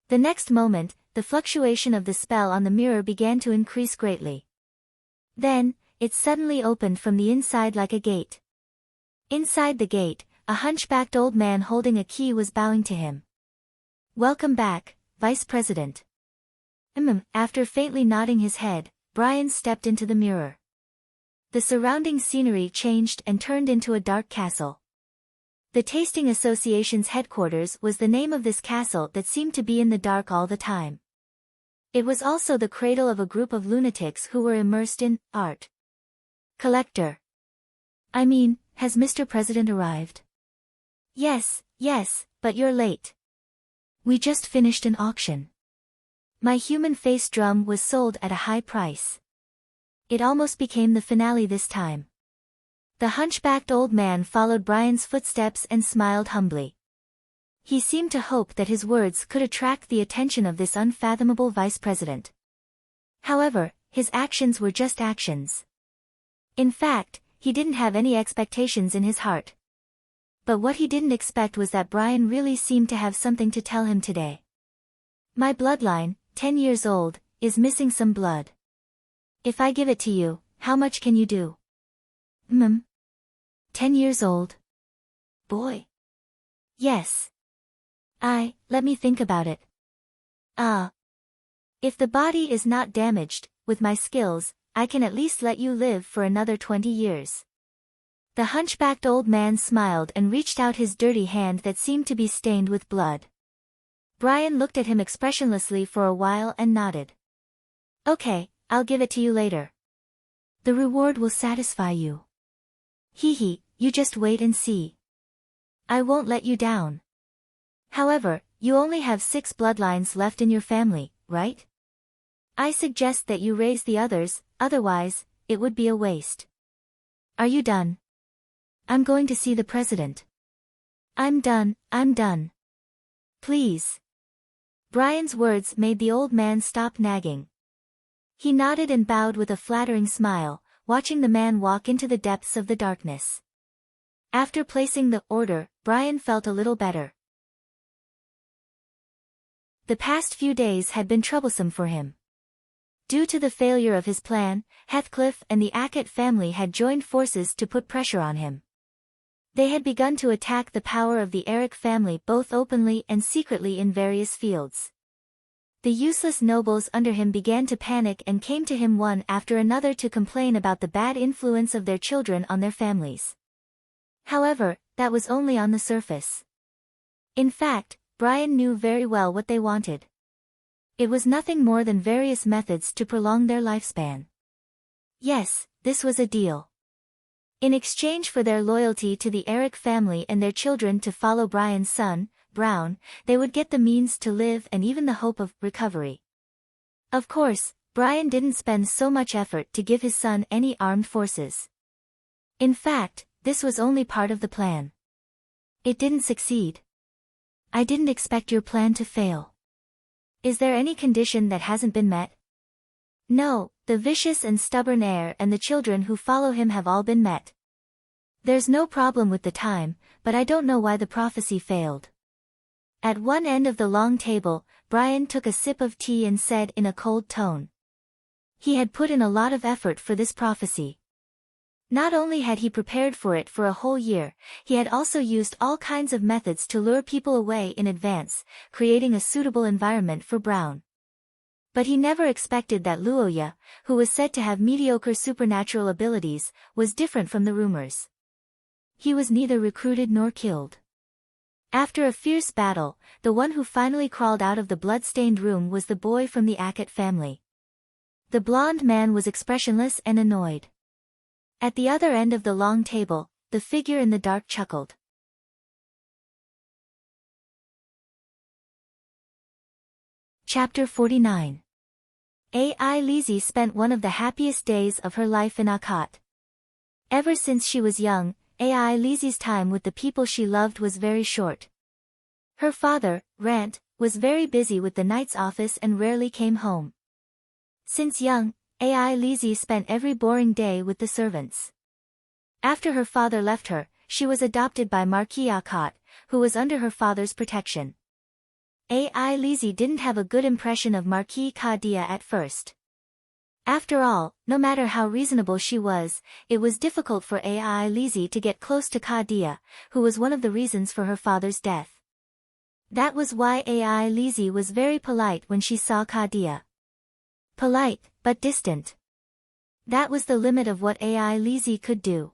S1: The next moment, the fluctuation of the spell on the mirror began to increase greatly. Then, it suddenly opened from the inside like a gate. Inside the gate, a hunchbacked old man holding a key was bowing to him. Welcome back, Vice President. After faintly nodding his head, Brian stepped into the mirror. The surrounding scenery changed and turned into a dark castle. The Tasting Association's headquarters was the name of this castle that seemed to be in the dark all the time. It was also the cradle of a group of lunatics who were immersed in art. Collector. Has Mr. President arrived? Yes, but you're late. We just finished an auction. My human face drum was sold at a high price. It almost became the finale this time. The hunchbacked old man followed Brian's footsteps and smiled humbly. He seemed to hope that his words could attract the attention of this unfathomable vice president. However, his actions were just actions. In fact, he didn't have any expectations in his heart. But what he didn't expect was that Brian really seemed to have something to tell him today. My bloodline, 10 years old, is missing some blood. If I give it to you, how much can you do? 10 years old? Boy. Yes. Let me think about it. If the body is not damaged, with my skills, I can at least let you live for another 20 years. The hunchbacked old man smiled and reached out his dirty hand that seemed to be stained with blood. Brian looked at him expressionlessly for a while and nodded. Okay, I'll give it to you later. The reward will satisfy you. You just wait and see. I won't let you down. However, you only have 6 bloodlines left in your family, right? I suggest that you raise the others, otherwise, it would be a waste. Are you done? I'm going to see the president. I'm done. Please. Brian's words made the old man stop nagging. He nodded and bowed with a flattering smile, watching the man walk into the depths of the darkness. After placing the order, Brian felt a little better. The past few days had been troublesome for him. Due to the failure of his plan, Heathcliff and the Ackett family had joined forces to put pressure on him. They had begun to attack the power of the Eric family both openly and secretly in various fields. The useless nobles under him began to panic and came to him one after another to complain about the bad influence of their children on their families. However, that was only on the surface. In fact, Brian knew very well what they wanted. It was nothing more than various methods to prolong their lifespan. Yes, this was a deal. In exchange for their loyalty to the Eric family and their children to follow Brian's son, Brown, they would get the means to live and even the hope of recovery. Of course, Brian didn't spend so much effort to give his son any armed forces. In fact, this was only part of the plan. It didn't succeed. I didn't expect your plan to fail. Is there any condition that hasn't been met? No, the vicious and stubborn heir and the children who follow him have all been met. There's no problem with the time, but I don't know why the prophecy failed. At one end of the long table, Brian took a sip of tea and said in a cold tone. He had put in a lot of effort for this prophecy. Not only had he prepared for it for a whole year, he had also used all kinds of methods to lure people away in advance, creating a suitable environment for Brown. But he never expected that Luoya, who was said to have mediocre supernatural abilities, was different from the rumors. He was neither recruited nor killed. After a fierce battle, the one who finally crawled out of the blood-stained room was the boy from the Ackett family. The blond man was expressionless and annoyed. At the other end of the long table, the figure in the dark chuckled. Chapter 49. A.I. Lizzie spent one of the happiest days of her life in Akkot. Ever since she was young, A.I. Lizzie's time with the people she loved was very short. Her father, Rant, was very busy with the knight's office and rarely came home. Since young, A.I. Lizzie spent every boring day with the servants. After her father left her, she was adopted by Marquis Akkot, who was under her father's protection. A.I. Lizzie didn't have a good impression of Marquis Kadia at first. After all, no matter how reasonable she was, it was difficult for A.I. Lizzie to get close to Kadia, who was one of the reasons for her father's death. That was why A.I. Lizzie was very polite when she saw Kadia. Polite, but distant. That was the limit of what A.I. Lizzie could do.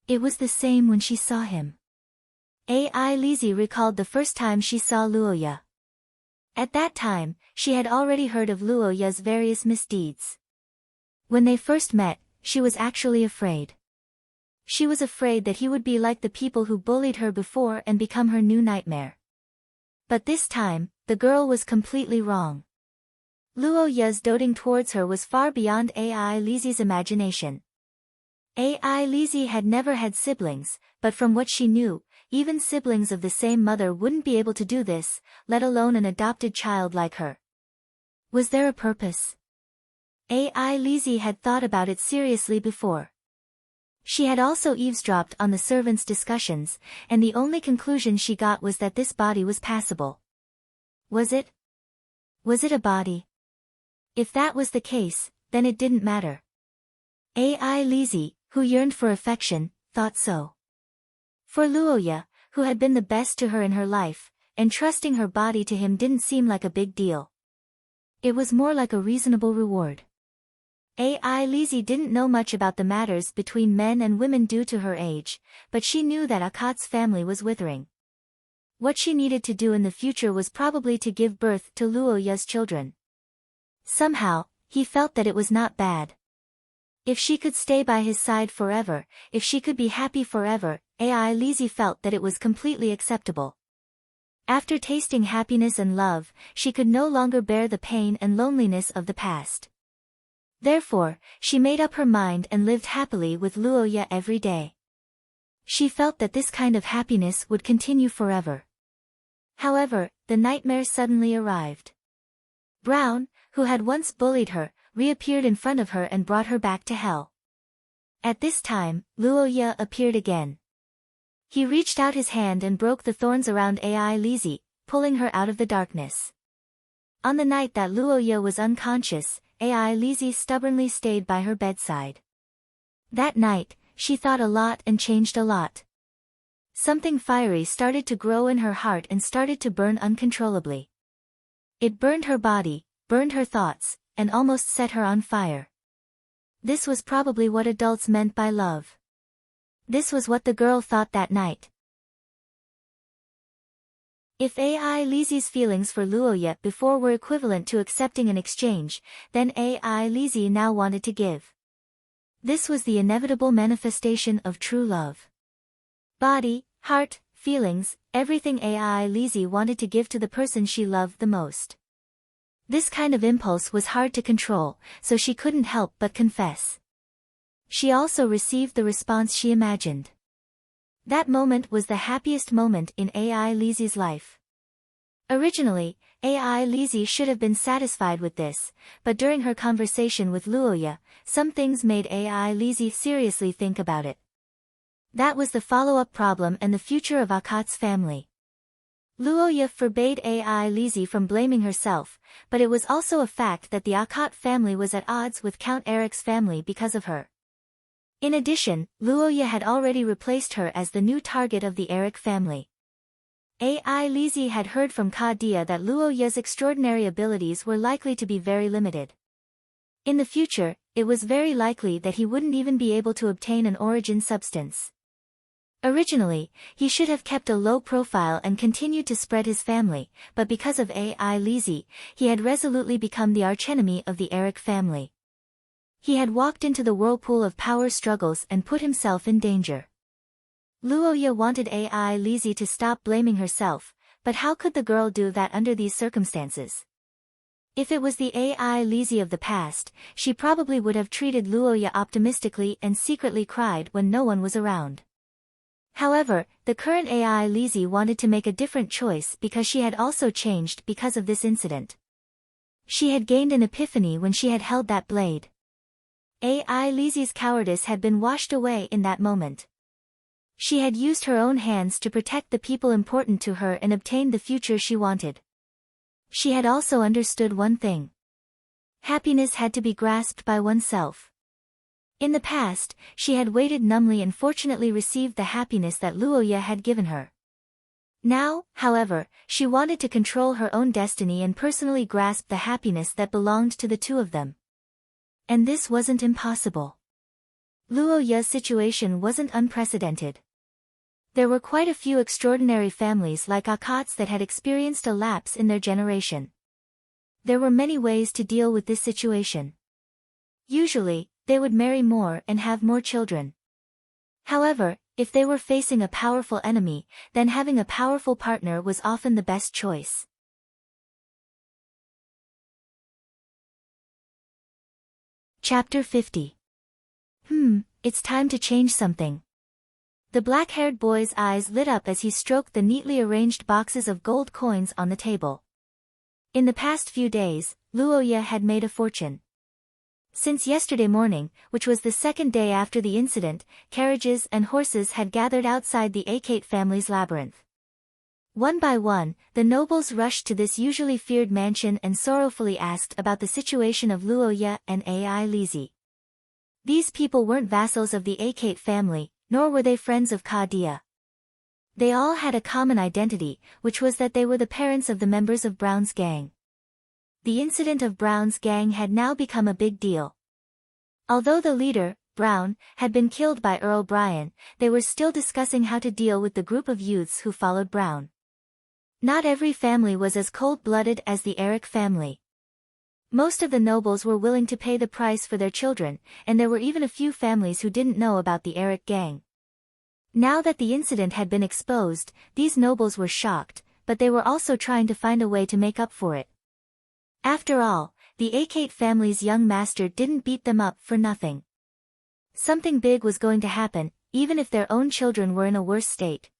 S1: It was the same when she saw him. A.I. Lizzie recalled the first time she saw Luoya. At that time, she had already heard of Luoya's various misdeeds. When they first met, she was actually afraid. She was afraid that he would be like the people who bullied her before and become her new nightmare. But this time, the girl was completely wrong. Luoya's doting towards her was far beyond A.I. Lizzie's imagination. A.I. Lizzie had never had siblings, but from what she knew, even siblings of the same mother wouldn't be able to do this, let alone an adopted child like her. Was there a purpose? A.I. Lizzie had thought about it seriously before. She had also eavesdropped on the servants' discussions, and the only conclusion she got was that this body was passable. Was it? Was it a body? If that was the case, then it didn't matter. A.I. Lizzie, who yearned for affection, thought so. For Luoya, who had been the best to her in her life, entrusting her body to him didn't seem like a big deal. It was more like a reasonable reward. A.I. Lizzie didn't know much about the matters between men and women due to her age, but she knew that Akkot's family was withering. What she needed to do in the future was probably to give birth to Luoya's children. Somehow, he felt that it was not bad. If she could stay by his side forever, if she could be happy forever, A.I. Lizzie felt that it was completely acceptable. After tasting happiness and love, she could no longer bear the pain and loneliness of the past. Therefore, she made up her mind and lived happily with Luoya every day. She felt that this kind of happiness would continue forever. However, the nightmare suddenly arrived. Brown, who had once bullied her, reappeared in front of her and brought her back to hell. At this time, Luoya appeared again. He reached out his hand and broke the thorns around A.I. Lizzie, pulling her out of the darkness. On the night that Luoya was unconscious, AI Lizzie stubbornly stayed by her bedside. That night, she thought a lot and changed a lot. Something fiery started to grow in her heart and started to burn uncontrollably. It burned her body, burned her thoughts, and almost set her on fire. This was probably what adults meant by love. This was what the girl thought that night. If AI Lizzie's feelings for Luoya before were equivalent to accepting an exchange, then AI Lizzie now wanted to give. This was the inevitable manifestation of true love. Body, heart, feelings, everything AI Lizzie wanted to give to the person she loved the most. This kind of impulse was hard to control, so she couldn't help but confess. She also received the response she imagined. That moment was the happiest moment in AI Lizzie's life. Originally, AI Lizzie should have been satisfied with this, but during her conversation with Luoya, some things made AI Lizzie seriously think about it. That was the follow-up problem and the future of Akat's family. Luoya forbade AI Lizzie from blaming herself, but it was also a fact that the Akat family was at odds with Count Eric's family because of her. In addition, Luoya had already replaced her as the new target of the Eric family. AI Lizzie had heard from Kadia that Luoya's extraordinary abilities were likely to be very limited. In the future, it was very likely that he wouldn't even be able to obtain an origin substance. Originally, he should have kept a low profile and continued to spread his family, but because of AI Lizzie, he had resolutely become the archenemy of the Eric family. He had walked into the whirlpool of power struggles and put himself in danger. Luoya wanted AI Lizzie to stop blaming herself, but how could the girl do that under these circumstances? If it was the AI Lizzie of the past, she probably would have treated Luoya optimistically and secretly cried when no one was around. However, the current AI Lizzie wanted to make a different choice because she had also changed because of this incident. She had gained an epiphany when she had held that blade. AI Lizzie's cowardice had been washed away in that moment. She had used her own hands to protect the people important to her and obtained the future she wanted. She had also understood one thing. Happiness had to be grasped by oneself. In the past, she had waited numbly and fortunately received the happiness that Luoya had given her. Now, however, she wanted to control her own destiny and personally grasp the happiness that belonged to the two of them. And this wasn't impossible. Luoya's situation wasn't unprecedented. There were quite a few extraordinary families like Akats that had experienced a lapse in their generation. There were many ways to deal with this situation. Usually, they would marry more and have more children. However, if they were facing a powerful enemy, then having a powerful partner was often the best choice. Chapter 50. It's time to change something. The black-haired boy's eyes lit up as he stroked the neatly arranged boxes of gold coins on the table. In the past few days, Luoya had made a fortune. Since yesterday morning, which was the second day after the incident, carriages and horses had gathered outside the Akate family's labyrinth. One by one, the nobles rushed to this usually feared mansion and sorrowfully asked about the situation of Luoya and AI Lizzie. These people weren't vassals of the Akate family, nor were they friends of Kadia. They all had a common identity, which was that they were the parents of the members of Brown's gang. The incident of Brown's gang had now become a big deal. Although the leader, Brown, had been killed by Earl Brian, they were still discussing how to deal with the group of youths who followed Brown. Not every family was as cold-blooded as the Eric family. Most of the nobles were willing to pay the price for their children, and there were even a few families who didn't know about the Eric gang. Now that the incident had been exposed, these nobles were shocked, but they were also trying to find a way to make up for it. After all, the Akate family's young master didn't beat them up for nothing. Something big was going to happen, even if their own children were in a worse state.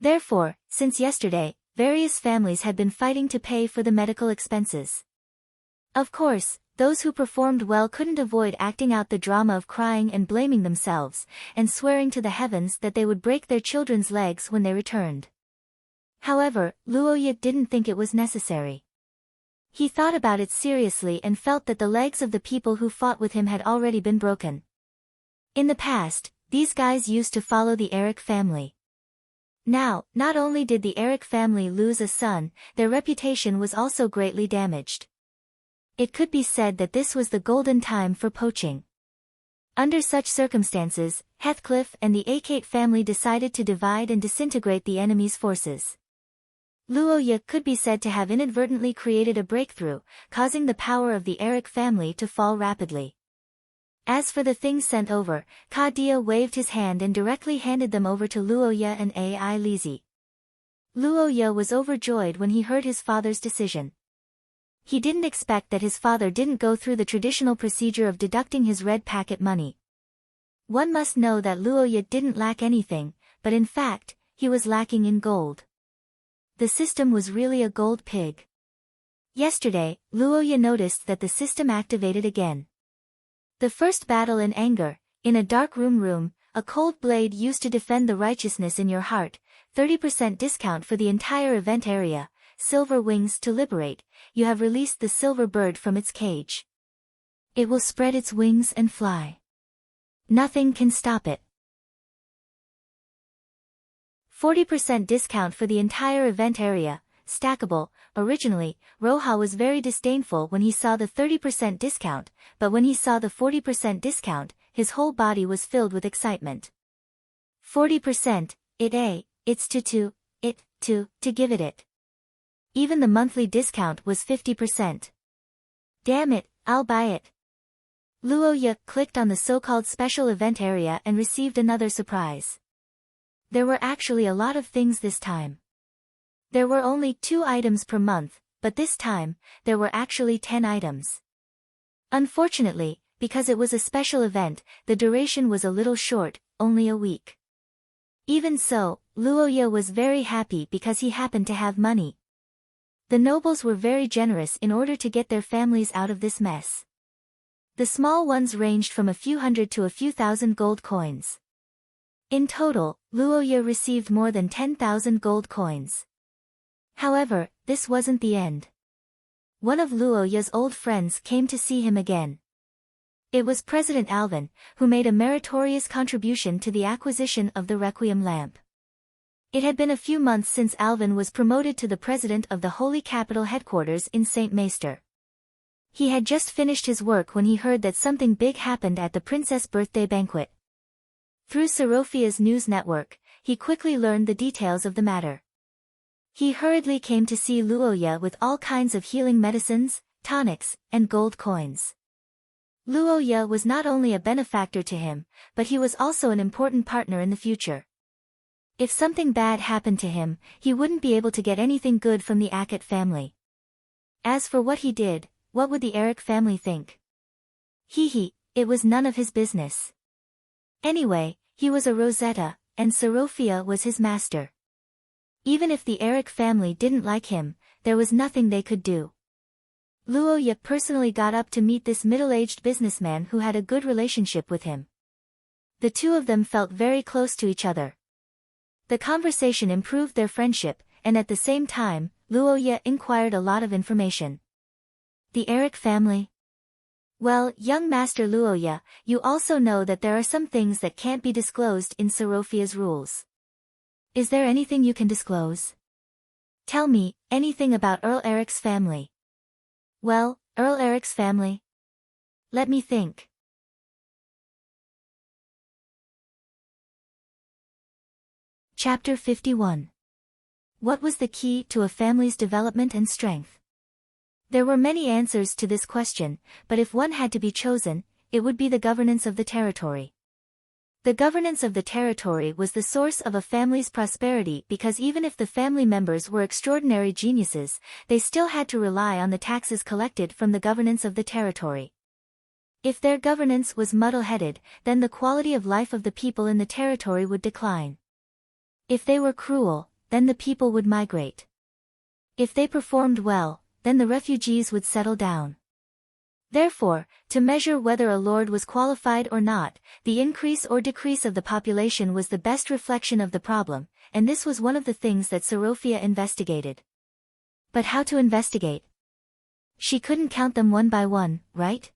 S1: Therefore, since yesterday, various families had been fighting to pay for the medical expenses. Of course, those who performed well couldn't avoid acting out the drama of crying and blaming themselves, and swearing to the heavens that they would break their children's legs when they returned. However, Luoya didn't think it was necessary. He thought about it seriously and felt that the legs of the people who fought with him had already been broken. In the past, these guys used to follow the Eric family. Now, not only did the Eric family lose a son, their reputation was also greatly damaged. It could be said that this was the golden time for poaching. Under such circumstances, Heathcliff and the Acate family decided to divide and disintegrate the enemy's forces. Luo Ye could be said to have inadvertently created a breakthrough, causing the power of the Eric family to fall rapidly. As for the things sent over, Ka Dia waved his hand and directly handed them over to Luo Ye and Ai Lizi. Luo Ye was overjoyed when he heard his father's decision. He didn't expect that his father didn't go through the traditional procedure of deducting his red packet money. One must know that Luo Ye didn't lack anything, but in fact, he was lacking in gold. The system was really a gold pig. Yesterday, Luo Ye noticed that the system activated again. The first battle in anger, in a dark room, a cold blade used to defend the righteousness in your heart, 30% discount for the entire event area, silver wings to liberate, you have released the silver bird from its cage. It will spread its wings and fly. Nothing can stop it. 40% discount for the entire event area, stackable. Originally, Roha was very disdainful when he saw the 30% discount, but when he saw the 40% discount, his whole body was filled with excitement. 40%, it's to give it. Even the monthly discount was 50%. Damn it, I'll buy it. Luo Ye clicked on the so-called special event area and received another surprise. There were actually a lot of things this time. There were only 2 items per month, but this time, there were actually 10 items. Unfortunately, because it was a special event, the duration was a little short, only a week. Even so, Luo Ye was very happy because he happened to have money. The nobles were very generous in order to get their families out of this mess. The small ones ranged from a few hundred to a few thousand gold coins. In total, Luo Ye received more than 10,000 gold coins. However, this wasn't the end. One of Luo Ye's old friends came to see him again. It was President Alvin, who made a meritorious contribution to the acquisition of the Requiem lamp. It had been a few months since Alvin was promoted to the president of the Holy Capital headquarters in St. Meister. He had just finished his work when he heard that something big happened at the princess' birthday banquet. Through Serofia's news network, he quickly learned the details of the matter. He hurriedly came to see Luo Ye with all kinds of healing medicines, tonics, and gold coins. Luo Ye was not only a benefactor to him, but he was also an important partner in the future. If something bad happened to him, he wouldn't be able to get anything good from the Acate family. As for what he did, what would the Eric family think? It was none of his business. Anyway, he was a Rosetta, and Serofia was his master. Even if the Eric family didn't like him, there was nothing they could do. Luo Ye personally got up to meet this middle-aged businessman who had a good relationship with him. The two of them felt very close to each other. The conversation improved their friendship, and at the same time, Luo Ye inquired a lot of information. The Eric family? Well, young Master Luo Ye, you also know that there are some things that can't be disclosed in Serofia's rules. Is there anything you can disclose? Tell me, anything about Earl Eric's family. Well, Earl Eric's family? Let me think. Chapter 51. What was the key to a family's development and strength? There were many answers to this question, but if one had to be chosen, it would be the governance of the territory. The governance of the territory was the source of a family's prosperity because even if the family members were extraordinary geniuses, they still had to rely on the taxes collected from the governance of the territory. If their governance was muddle-headed, then the quality of life of the people in the territory would decline. If they were cruel, then the people would migrate. If they performed well, then the refugees would settle down. Therefore, to measure whether a lord was qualified or not, the increase or decrease of the population was the best reflection of the problem, and this was one of the things that Serofia investigated. But how to investigate? She couldn't count them one by one, right?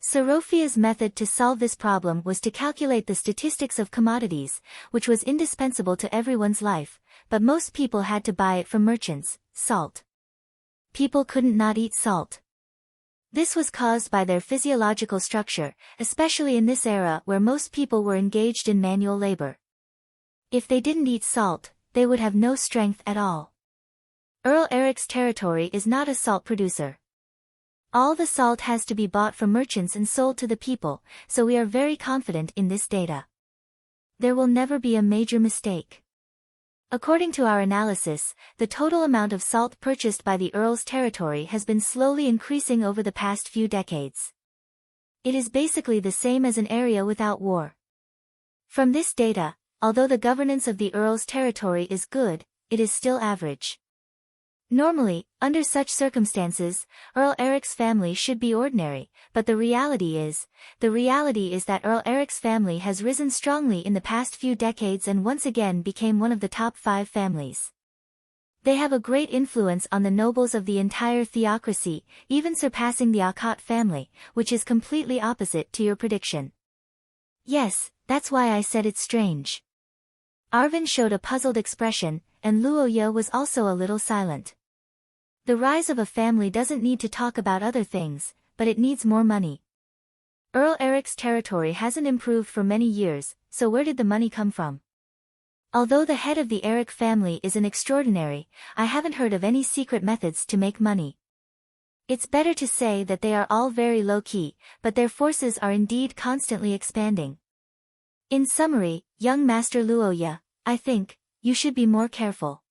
S1: Sorofia's method to solve this problem was to calculate the statistics of commodities, which was indispensable to everyone's life, but most people had to buy it from merchants. Salt. People couldn't not eat salt. This was caused by their physiological structure, especially in this era where most people were engaged in manual labor. If they didn't eat salt, they would have no strength at all. Earl Eric's territory is not a salt producer. All the salt has to be bought from merchants and sold to the people, so we are very confident in this data. There will never be a major mistake. According to our analysis, the total amount of salt purchased by the Earl's territory has been slowly increasing over the past few decades. It is basically the same as an area without war. From this data, although the governance of the Earl's territory is good, it is still average. Normally, under such circumstances, Earl Eric's family should be ordinary, but the reality is that Earl Eric's family has risen strongly in the past few decades and once again became one of the top 5 families. They have a great influence on the nobles of the entire theocracy, even surpassing the Akkad family, which is completely opposite to your prediction. Yes, that's why I said it's strange. Arvin showed a puzzled expression, and Luoya was also a little silent. The rise of a family doesn't need to talk about other things, but it needs more money. Earl Eric's territory hasn't improved for many years, so where did the money come from? Although the head of the Eric family is an extraordinary, I haven't heard of any secret methods to make money. It's better to say that they are all very low-key, but their forces are indeed constantly expanding. In summary, young Master Luoya, I think, you should be more careful.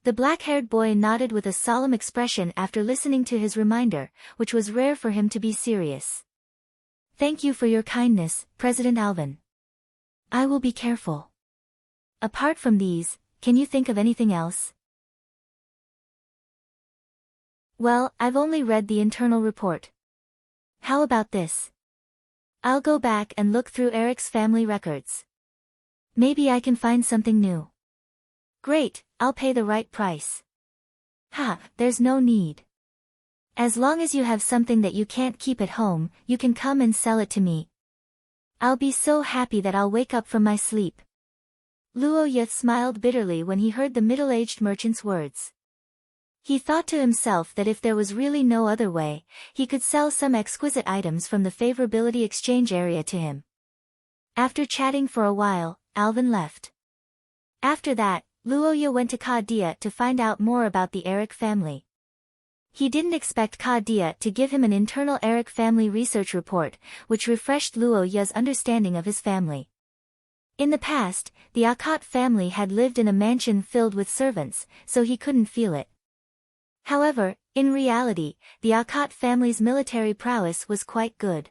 S1: The black-haired boy nodded with a solemn expression after listening to his reminder, which was rare for him to be serious. Thank you for your kindness, President Alvin. I will be careful. Apart from these, can you think of anything else? Well, I've only read the internal report. How about this? I'll go back and look through Eric's family records. Maybe I can find something new. Great, I'll pay the right price. There's no need. As long as you have something that you can't keep at home, you can come and sell it to me. I'll be so happy that I'll wake up from my sleep. Luoya smiled bitterly when he heard the middle-aged merchant's words. He thought to himself that if there was really no other way, he could sell some exquisite items from the favorability exchange area to him. After chatting for a while, Alvin left. After that, Luoya went to Kadia to find out more about the Eric family. He didn't expect Kadia to give him an internal Eric family research report, which refreshed Luoya's understanding of his family. In the past, the Akkad family had lived in a mansion filled with servants, so he couldn't feel it. However, in reality, the Akkad family's military prowess was quite good.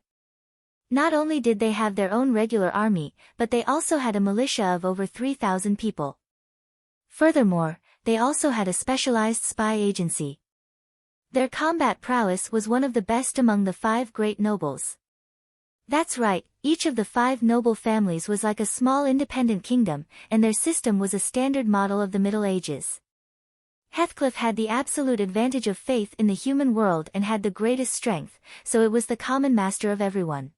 S1: Not only did they have their own regular army, but they also had a militia of over 3,000 people. Furthermore, they also had a specialized spy agency. Their combat prowess was one of the best among the 5 great nobles. That's right, each of the 5 noble families was like a small independent kingdom, and their system was a standard model of the Middle Ages. Heathcliff had the absolute advantage of faith in the human world and had the greatest strength, so it was the common master of everyone.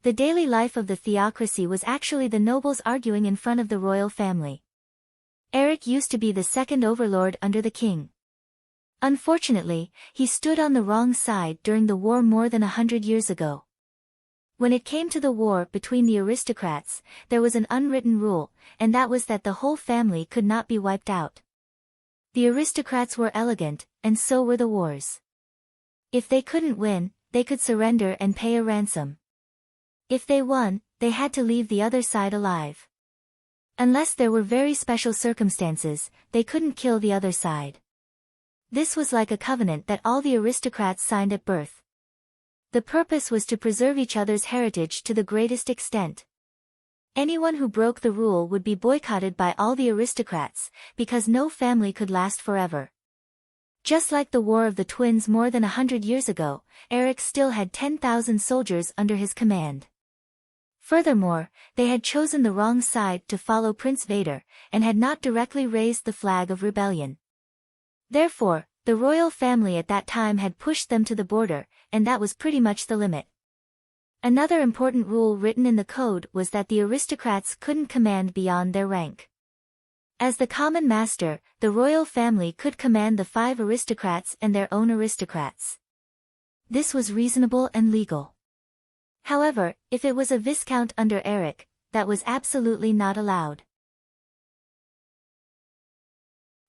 S1: The daily life of the theocracy was actually the nobles arguing in front of the royal family. Eric used to be the second overlord under the king. Unfortunately, he stood on the wrong side during the war more than 100 years ago. When it came to the war between the aristocrats, there was an unwritten rule, and that was that the whole family could not be wiped out. The aristocrats were elegant, and so were the wars. If they couldn't win, they could surrender and pay a ransom. If they won, they had to leave the other side alive. Unless there were very special circumstances, they couldn't kill the other side. This was like a covenant that all the aristocrats signed at birth. The purpose was to preserve each other's heritage to the greatest extent. Anyone who broke the rule would be boycotted by all the aristocrats, because no family could last forever. Just like the War of the Twins more than 100 years ago, Eric still had 10,000 soldiers under his command. Furthermore, they had chosen the wrong side to follow Prince Vader, and had not directly raised the flag of rebellion. Therefore, The royal family at that time had pushed them to the border, and that was pretty much the limit. Another important rule written in the code was that the aristocrats couldn't command beyond their rank. As the common master, the royal family could command the 5 aristocrats and their own aristocrats. This was reasonable and legal. However, if it was a viscount under Eric, that was absolutely not allowed.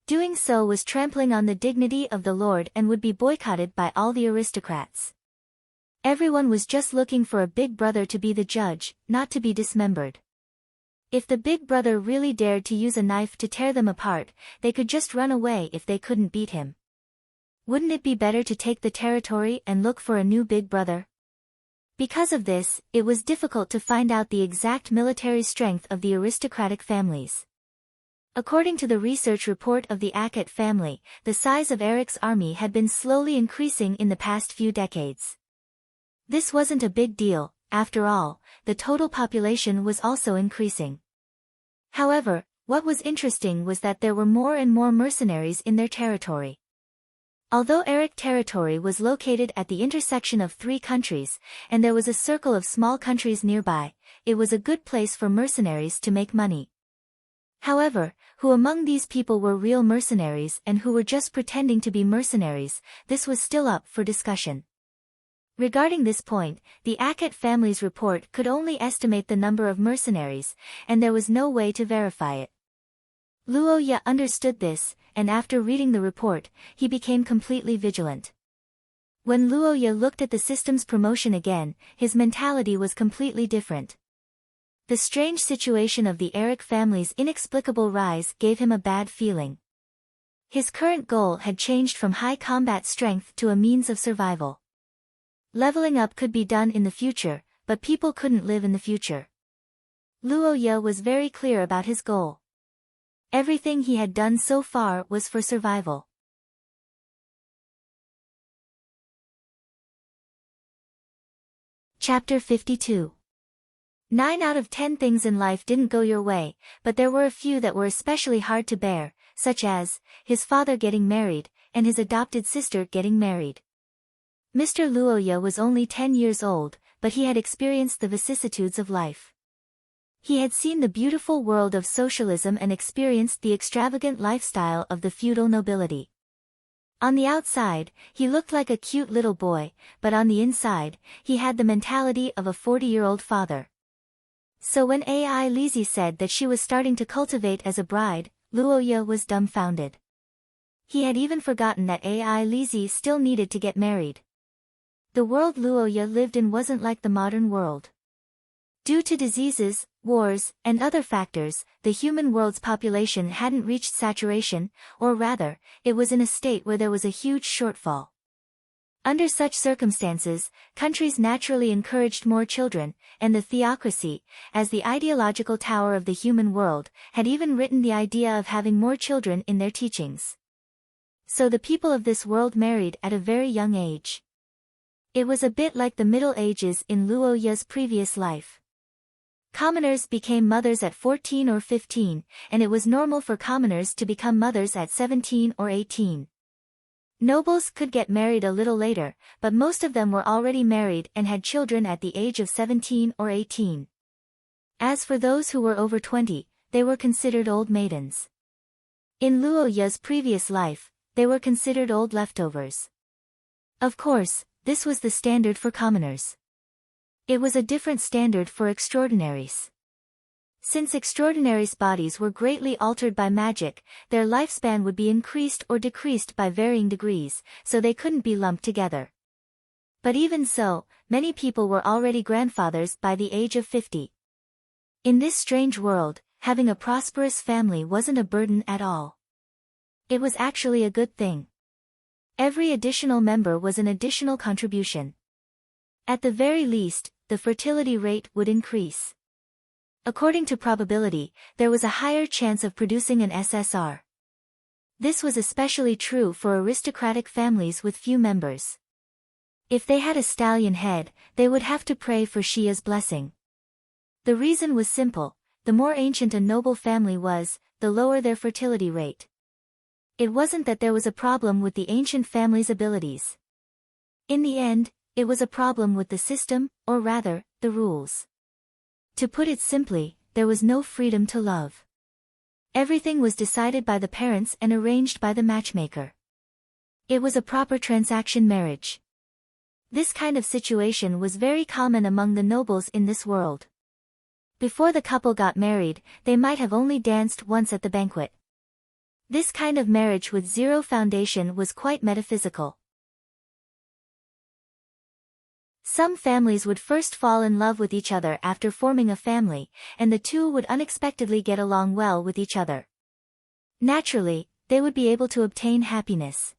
S1: Doing so was trampling on the dignity of the lord and would be boycotted by all the aristocrats. Everyone was just looking for a big brother to be the judge, not to be dismembered. If the big brother really dared to use a knife to tear them apart, they could just run away if they couldn't beat him. Wouldn't it be better to take the territory and look for a new big brother? Because of this, it was difficult to find out the exact military strength of the aristocratic families. According to the research report of the Ackett family, the size of Eric's army had been slowly increasing in the past few decades. This wasn't a big deal, after all, the total population was also increasing. However, what was interesting was that there were more and more mercenaries in their territory. Although Eric territory was located at the intersection of 3 countries, and there was a circle of small countries nearby, it was a good place for mercenaries to make money. However, who among these people were real mercenaries and who were just pretending to be mercenaries, this was still up for discussion. Regarding this point, the Ackett family's report could only estimate the number of mercenaries, and there was no way to verify it. Luo Ye understood this, and after reading the report, he became completely vigilant. When Luo Ye looked at the system's promotion again, his mentality was completely different. The strange situation of the Eric family's inexplicable rise gave him a bad feeling. His current goal had changed from high combat strength to a means of survival. Leveling up could be done in the future, but people couldn't live in the future. Luo Ye was very clear about his goal. Everything he had done so far was for survival. Chapter 52. 9 out of 10 things in life didn't go your way, but there were a few that were especially hard to bear, such as his father getting married, and his adopted sister getting married. Mr. Luo Ye was only 10 years old, but he had experienced the vicissitudes of life. He had seen the beautiful world of socialism and experienced the extravagant lifestyle of the feudal nobility. On the outside, he looked like a cute little boy, but on the inside, he had the mentality of a 40-year-old father. So when Ai Lizzie said that she was starting to cultivate as a bride, Luo Ye was dumbfounded. He had even forgotten that Ai Lizzie still needed to get married. The world Luo Ye lived in wasn't like the modern world. Due to diseases, wars, and other factors, the human world's population hadn't reached saturation, or rather, it was in a state where there was a huge shortfall. Under such circumstances, countries naturally encouraged more children, and the theocracy, as the ideological tower of the human world, had even written the idea of having more children in their teachings. So the people of this world married at a very young age. It was a bit like the Middle Ages in Luo Ye's previous life. Commoners became mothers at 14 or 15, and it was normal for commoners to become mothers at 17 or 18. Nobles could get married a little later, but most of them were already married and had children at the age of 17 or 18. As for those who were over 20, they were considered old maidens. In Luo Ye's previous life, they were considered old leftovers. Of course, this was the standard for commoners. It was a different standard for extraordinaries. Since extraordinaries' bodies were greatly altered by magic, their lifespan would be increased or decreased by varying degrees, so they couldn't be lumped together. But even so, many people were already grandfathers by the age of 50. In this strange world, having a prosperous family wasn't a burden at all. It was actually a good thing. Every additional member was an additional contribution. At the very least, the fertility rate would increase. According to probability, there was a higher chance of producing an SSR. This was especially true for aristocratic families with few members. If they had a stallion head, they would have to pray for Shia's blessing. The reason was simple: the more ancient a noble family was, the lower their fertility rate. It wasn't that there was a problem with the ancient family's abilities. In the end, it was a problem with the system, or rather, the rules. To put it simply, there was no freedom to love. Everything was decided by the parents and arranged by the matchmaker. It was a proper transaction marriage. This kind of situation was very common among the nobles in this world. Before the couple got married, they might have only danced once at the banquet. This kind of marriage with zero foundation was quite metaphysical. Some families would first fall in love with each other after forming a family, and the two would unexpectedly get along well with each other. Naturally, they would be able to obtain happiness.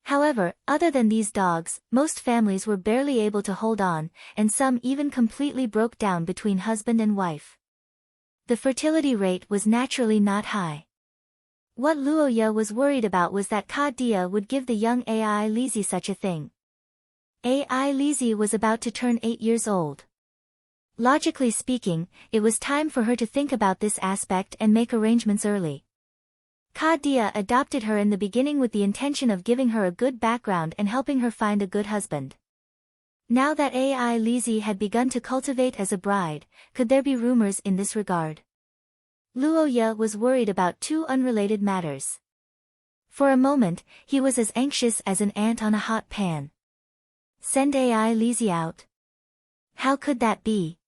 S1: However, other than these dogs, most families were barely able to hold on, and some even completely broke down between husband and wife. The fertility rate was naturally not high. What Luoya was worried about was that Ka Dia would give the young Ai Lizi such a thing. Ai Lizi was about to turn 8 years old. Logically speaking, it was time for her to think about this aspect and make arrangements early. Ka Dia adopted her in the beginning with the intention of giving her a good background and helping her find a good husband. Now that Ai Lizi had begun to cultivate as a bride, could there be rumors in this regard? Luoya was worried about two unrelated matters. For a moment, he was as anxious as an ant on a hot pan. Send Ai Lizi out? How could that be?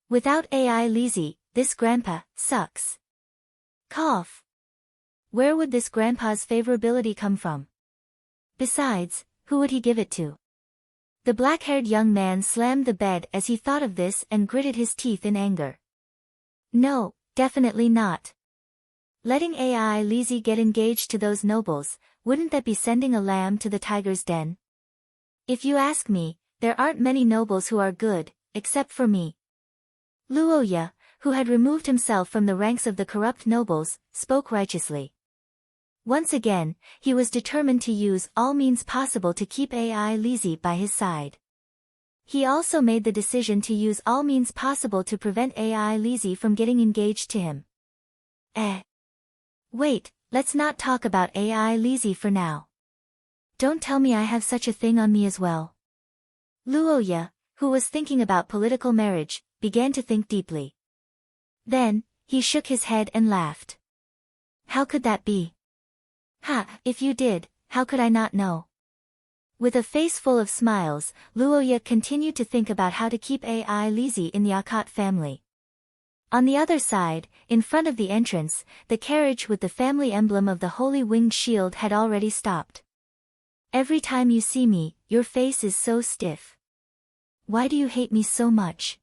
S1: Without Ai Lizi, this grandpa sucks. Cough. Where would this grandpa's favorability come from? Besides, who would he give it to? The black-haired young man slammed the bed as he thought of this and gritted his teeth in anger. No, definitely not. Letting Ai Lizi get engaged to those nobles, wouldn't that be sending a lamb to the tiger's den? If you ask me, there aren't many nobles who are good, except for me. Luoya, who had removed himself from the ranks of the corrupt nobles, spoke righteously. Once again, he was determined to use all means possible to keep Ai Lizi by his side. He also made the decision to use all means possible to prevent Ai Lizi from getting engaged to him. Wait, let's not talk about Ai Lizi for now. Don't tell me I have such a thing on me as well. Luoya, who was thinking about political marriage, began to think deeply. Then, he shook his head and laughed. How could that be? Ha, if you did, how could I not know? With a face full of smiles, Luoya continued to think about how to keep Ai Lizi in the Akat family. On the other side, in front of the entrance, the carriage with the family emblem of the Holy Winged Shield had already stopped. Every time you see me, your face is so stiff. Why do you hate me so much?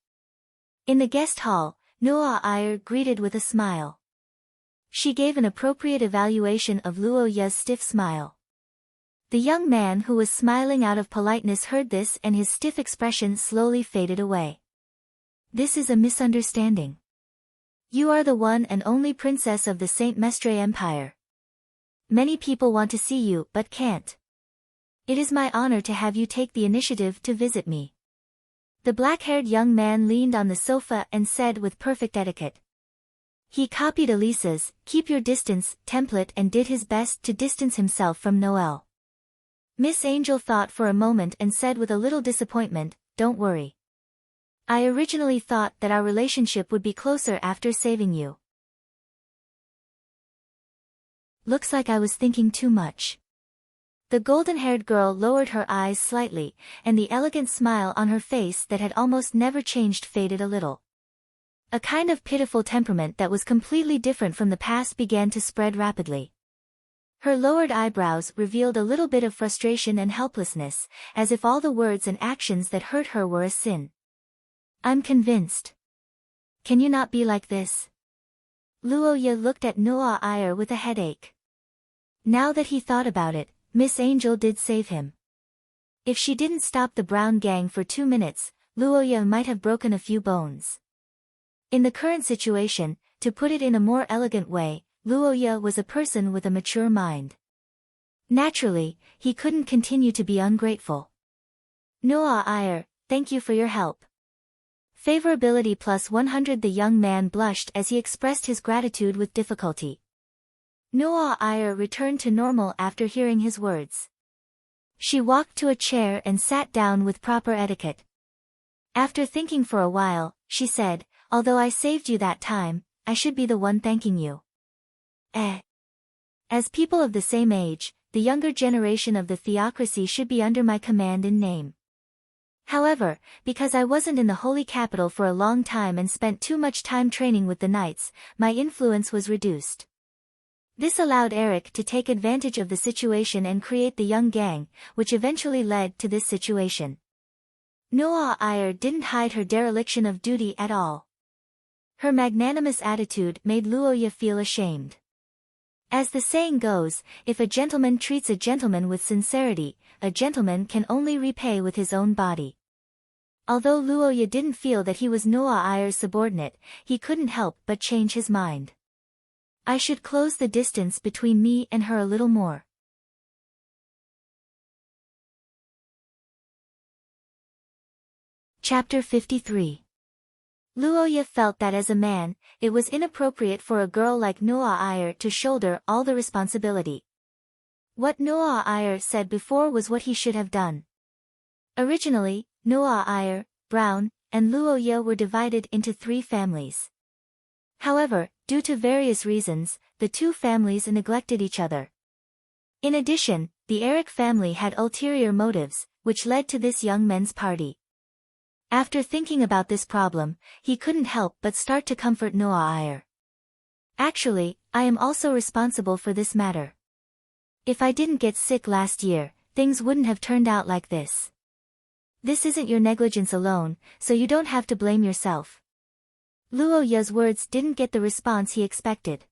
S1: In the guest hall, Noa Iyer greeted with a smile. She gave an appropriate evaluation of Luoya's stiff smile. The young man who was smiling out of politeness heard this and his stiff expression slowly faded away. This is a misunderstanding. You are the one and only princess of the Saint Mestre Empire. Many people want to see you but can't. It is my honor to have you take the initiative to visit me. The black-haired young man leaned on the sofa and said with perfect etiquette. He copied Elisa's "keep your distance" template and did his best to distance himself from Noelle. Miss Angel thought for a moment and said with a little disappointment, "Don't worry. I originally thought that our relationship would be closer after saving you. Looks like I was thinking too much." The golden-haired girl lowered her eyes slightly, and the elegant smile on her face that had almost never changed faded a little. A kind of pitiful temperament that was completely different from the past began to spread rapidly. Her lowered eyebrows revealed a little bit of frustration and helplessness, as if all the words and actions that hurt her were a sin. I'm convinced. Can you not be like this? Luoya looked at Noa Iyer with a headache. Now that he thought about it, Miss Angel did save him. If she didn't stop the Brown gang for 2 minutes, Luoya might have broken a few bones. In the current situation, to put it in a more elegant way, Luoya was a person with a mature mind. Naturally, he couldn't continue to be ungrateful. Noa Iyer, thank you for your help. Favorability plus 100. The young man blushed as he expressed his gratitude with difficulty. Noah Iyer returned to normal after hearing his words. She walked to a chair and sat down with proper etiquette. After thinking for a while, she said, "Although I saved you that time, I should be the one thanking you." As people of the same age, the younger generation of the theocracy should be under my command in name. However, because I wasn't in the Holy Capital for a long time and spent too much time training with the knights, my influence was reduced. This allowed Eric to take advantage of the situation and create the young gang, which eventually led to this situation. Noah Iyer didn't hide her dereliction of duty at all. Her magnanimous attitude made Luoya feel ashamed. As the saying goes, if a gentleman treats a gentleman with sincerity, a gentleman can only repay with his own body. Although Luoya didn't feel that he was Noah Iyer's subordinate, he couldn't help but change his mind. I should close the distance between me and her a little more. Chapter 53. Luoya felt that as a man, it was inappropriate for a girl like Noah Iyer to shoulder all the responsibility. What Noah Iyer said before was what he should have done. Originally, Noah Iyer, Brown, and Luoya were divided into 3 families. However, due to various reasons, the 2 families neglected each other. In addition, the Eric family had ulterior motives, which led to this young men's party. After thinking about this problem, he couldn't help but start to comfort Noah Iyer. "Actually, I am also responsible for this matter. If I didn't get sick last year, things wouldn't have turned out like this. This isn't your negligence alone, so you don't have to blame yourself." Luoya's words didn't get the response he expected.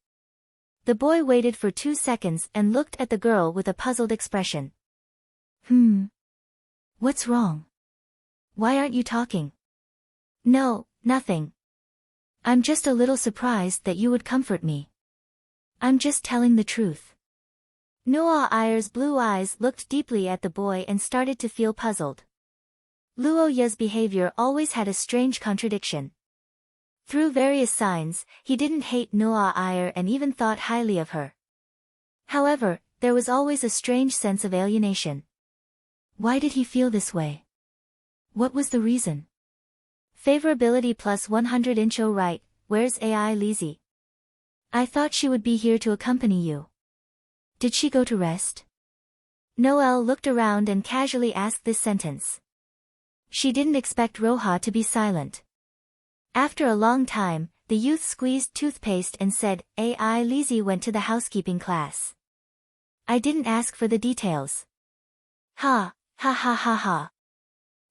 S1: The boy waited for 2 seconds and looked at the girl with a puzzled expression. What's wrong? Why aren't you talking?" "No, nothing. I'm just a little surprised that you would comfort me. I'm just telling the truth." Noah Iyer's blue eyes looked deeply at the boy and started to feel puzzled. Luoya's behavior always had a strange contradiction. Through various signs, he didn't hate Noah Iyer and even thought highly of her. However, there was always a strange sense of alienation. Why did he feel this way? What was the reason? Favorability plus 100 incho right, where's AI Lizzie? I thought she would be here to accompany you. Did she go to rest? Noelle looked around and casually asked this sentence. She didn't expect Roja to be silent. After a long time, the youth squeezed toothpaste and said, AI Lizzie went to the housekeeping class. I didn't ask for the details. Ha, ha ha ha ha.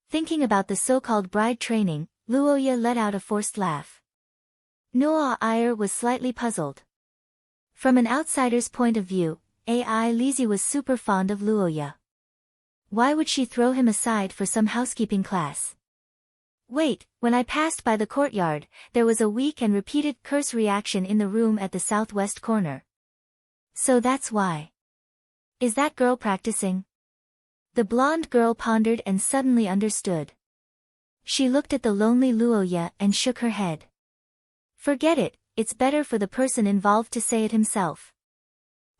S1: Thinking about the so-called bride training, Luoya let out a forced laugh. Noah Iyer was slightly puzzled. From an outsider's point of view, AI Lizzie was super fond of Luoya. Why would she throw him aside for some housekeeping class? Wait, when I passed by the courtyard, there was a weak and repeated curse reaction in the room at the southwest corner. So that's why. Is that girl practicing? The blonde girl pondered and suddenly understood. She looked at the lonely Luoya and shook her head. Forget it, it's better for the person involved to say it himself.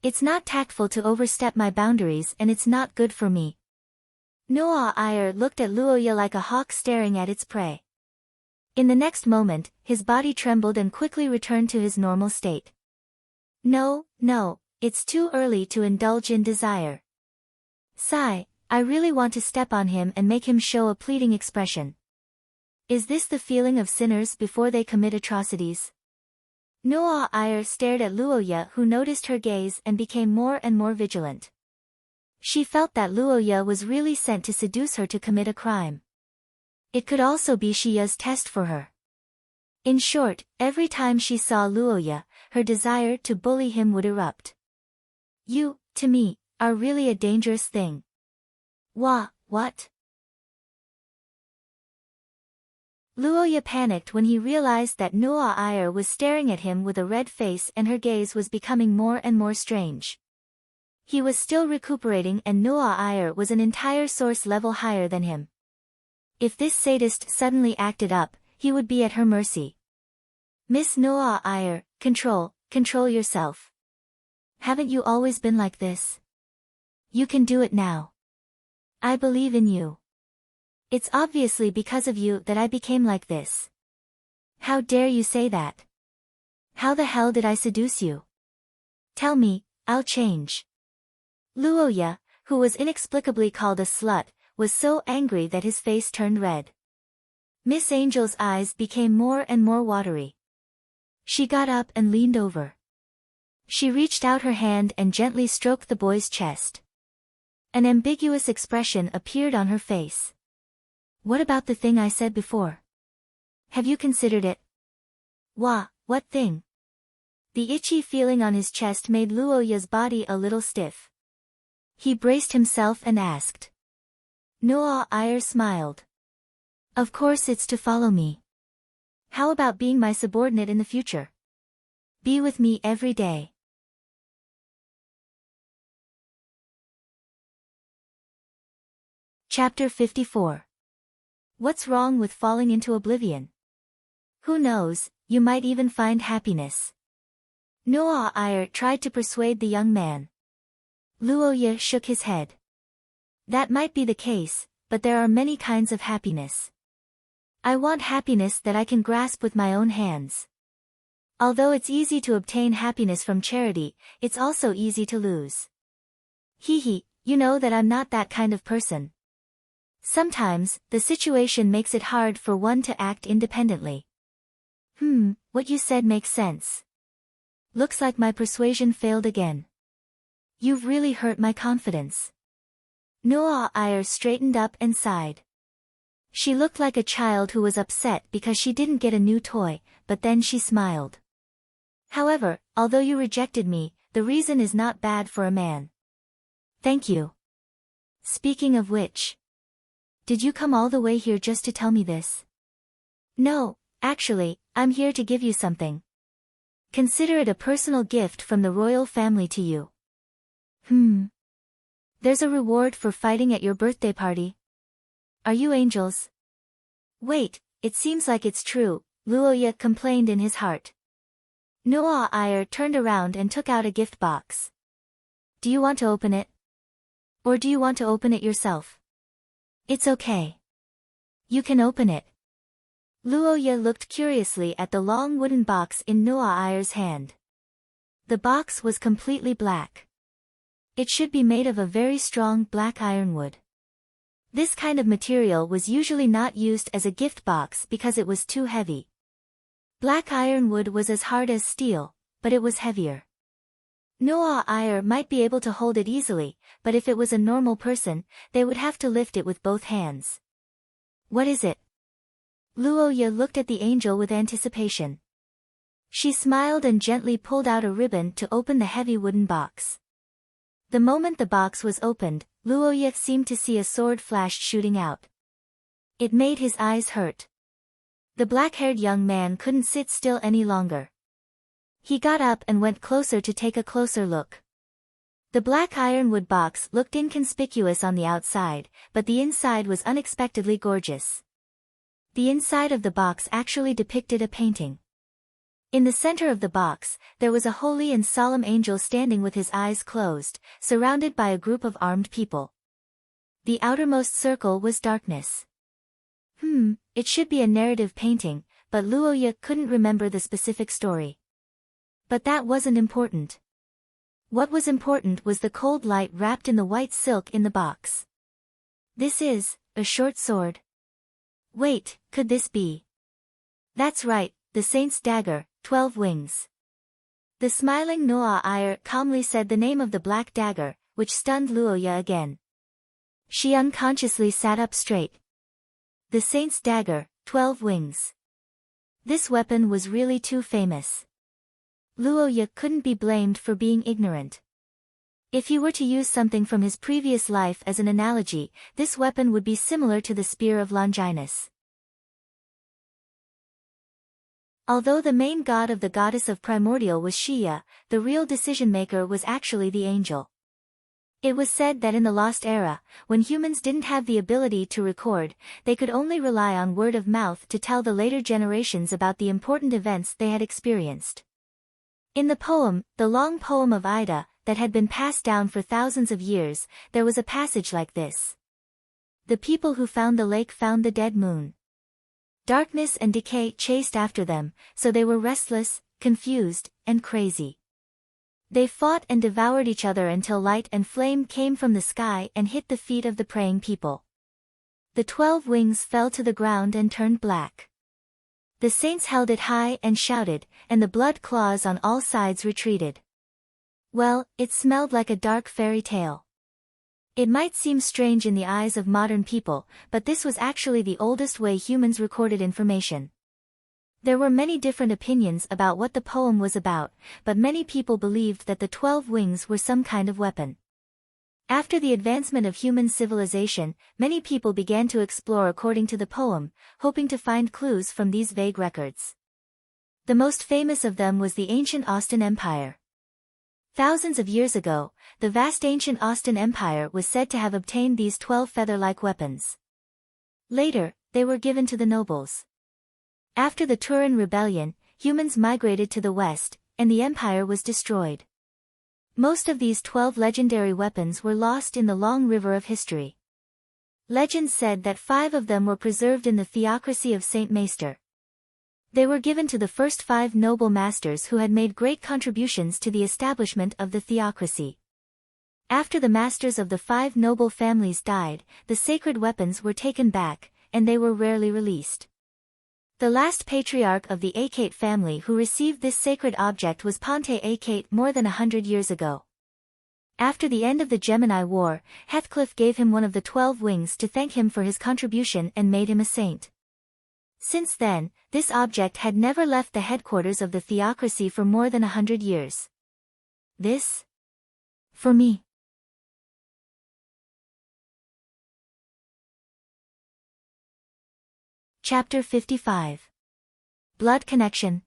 S1: It's not tactful to overstep my boundaries and it's not good for me. Noah Iyer looked at Luoya like a hawk staring at its prey. In the next moment, his body trembled and quickly returned to his normal state. No, it's too early to indulge in desire. Sigh, I really want to step on him and make him show a pleading expression. Is this the feeling of sinners before they commit atrocities? Noah Iyer stared at Luoya, who noticed her gaze and became more and more vigilant. She felt that Luoya was really sent to seduce her to commit a crime. It could also be Shiya's test for her. In short, every time she saw Luoya, her desire to bully him would erupt. You, to me, are really a dangerous thing. What? Luoya panicked when he realized that Noah Iyer was staring at him with a red face and her gaze was becoming more and more strange. He was still recuperating and Noah Iyer was an entire source level higher than him. If this sadist suddenly acted up, he would be at her mercy. Miss Noah Iyer, control yourself. Haven't you always been like this? You can do it now. I believe in you. It's obviously because of you that I became like this. How dare you say that? How the hell did I seduce you? Tell me, I'll change. Luoya, who was inexplicably called a slut, was so angry that his face turned red. Miss Angel's eyes became more and more watery. She got up and leaned over. She reached out her hand and gently stroked the boy's chest. An ambiguous expression appeared on her face. What about the thing I said before? Have you considered it? What thing? The itchy feeling on his chest made Luoya's body a little stiff. He braced himself and asked. Noah Iyer smiled. Of course it's to follow me. How about being my subordinate in the future? Be with me every day. Chapter 54. What's wrong with falling into oblivion? Who knows, you might even find happiness. Noah Iyer tried to persuade the young man. Luoya shook his head. That might be the case, but there are many kinds of happiness. I want happiness that I can grasp with my own hands. Although it's easy to obtain happiness from charity, it's also easy to lose. Hee, you know that I'm not that kind of person. Sometimes, the situation makes it hard for one to act independently. What you said makes sense. Looks like my persuasion failed again. You've really hurt my confidence. Noah Iyer straightened up and sighed. She looked like a child who was upset because she didn't get a new toy, but then she smiled. However, although you rejected me, the reason is not bad for a man. Thank you. Speaking of which, did you come all the way here just to tell me this? No, actually, I'm here to give you something. Consider it a personal gift from the royal family to you. There's a reward for fighting at your birthday party. Are you angels? Wait, it seems like it's true, Luoya complained in his heart. Noah Iyer turned around and took out a gift box. Do you want to open it? Or do you want to open it yourself? It's okay. You can open it. Luoya looked curiously at the long wooden box in Noah Iyer's hand. The box was completely black. It should be made of a very strong black ironwood. This kind of material was usually not used as a gift box because it was too heavy. Black ironwood was as hard as steel, but it was heavier. Noah Iyer might be able to hold it easily, but if it was a normal person, they would have to lift it with both hands. What is it? Luoya looked at the angel with anticipation. She smiled and gently pulled out a ribbon to open the heavy wooden box. The moment the box was opened, Luoya seemed to see a sword flash shooting out. It made his eyes hurt. The black-haired young man couldn't sit still any longer. He got up and went closer to take a closer look. The black ironwood box looked inconspicuous on the outside, but the inside was unexpectedly gorgeous. The inside of the box actually depicted a painting. In the center of the box, there was a holy and solemn angel standing with his eyes closed, surrounded by a group of armed people. The outermost circle was darkness. It should be a narrative painting, but Luoya couldn't remember the specific story. But that wasn't important. What was important was the cold light wrapped in the white silk in the box. This is a short sword. Wait, could this be? That's right, the saint's dagger, 12 wings. The smiling Noah Iyer calmly said the name of the black dagger, which stunned Luoya again. She unconsciously sat up straight. The saint's dagger, 12 wings. This weapon was really too famous. Luoya couldn't be blamed for being ignorant. If he were to use something from his previous life as an analogy, this weapon would be similar to the spear of Longinus. Although the main god of the goddess of primordial was Shia, the real decision-maker was actually the angel. It was said that in the Lost Era, when humans didn't have the ability to record, they could only rely on word of mouth to tell the later generations about the important events they had experienced. In the poem, the long poem of Ida, that had been passed down for thousands of years, there was a passage like this. The people who found the lake found the dead moon. Darkness and decay chased after them, so they were restless, confused, and crazy. They fought and devoured each other until light and flame came from the sky and hit the feet of the praying people. The 12 wings fell to the ground and turned black. The saints held it high and shouted, and the blood claws on all sides retreated. Well, it smelled like a dark fairy tale. It might seem strange in the eyes of modern people, but this was actually the oldest way humans recorded information. There were many different opinions about what the poem was about, but many people believed that the 12 wings were some kind of weapon. After the advancement of human civilization, many people began to explore according to the poem, hoping to find clues from these vague records. The most famous of them was the ancient Austin Empire. Thousands of years ago, the vast ancient Austin Empire was said to have obtained these 12 feather-like weapons. Later, they were given to the nobles. After the Turin Rebellion, humans migrated to the west, and the empire was destroyed. Most of these 12 legendary weapons were lost in the long river of history. Legend said that 5 of them were preserved in the theocracy of Saint Maester. They were given to the first 5 noble masters who had made great contributions to the establishment of the theocracy. After the masters of the 5 noble families died, the sacred weapons were taken back, and they were rarely released. The last patriarch of the Achaite family who received this sacred object was Ponte Achaite more than 100 years ago. After the end of the Gemini War, Heathcliff gave him one of the 12 wings to thank him for his contribution and made him a saint. Since then, this object had never left the headquarters of the theocracy for more than 100 years. This? For me. Chapter 55. Blood connection.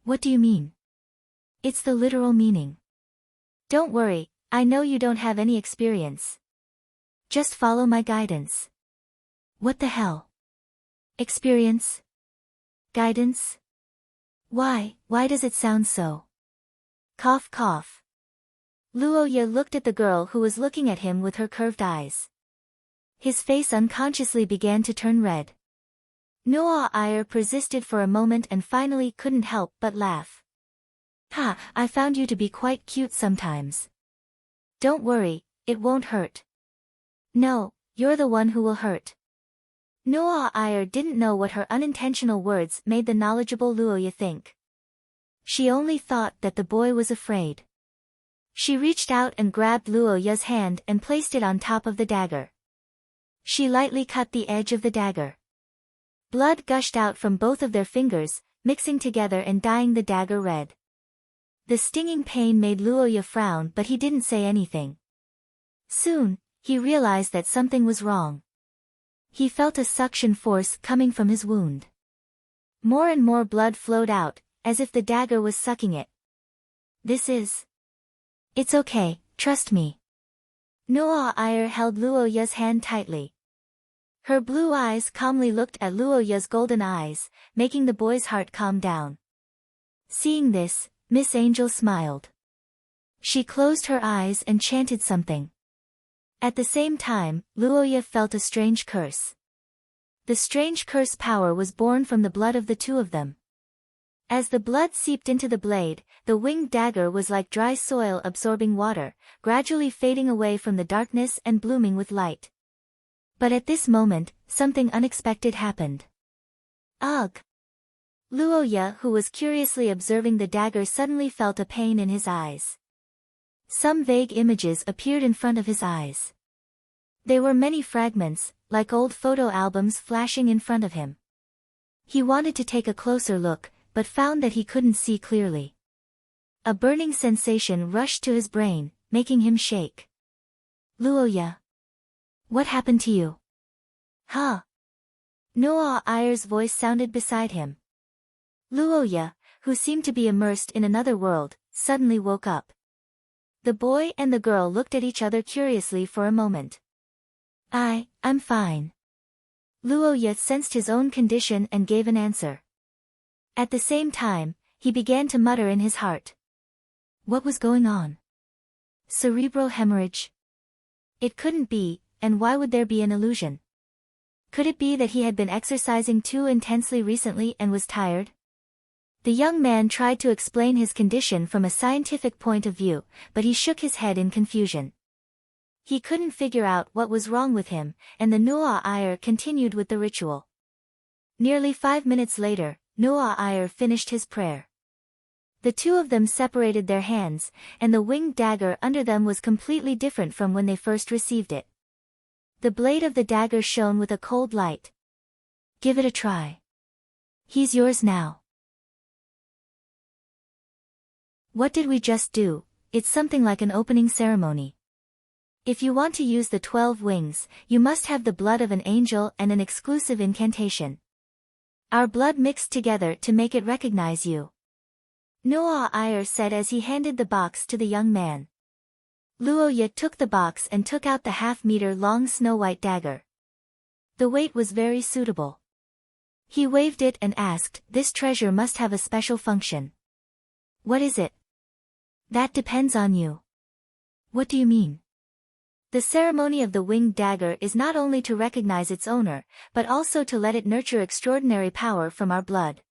S1: What do you mean? It's the literal meaning. Don't worry, I know you don't have any experience. Just follow my guidance. What the hell? Experience? Guidance? Why does it sound so? Cough cough. Luoya looked at the girl who was looking at him with her curved eyes. His face unconsciously began to turn red. Noah Iyer persisted for a moment and finally couldn't help but laugh. Ha, I found you to be quite cute sometimes. Don't worry, it won't hurt. No, you're the one who will hurt. Noah Iyer didn't know what her unintentional words made the knowledgeable Luoya think. She only thought that the boy was afraid. She reached out and grabbed Luoya's hand and placed it on top of the dagger. She lightly cut the edge of the dagger. Blood gushed out from both of their fingers, mixing together and dyeing the dagger red. The stinging pain made Luoya frown, but he didn't say anything. Soon, he realized that something was wrong. He felt a suction force coming from his wound. More and more blood flowed out, as if the dagger was sucking it. It's okay, trust me. Noah Iyer held Luoya's hand tightly. Her blue eyes calmly looked at Luoya's golden eyes, making the boy's heart calm down. Seeing this, Miss Angel smiled. She closed her eyes and chanted something. At the same time, Luoya felt a strange curse. The strange curse power was born from the blood of the two of them. As the blood seeped into the blade, the winged dagger was like dry soil absorbing water, gradually fading away from the darkness and blooming with light. But at this moment, something unexpected happened. Ugh! Luoya, who was curiously observing the dagger, suddenly felt a pain in his eyes. Some vague images appeared in front of his eyes. They were many fragments, like old photo albums flashing in front of him. He wanted to take a closer look, but found that he couldn't see clearly. A burning sensation rushed to his brain, making him shake. Luoya. What happened to you? Huh? Noah Iyer's voice sounded beside him. Luoya, who seemed to be immersed in another world, suddenly woke up. The boy and the girl looked at each other curiously for a moment. I'm fine. Luoya sensed his own condition and gave an answer. At the same time, he began to mutter in his heart. What was going on? Cerebral hemorrhage? It couldn't be, and why would there be an illusion? Could it be that he had been exercising too intensely recently and was tired? The young man tried to explain his condition from a scientific point of view, but he shook his head in confusion. He couldn't figure out what was wrong with him, and the Nu'a Iyer continued with the ritual. Nearly 5 minutes later, Nu'a Iyer finished his prayer. The two of them separated their hands, and the winged dagger under them was completely different from when they first received it. The blade of the dagger shone with a cold light. Give it a try. He's yours now. What did we just do? It's something like an opening ceremony. If you want to use the 12 wings, you must have the blood of an angel and an exclusive incantation. Our blood mixed together to make it recognize you. Nu'a Iyer said as he handed the box to the young man. Luoya took the box and took out the half-meter-long snow-white dagger. The weight was very suitable. He waved it and asked, "This treasure must have a special function." "What is it?" "That depends on you." "What do you mean?" The ceremony of the winged dagger is not only to recognize its owner, but also to let it nurture extraordinary power from our blood.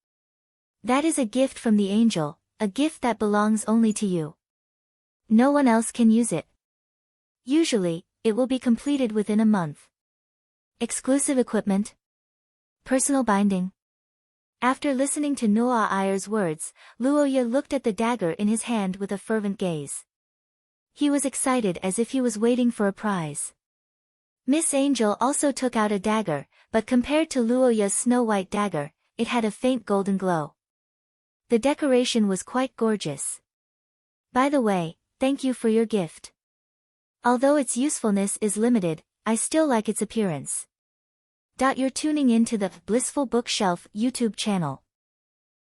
S1: That is a gift from the angel, a gift that belongs only to you. No one else can use it. Usually, it will be completed within a month. Exclusive equipment? Personal binding? After listening to Nu'a Iyer's words, Luoya looked at the dagger in his hand with a fervent gaze. He was excited as if he was waiting for a prize. Miss Angel also took out a dagger, but compared to Luoya's snow-white dagger, it had a faint golden glow. The decoration was quite gorgeous. "By the way, thank you for your gift. Although its usefulness is limited, I still like its appearance." You're tuning in to the Blissful Bookshelf YouTube channel.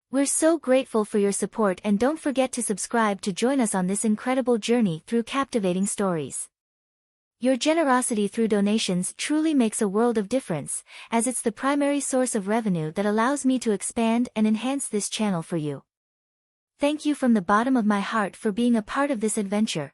S1: We're so grateful for your support, and don't forget to subscribe to join us on this incredible journey through captivating stories. Your generosity through donations truly makes a world of difference, as it's the primary source of revenue that allows me to expand and enhance this channel for you. Thank you from the bottom of my heart for being a part of this adventure.